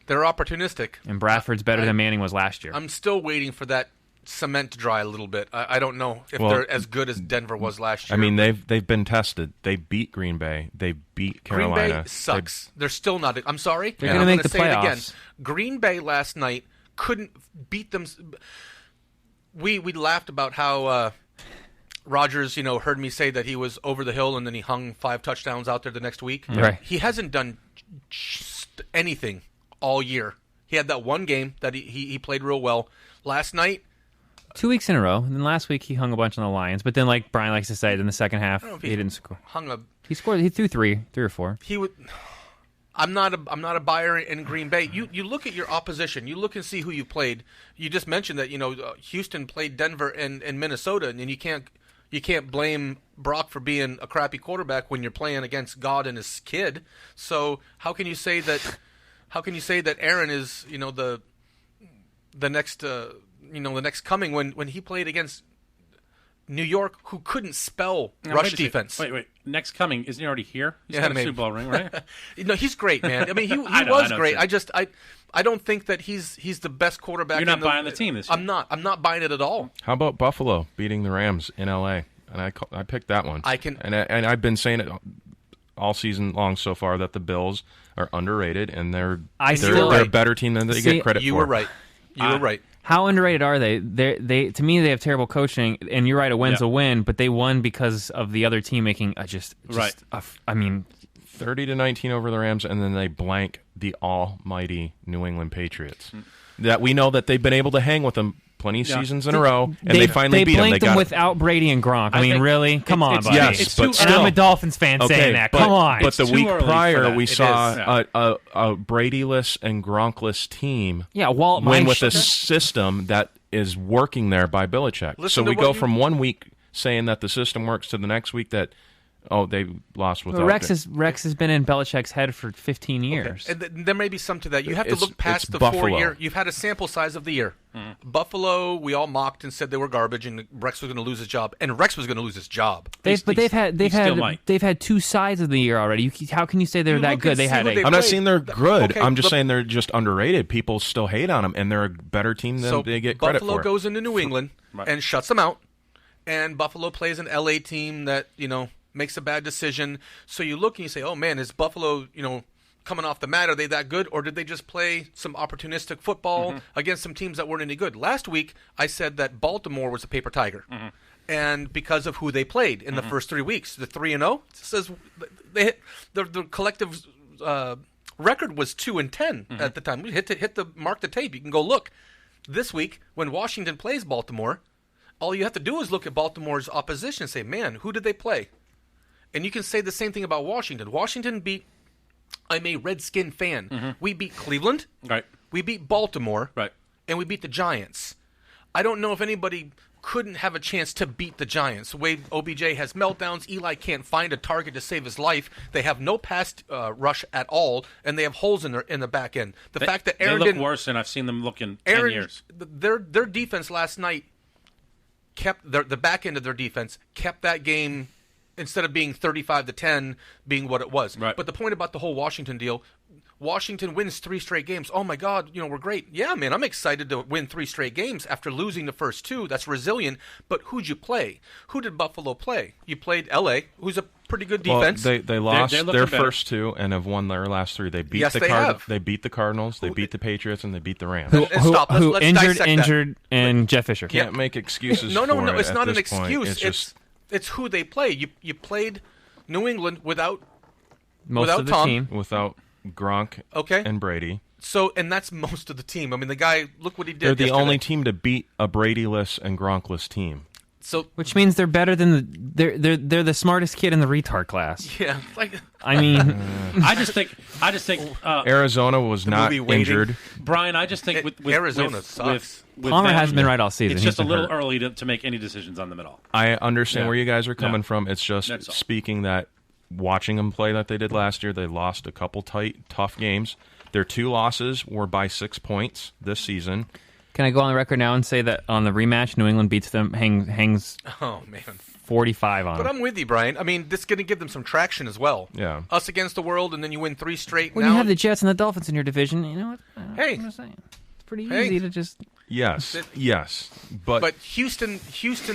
B: They're opportunistic.
C: And Bradford's better than Manning was last year.
B: I'm still waiting for that cement to dry a little bit. I don't know if they're as good as Denver was last year.
A: I mean, they've been tested. They beat Green Bay. They beat Carolina.
B: Green Bay sucks. They're still not. I'm sorry.
C: They're going to make the
B: say
C: playoffs.
B: It again. Green Bay last night couldn't beat them. We laughed about how Rodgers, heard me say that he was over the hill, and then he hung 5 touchdowns out there the next week.
C: Right.
B: He hasn't done anything all year. He had that one game that he played real well. Last night,
C: 2 weeks in a row, and then last week he hung a bunch on the Lions. But then, like Brian likes to say, in the second half he didn't score. He scored. He threw 3 or 4.
B: He would. I'm not a buyer in Green Bay. You look at your opposition. You look and see who you played. You just mentioned that Houston played Denver and Minnesota, and you can't blame Brock for being a crappy quarterback when you're playing against God and his kid. So how can you say that? How can you say that Aaron is the next coming when he played against New York, who couldn't spell rush defense.
D: Wait. Next coming, isn't he already here? He's got a Super Bowl ring, right?
B: No, he's great, man. I mean, he was great. I don't think that he's the best quarterback.
D: You're not buying the team this year.
B: I'm not buying it at all.
A: How about Buffalo beating the Rams in L.A.? And I picked that one. And I've been saying it all season long so far that the Bills are underrated and they're a better team than they get credit for.
B: You were right. You were right.
C: How underrated are they? They to me, they have terrible coaching, and you're right, a win's a win, but they won because of the other team making
A: right. 30-19 over the Rams, and then they blank the almighty New England Patriots. That we know that they've been able to hang with them plenty of seasons in a row, and they finally beat them.
C: They blanked them without Brady and Gronk. I mean, really? Come on, buddy.
A: Yes, but still.
C: And I'm a Dolphins fan saying that. Come on.
A: But the week prior, we saw a Brady-less and Gronkless team win with a system that is working there by Belichick. So we go from 1 week saying that the system works to the next week that they lost without
C: Rex has been in Belichick's head for 15 years.
B: Okay. And there may be some to that. You have to look past the
A: Buffalo.
B: 4 year. You've had a sample size of the year. Buffalo, we all mocked and said they were garbage, and Rex was going to lose his job. And Rex was going to lose his job.
C: They've had 2 sides of the year already. How can you say they're that good?
A: I'm not saying they're good. Okay, I'm just saying they're just underrated. People still hate on them, and they're a better team than they get credit for.
B: Buffalo goes into New England and shuts them out, and Buffalo plays an LA team that makes a bad decision. So you look and you say, oh man, is Buffalo, coming off the mat? Are they that good? Or did they just play some opportunistic football against some teams that weren't any good? Last week, I said that Baltimore was a paper tiger. And because of who they played in the first 3 weeks, the 3-0, says the collective record was 2-10 at the time. We mark the tape. You can go look. This week, when Washington plays Baltimore, all you have to do is look at Baltimore's opposition and say, man, who did they play? And you can say the same thing about Washington. Washington beat, I'm a Redskin fan. We beat Cleveland.
D: Right.
B: We beat Baltimore.
D: Right.
B: And we beat the Giants. I don't know if anybody couldn't have a chance to beat the Giants. The way OBJ has meltdowns, Eli can't find a target to save his life. They have no pass rush at all, and they have holes in the back end. The fact that Aaron
D: they look worse than I've seen them look in 10 years.
B: Their defense last night kept the back end of their defense kept that game, instead of being 35-10, being what it was.
D: Right.
B: But the point about the whole Washington deal, Washington wins 3 straight games. Oh my God, we're great. Yeah, man, I'm excited to win 3 straight games after losing the first 2. That's resilient. But who'd you play? Who did Buffalo play? You played LA, who's a pretty good defense.
A: Well, they lost their first 2 and have won their last 3. They beat They beat the Cardinals, they beat the Patriots, and they beat the Rams.
C: Who injured, and Jeff Fisher.
A: Can't make excuses.
B: No, it's not an
A: excuse.
B: It's it's who they play. You played New England without
C: most of the
B: Tom.
C: team,
A: without Gronk and Brady.
B: So, and that's most of the team. I mean, the guy, look what he did.
A: They're the only team to beat a Brady-less and Gronkless team.
B: So,
C: which means they're better than they're the smartest kid in the retard class.
B: Yeah,
C: I mean,
D: I just think
A: Arizona was not injured.
D: Brian, I just think with
B: Arizona sucks.
C: Palmer hasn't been right all season.
D: It's just a little early to make any decisions on them at all.
A: I understand where you guys are coming from. It's just speaking that watching them play that they did last year, they lost a couple tough games. Their 2 losses were by 6 points this season.
C: Can I go on the record now and say that on the rematch, New England beats them, hangs 45 on them.
B: But I'm with you, Brian. I mean, this is going to give them some traction as well.
A: Yeah.
B: Us against the world, and then you win 3 straight.
C: When you have the Jets and the Dolphins in your division, you know what?
B: Hey.
C: I'm just saying. It's pretty easy to just...
A: Yes. But
B: Houston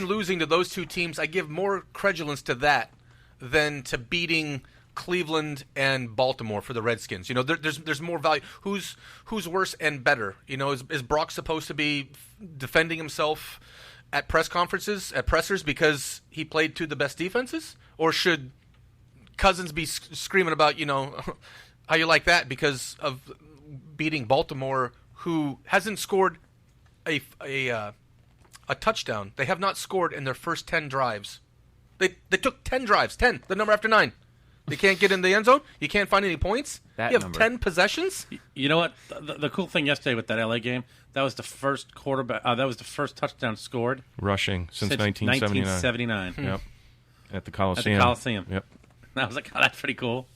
B: losing to those 2 teams, I give more credulence to that than to beating Cleveland and Baltimore for the Redskins. There's more value. Who's worse and better? Is Brock supposed to be defending himself at press conferences, at pressers, because he played 2 of the best defenses? Or should Cousins be screaming about, how you like that because of beating Baltimore, who hasn't scored a touchdown? They have not scored in their first 10 drives. They took 10 drives, 10, the number after 9. They can't get in the end zone. You can't find any points. You have 10 possessions.
D: You know what? The cool thing yesterday with that LA game, that was the first quarterback. That was the first touchdown scored
A: rushing since 1979. Yep, at the Coliseum. Yep.
D: I was like, oh, that's pretty cool.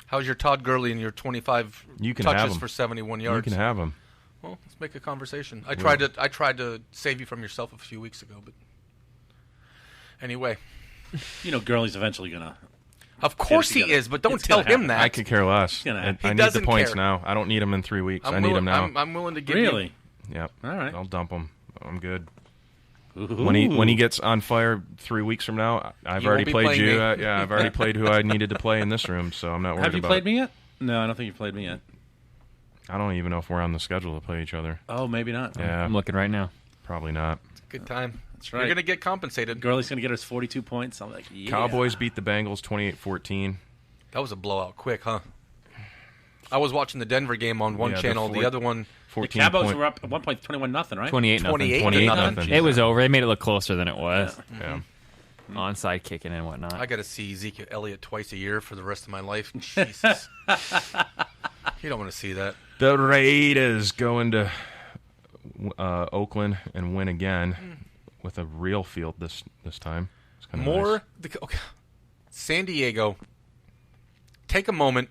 B: How's your Todd Gurley and your 25 touches for 71 yards?
A: You can have him.
B: Well, let's make a conversation. I tried to save you from yourself a few weeks ago, but anyway.
D: Gurley's eventually gonna.
B: Of course he is, but don't tell him that.
A: I could care less. I need the points now. I don't need them in 3 weeks. I need them now.
B: I'm willing to give you.
D: Really?
A: Yep.
D: All right.
A: I'll dump him. I'm good.
D: Ooh.
A: When he gets on fire 3 weeks from now, I've already played you. I've already played who I needed to play in this room, so I'm not worried about it.
D: Have you played me yet? No, I don't think you've played me yet.
A: I don't even know if we're on the schedule to play each other.
D: Oh, maybe not.
A: Yeah.
C: I'm looking right now.
A: Probably not.
B: It's a good time.
D: That's right.
B: You're going to get compensated.
D: Gurley's going to get us 42 points. I'm like, yeah.
A: Cowboys beat the Bengals 28-14.
B: That was a blowout quick, huh? I was watching the Denver game on one channel. The other one...
D: 14 the Cowboys were up at one point 21-0, right?
C: 28-0. It was over. They made it look closer than it was.
A: Yeah.
C: Onside kicking and whatnot.
B: I got to see Ezekiel Elliott twice a year for the rest of my life. Jesus. You don't want to see that.
A: The Raiders go into Oakland and win again with a real field this time. It's kind of nice.
B: San Diego, take a moment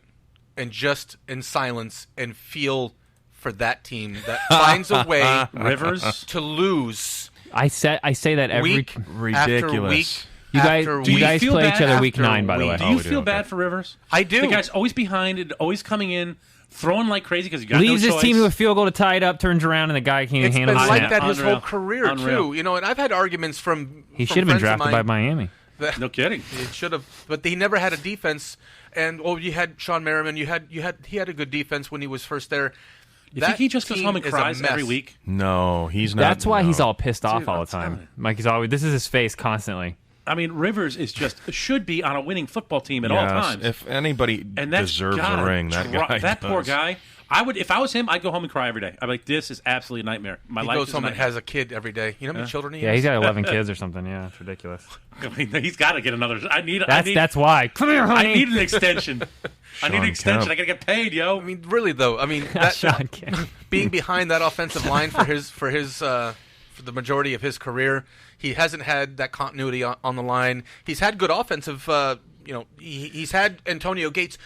B: and just in silence and feel for that team that finds a way
D: Rivers
B: to lose.
C: I say that every
B: week
A: ridiculous.
B: After week.
C: You guys play each other week 9, by the way.
D: Do you feel bad for Rivers?
B: I do.
D: The guy's always behind it, always coming in, throwing like crazy because he got
C: leaves
D: no choice.
C: his team to a field goal to tie it up, turns around, and the guy can't handle it.
B: It's been like that his whole career, too. And I've had arguments from
C: He should have been drafted by Miami.
D: No kidding.
B: He should have, but he never had a defense. And you had Sean Merriman. He had a good defense when he was first there.
D: You think he just goes home and cries every week?
A: No, he's not.
C: That's why he's all pissed off all the time. Like this is his face constantly.
D: I mean, Rivers should be on a winning football team at all times.
A: If anybody deserves a ring, that guy.
D: That poor guy. If I was him, I'd go home and cry every day. I'd be like, this is absolutely a nightmare. My life
B: goes home and has a kid every day. You know how many children he has?
C: Yeah, he's got 11 kids or something. Yeah, it's ridiculous.
D: I mean, he's got to get another.
C: That's why. Come here, honey.
D: I need an extension. I need an extension. I got to get paid, yo.
B: I mean, really though. I mean, being behind that offensive line for the majority of his career, he hasn't had that continuity on the line. He's had good offensive. He's had Antonio Gates.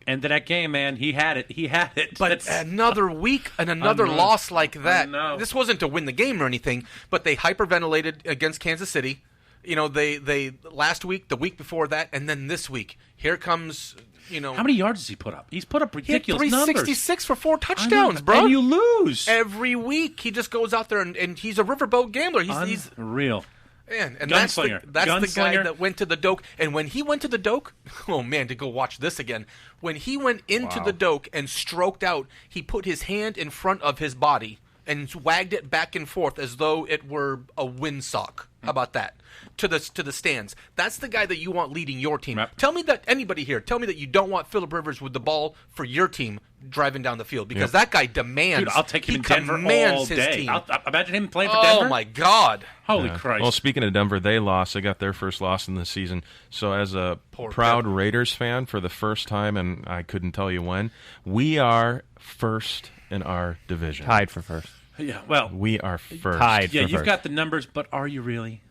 D: End of that game, man. He had it.
B: But another week and another loss like that. This wasn't to win the game or anything, but they hyperventilated against Kansas City. They last week, the week before that, and then this week. Here comes,
D: How many yards does he put up? He's put up ridiculous
B: numbers. 366 for 4 touchdowns, bro.
D: And you lose.
B: Every week, he just goes out there and he's a riverboat gambler. He's
D: real.
B: Man, and
D: Gunslinger.
B: That's the guy that went to the Doak. And when he went to the Doak, oh man, to go watch this again. When he went into the Doak and stroked out, he put his hand in front of his body and wagged it back and forth as though it were a windsock. How about that? To the stands. That's the guy that you want leading your team.
D: Yep.
B: Tell me that you don't want Phillip Rivers with the ball for your team driving down the field because that guy demands.
D: Dude, I'll take him in Denver all day. I'll imagine him playing for Denver.
B: Oh my God!
D: Holy Christ!
A: Well, speaking of Denver, they lost. They got their first loss in the season. So, as a proud Raiders fan, for the first time, and I couldn't tell you when, we are first in our division.
C: Tied for first.
D: Yeah, well,
A: we are first.
C: Tied.
D: Yeah,
C: for
D: you've
C: first.
D: got the numbers, but are you really?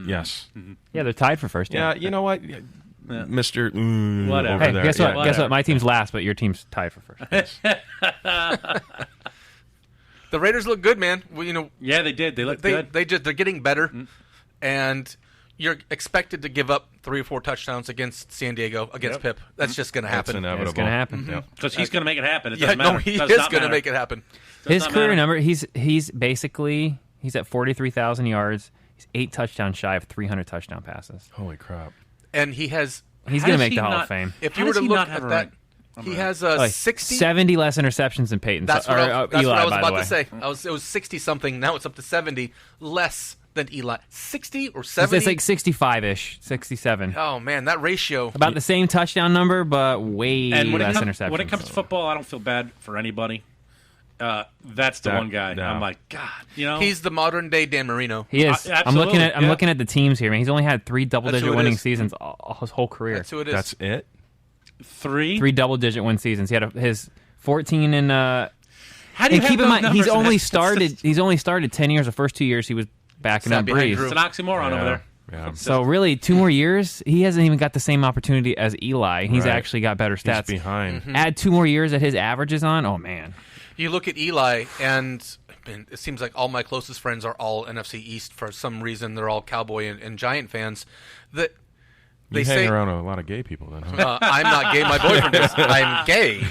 A: Yes.
C: Mm-hmm. Yeah, they're tied for first.
A: Yeah, you know what, Mr.
D: Whatever.
A: Over
C: Hey,
A: there.
C: guess what?
A: Yeah.
C: Guess what? My team's last, but your team's tied for first.
B: The Raiders look good, man.
D: Yeah, they did. They look good.
B: They're getting better, and you're expected to give up 3 or 4 touchdowns against San Diego against Pip. That's just going to happen.
A: That's inevitable.
C: It's going to happen.
D: Because he's going to make it happen. It doesn't matter.
B: No, he
D: Does
B: is
D: not
B: going to
D: matter.
B: make it happen.
C: His career number, he's basically at 43,000 yards. He's 8 touchdowns shy of 300 touchdown passes.
A: Holy crap!
B: And he's going
C: to make the Hall of Fame.
B: If you were to look at that, he has 60.
C: 70 less interceptions than Peyton.
B: That's what I was
C: by
B: about
C: the way.
B: to say. It was 60 something. Now it's up to 70 less than Eli. 60 or 70.
C: It's like 65-ish, 67.
B: Oh man, that ratio.
C: About the same touchdown number, but way less interceptions.
D: When it comes to football, I don't feel bad for anybody. That's the one guy. I'm like, God,
B: he's the modern day Dan Marino.
C: He is. I'm looking at the teams here, man. He's only had 3 double-digit winning seasons his whole career.
B: That's who it is.
A: That's it.
C: 3 double-digit win seasons. He had his 14 and.
D: How do you
C: keep in mind he's only started 10 years. The first 2 years he was backing up Breeze.
D: It's an oxymoron over there.
A: Yeah.
C: So really, 2 more years, he hasn't even got the same opportunity as Eli. He's actually got better stats.
A: He's behind.
C: Add 2 more years that his average is on. Oh man.
B: You look at Eli, and it seems like all my closest friends are all NFC East for some reason. They're all Cowboy and Giant fans. That
A: you hang around a lot of gay people, then. Huh?
B: I'm not gay. My boyfriend is. I'm gay.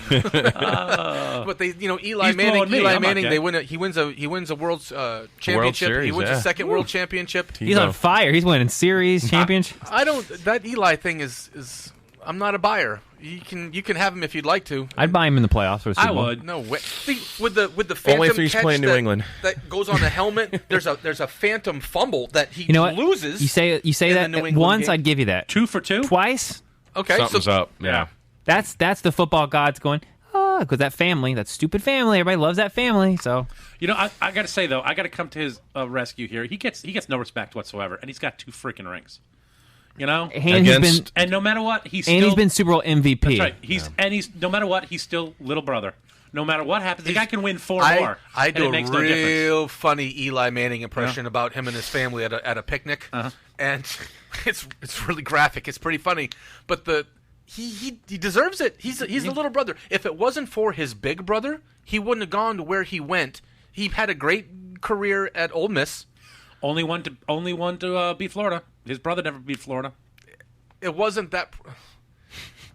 B: But Eli Manning. He wins a world championship.
A: World Series,
B: he wins a second world championship.
C: He's on fire. He's winning series championships.
B: I don't. That Eli thing is. I'm not a buyer. You can have him if you'd like to.
C: I'd buy him in the playoffs for the Super Bowl.
B: I would. No way. See, with the phantom
A: only if he's
B: catch
A: playing New England.
B: that goes on the helmet. There's a phantom fumble that he loses.
C: You say that once, I'd give you that.
D: 2 for 2.
C: Twice.
B: Okay,
A: something's up. Yeah.
C: That's the football gods going. Oh, because that family, that stupid family, everybody loves that family. So
D: I got to say though, I got to come to his rescue here. He gets no respect whatsoever, and he's got 2 freaking rings. And no matter what, he's
C: been Super Bowl MVP.
D: That's right. No matter what, he's still little brother. No matter what happens, the guy can win 4 more.
B: I do a real funny Eli Manning impression about him and his family at a picnic, and it's really graphic. It's pretty funny, but he deserves it. He's the little brother. If it wasn't for his big brother, he wouldn't have gone to where he went. He had a great career at Ole Miss.
D: Only one to beat Florida. His brother never beat Florida.
B: It wasn't that.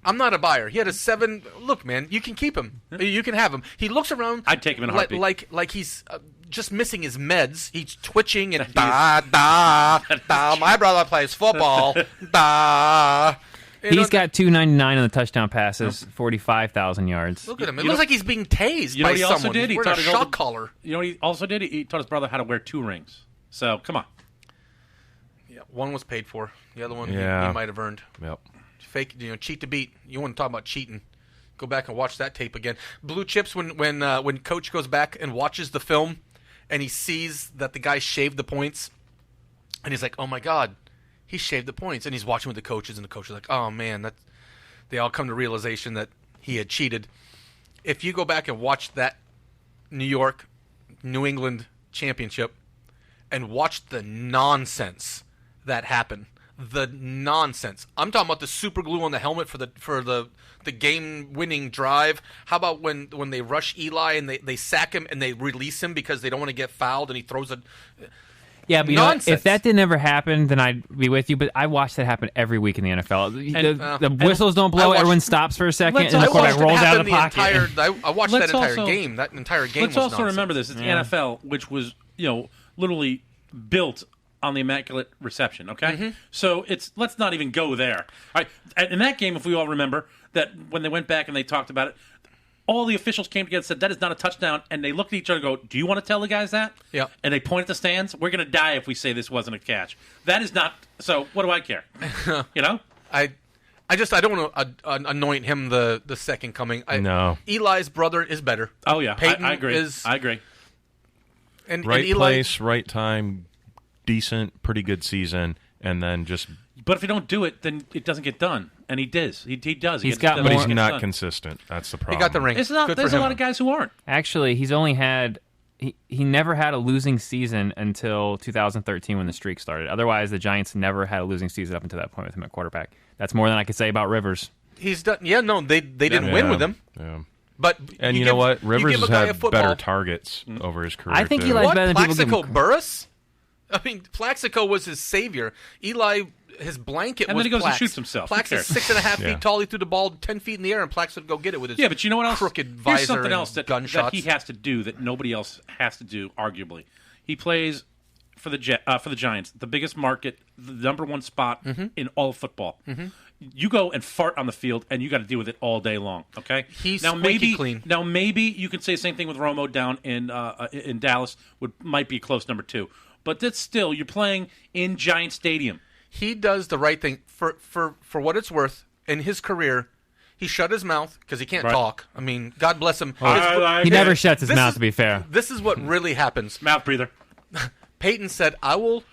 B: I'm not a buyer. He had a 7. Look, man, you can keep him. You can have him. He looks around.
D: I'd take him in a heartbeat.
B: Like he's just missing his meds. He's twitching and da. My brother plays football. Da.
C: He's got 299 on the touchdown passes, 45,000 yards.
B: Look at him. It looks like he's being tased by someone. Also did? He's wearing a shock collar.
D: You know what he also did? He taught his brother how to wear 2 rings. So, come on.
B: Yeah, one was paid for. The other one he might have earned.
A: Yep.
B: Fake, cheat to beat. You want to talk about cheating? Go back and watch that tape again. Blue chips when Coach goes back and watches the film, and he sees that the guy shaved the points, and he's like, "Oh my God, he shaved the points." And he's watching with the coaches, and the coach is like, "Oh man, they all come to realization that he had cheated." If you go back and watch that New England championship, and watch the nonsense that happened. The nonsense. I'm talking about the super glue on the helmet for the game-winning drive. How about when they rush Eli and they sack him and they release him because they don't want to get fouled and he throws a
C: Yeah, but you know what? If that didn't ever happen, then I'd be with you. But I watch that happen every week in the NFL. The whistles don't blow. Everyone stops for a second, and the quarterback rolls out of the pocket.
B: I watched that entire game. That entire game was
D: Let's also
B: nonsense.
D: remember this. It's the NFL, which was, literally built on the Immaculate Reception, okay?
B: Mm-hmm.
D: So let's not even go there. All right. In that game, if we all remember, that when they went back and they talked about it, all the officials came together and said, that is not a touchdown, and they looked at each other and go, do you want to tell the guys that?
B: Yeah.
D: And they point at the stands. We're going to die if we say this wasn't a catch. That is not, so what do I care?
B: I don't want to anoint him the second coming.
A: No.
B: Eli's brother is better.
D: Oh, yeah.
B: Peyton
D: I agree. I agree.
B: And
A: Eli, place, right time, decent, pretty good season, and then just...
D: But if you don't do it, then it doesn't get done. And he does. He does.
A: But he's not consistent. That's the problem.
B: He got the ring.
D: There's a lot of guys who aren't.
C: Actually, he's only had... He never had a losing season until 2013 when the streak started. Otherwise, the Giants never had a losing season up until that point with him at quarterback. That's more than I could say about Rivers.
B: He's done... Yeah, no, they didn't win with him.
A: Yeah.
B: But
A: you know what? Rivers has had better targets over his career.
C: I think Eli's better than people give him.
B: Burris? I mean, Plaxico was his savior. Eli, his blanket
D: and
B: was
D: then he goes
B: Plax.
D: and shoots himself.
B: Plax is 6.5 feet tall. He threw the ball 10 feet in the air, and Plax would go get it with his
D: but you know what else?
B: Crooked visor.
D: Here's something else that he has to do that nobody else has to do, arguably. He plays for the Giants, the biggest market, the number one spot in all of football. Mm-hmm. You go and fart on the field, and you got to deal with it all day long. Okay,
B: he's clean.
D: Now maybe you can say the same thing with Romo down in Dallas. Might be close number 2, but that's still you're playing in Giant Stadium.
B: He does the right thing for what it's worth in his career. He shut his mouth because he can't talk. I mean, God bless him.
C: He never shuts his mouth. To be fair,
B: this is what really happens.
D: Mouth breather.
B: Peyton said, I will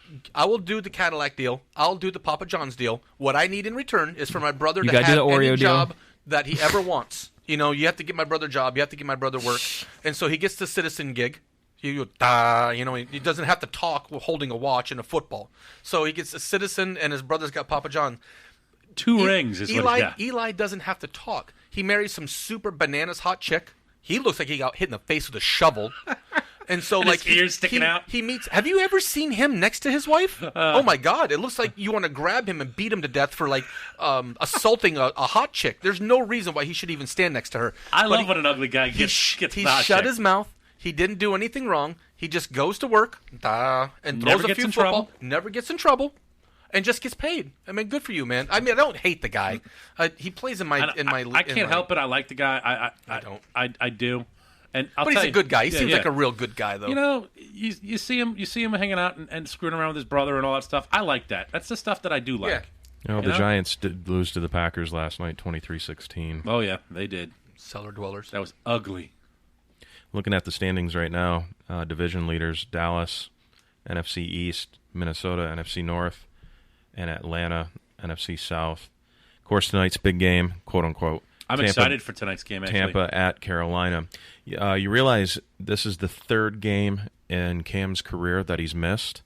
B: do the Cadillac deal. I'll do the Papa John's deal. What I need in return is for my brother to have any job that he ever wants. You have to get my brother a job. You have to get my brother work. And so he gets the citizen gig. He doesn't have to talk while holding a watch in a football. So he gets a citizen, and his brother's got Papa John.
D: 2 rings is what he got.
B: Eli doesn't have to talk. He marries some super bananas hot chick. He looks like he got hit in the face with a shovel. And so,
D: and
B: like,
D: his ears sticking out.
B: He meets. Have you ever seen him next to his wife? Oh my God! It looks like you want to grab him and beat him to death for like assaulting a hot chick. There's no reason why he should even stand next to her.
D: I love when an ugly guy gets
B: He
D: hot
B: shut
D: chick.
B: his mouth. He didn't do anything wrong. He just goes to work and
D: Never
B: throws a
D: gets
B: few
D: in
B: football.
D: trouble.
B: Never gets in trouble. And just gets paid. I mean, good for you, man. I mean, I don't hate the guy. He plays in my.
D: I can't help it. I like the guy. I don't. I do. And
B: but he's a good guy. He seems like a real good guy, though.
D: You know, you see him hanging out and screwing around with his brother and all that stuff. I like that. That's the stuff that I do like.
B: Yeah.
A: You know, the Giants did lose to the Packers last night, 23-16.
D: Oh yeah, they did.
B: Cellar dwellers.
D: That was ugly.
A: Looking at the standings right now, division leaders: Dallas, NFC East; Minnesota, NFC North; and Atlanta, NFC South. Of course, tonight's big game, quote unquote.
D: I'm excited for tonight's game, actually.
A: Tampa at Carolina. You realize this is the third game in Cam's career that he's missed.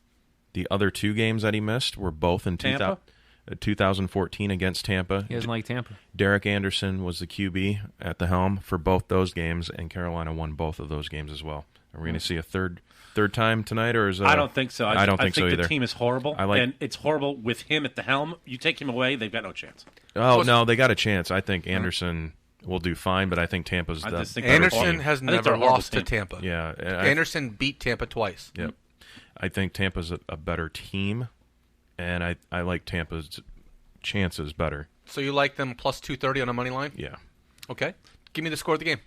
A: The other two games that he missed were both in 2014 against Tampa.
C: He doesn't like Tampa.
A: Derek Anderson was the QB at the helm for both those games, and Carolina won both of those games as well. Are we going to see a third time tonight, or is
D: I don't think so.
A: I don't think so either.
D: The team is horrible, and it's horrible with him at the helm. You take him away, they've got no chance.
A: Oh, no, they got a chance. I think Anderson will do fine, but I think Tampa's the better
B: Anderson
A: team.
B: has never lost to Tampa.
A: Yeah.
B: Anderson beat Tampa twice.
A: Yep. I think Tampa's a better team, and I like Tampa's chances better.
B: So you like them plus 230 on a money line?
A: Yeah.
B: Okay. Give me the score of the game.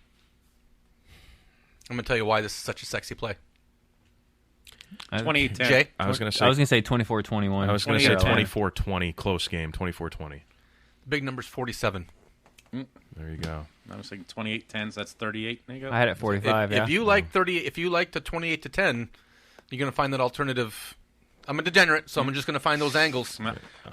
B: I'm going to tell you why this is such a sexy play.
D: 28-10.
B: Jay?
C: I was going to say 24-21.
A: I was going to say 24-20, close game, 24-20.
B: The big number's 47.
A: There you go.
D: I was thinking 28-10, so that's 38. There you go.
C: I had it at 45,
B: If you like 30, if you like the 28-10, you're going to find that alternative. I'm a degenerate, so I'm just going to find those angles.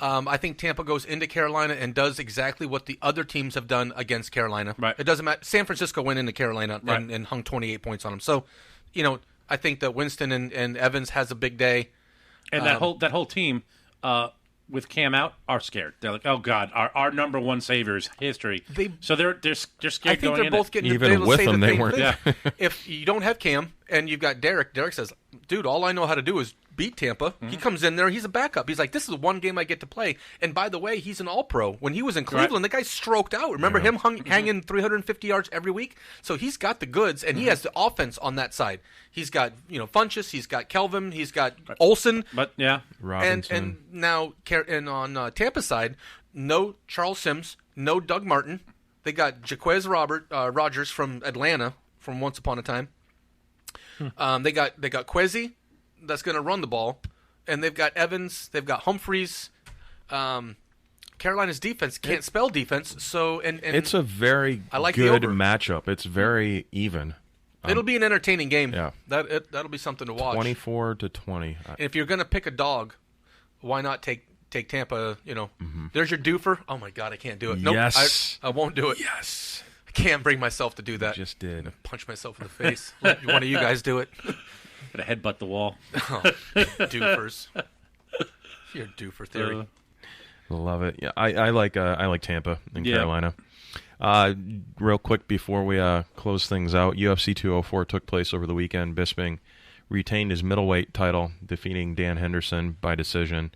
B: I think Tampa goes into Carolina and does exactly what the other teams have done against Carolina.
D: Right.
B: It doesn't matter. San Francisco went into Carolina and hung 28 points on them. So, I think that Winston and Evans has a big day.
D: And that whole team, with Cam out, are scared. They're like, oh God, our number one savior is history. So they're scared.
B: I think they're both getting
A: even with them. They weren't.
B: Yeah. If you don't have Cam and you've got Derek says, "Dude, all I know how to do is beat Tampa." He comes in there, he's a backup. He's like, "This is one game I get to play." And by the way, he's an All-Pro. When he was in Cleveland, the guy stroked out. Remember him hanging 350 yards every week? So he's got the goods, and he has the offense on that side. He's got Funchess, he's got Kelvin, he's got Olsen,
A: Robinson.
B: and now on Tampa's side, no Charles Sims, no Doug Martin. They got Jaquez Rogers from Atlanta from Once Upon a Time. They got Kwesi that's going to run the ball, and they've got Evans, they've got Humphreys. Carolina's defense can't spell defense, so and
A: it's a very good matchup. It's very even.
B: It'll be an entertaining game.
A: Yeah,
B: that'll be something to watch.
A: 24-20.
B: And if you're going to pick a dog, why not take Tampa? There's your doofer. Oh my God, I can't do it. Nope,
A: yes,
B: I won't do it.
A: Yes,
B: I can't bring myself to do that.
A: You just did.
B: Punch myself in the face. Let one of you guys do it.
D: Gonna headbutt the wall.
B: Oh, doofers. Your doofer theory.
A: Love it. Yeah, I like Tampa and Carolina. Real quick before we close things out, UFC 204 took place over the weekend. Bisping retained his middleweight title, defeating Dan Henderson by decision.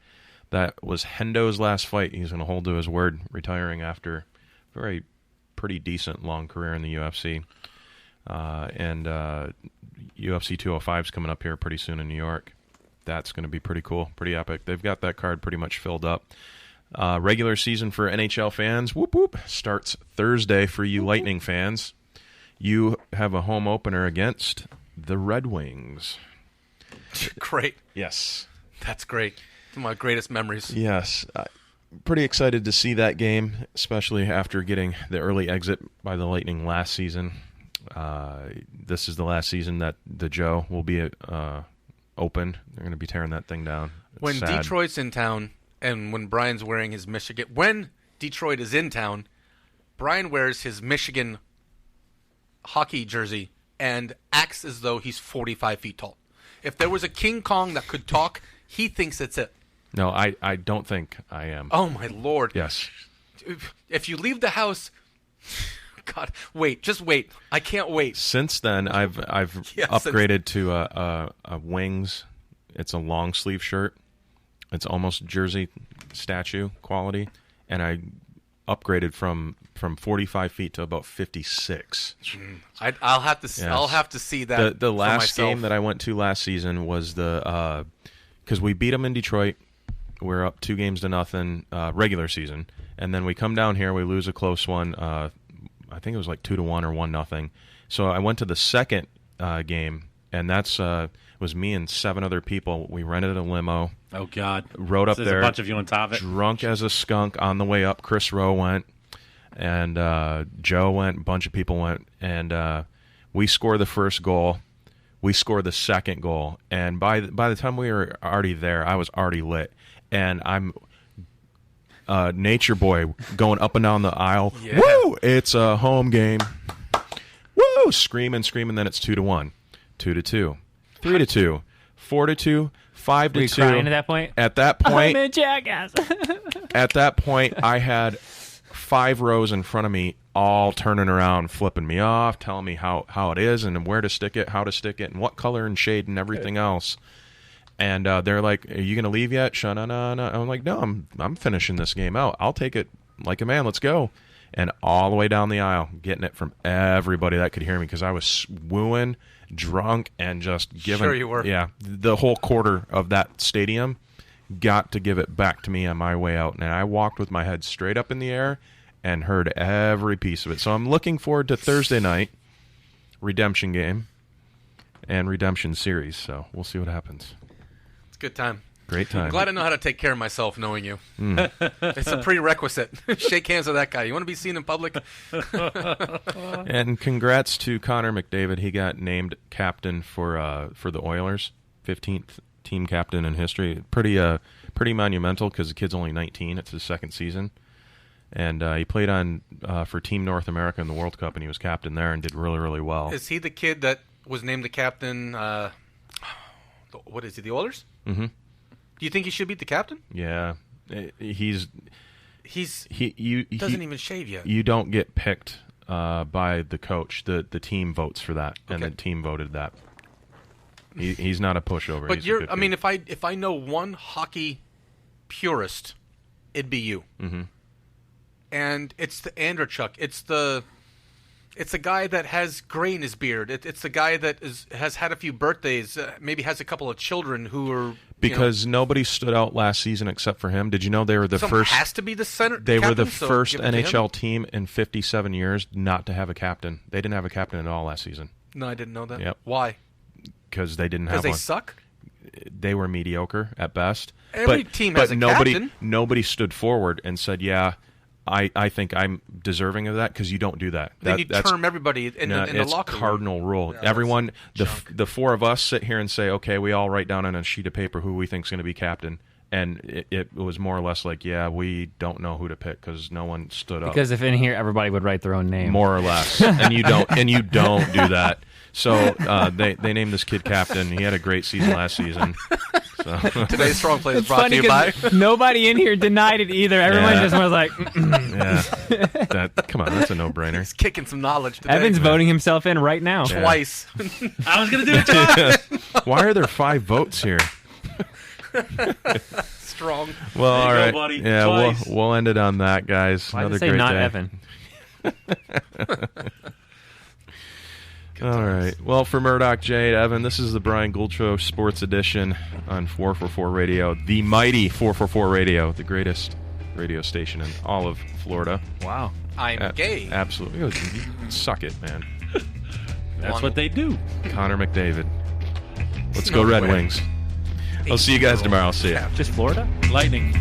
A: That was Hendo's last fight. He's going to hold to his word, retiring after a pretty decent long career in the UFC. And UFC 205 is coming up here pretty soon in New York. That's going to be pretty cool, pretty epic. They've got that card pretty much filled up. Regular season for NHL fans, whoop whoop, starts Thursday for you Lightning fans. You have a home opener against the Red Wings.
B: Great.
A: Yes.
B: That's great. It's one of my greatest memories.
A: Yes. Pretty excited to see that game, especially after getting the early exit by the Lightning last season. This is the last season that the Joe will be open. They're going to be tearing that thing down.
B: When sad. Detroit's in town and when Brian's wearing his Michigan... When Detroit is in town, Brian wears his Michigan hockey jersey and acts as though he's 45 feet tall. If there was a King Kong that could talk, he thinks it's it.
A: No, I don't think I am.
B: Oh, my Lord.
A: Yes.
B: If you leave the house... God, just wait. I can't wait.
A: Since then, I've upgraded to a Wings. It's a long sleeve shirt. It's almost jersey statue quality, and I upgraded from 45 feet to about 56.
B: I'll have to. Yes. I'll have to see that.
A: The last game that I went to last season was because we beat them in Detroit. We're up 2-0 regular season, and then we come down here. We lose a close one. I think it was like 2-1 or 1-0. So I went to the second game, and that's was me and 7 other people. We rented a limo.
D: Oh God!
A: Rode up there.
D: A bunch of you on top of it.
A: Drunk as a skunk on the way up. Chris Rowe went, and Joe went. A bunch of people went, and we scored the first goal. We scored the second goal, and by the time we were already there, I was already lit, and I'm nature boy going up and down the aisle. Yeah. Woo! It's a home game. Woo! Screaming. Then it's 2-1, 2-2, 3-2, 4-2. 5-2.
C: Were you crying at that point?
A: At that point,
C: I'm a jackass.
A: At that point, I had 5 rows in front of me, all turning around, flipping me off, telling me how it is and where to stick it, how to stick it, and what color and shade and everything else. And they're like, "Are you going to leave yet?" No. I'm like, "No, I'm finishing this game out. I'll take it like a man. Let's go." And all the way down the aisle, getting it from everybody that could hear me because I was wooing, drunk, and just giving.
B: Sure you were.
A: Yeah, the whole quarter of that stadium got to give it back to me on my way out, and I walked with my head straight up in the air and heard every piece of it. So I'm looking forward to Thursday night, redemption game, and redemption series. So we'll see what happens.
B: It's a good time.
A: Great time.
B: I'm glad I know how to take care of myself knowing you. It's a prerequisite. Shake hands with that guy. You want to be seen in public?
A: And congrats to Connor McDavid. He got named captain for the Oilers, 15th team captain in history. Pretty monumental because the kid's only 19. It's his second season. And he played for Team North America in the World Cup, and he was captain there and did really, really well.
B: Is he the kid that was named the captain? What is he, the Oilers?
A: Mm-hmm.
B: Do you think he should be the captain?
A: Yeah, he
B: doesn't even shave yet.
A: You don't get picked by the coach. The team votes for that, and the team voted that. He's not a pushover.
B: But if I know one hockey purist, it'd be you.
A: Mm-hmm.
B: And it's the Andrechuk. It's the guy that has gray in his beard. It's the guy that has had a few birthdays, maybe has a couple of children who are...
A: Because nobody stood out last season except for him. Did you know they were the first...
B: has to be the center
A: They
B: captain,
A: were the first NHL team in 57 years not to have a captain. They didn't have a captain at all last season.
B: No, I didn't know that.
A: Yep.
B: Why?
A: Because they didn't have one.
B: Because they suck?
A: They were mediocre at best.
B: Every team has a captain.
A: Nobody stood forward and said, yeah... I think I'm deserving of that because you don't do that.
B: Then you term everybody in the locker room.
A: It's cardinal rule. Yeah, everyone, the 4 of us sit here and say, okay, we all write down on a sheet of paper who we think is going to be captain. And it was more or less like, yeah, we don't know who to pick because no one stood up.
C: Because if in here everybody would write their own name,
A: more or less, and you don't do that. So they named this kid captain. He had a great season last season. So.
B: Today's Strong Play is brought to you by...
C: Nobody in here denied it either. Everyone just was like...
A: Yeah. Come on, that's a no-brainer.
B: He's kicking some knowledge today.
C: Evan's voting himself in right now.
A: Yeah.
B: Twice.
G: I was going to do it twice.
A: Why are there 5 votes here?
B: Strong.
A: Well, all right.
G: Go, buddy.
A: Yeah, we'll end it on that, guys.
C: Why
A: Another
C: did I say
A: great
C: not
A: day.
C: Evan?
A: All right. Well, for Murdoch, Jade, Evan, this is the Brian Gould Show Sports Edition on 444 Radio, the mighty 444 Radio, the greatest radio station in all of Florida.
C: Wow.
B: I'm gay.
A: Absolutely. Suck it, man.
D: That's what they do.
A: Connor McDavid. Let's go Red Wings. I'll see you guys tomorrow. I'll see you.
C: Just Florida?
D: Lightning.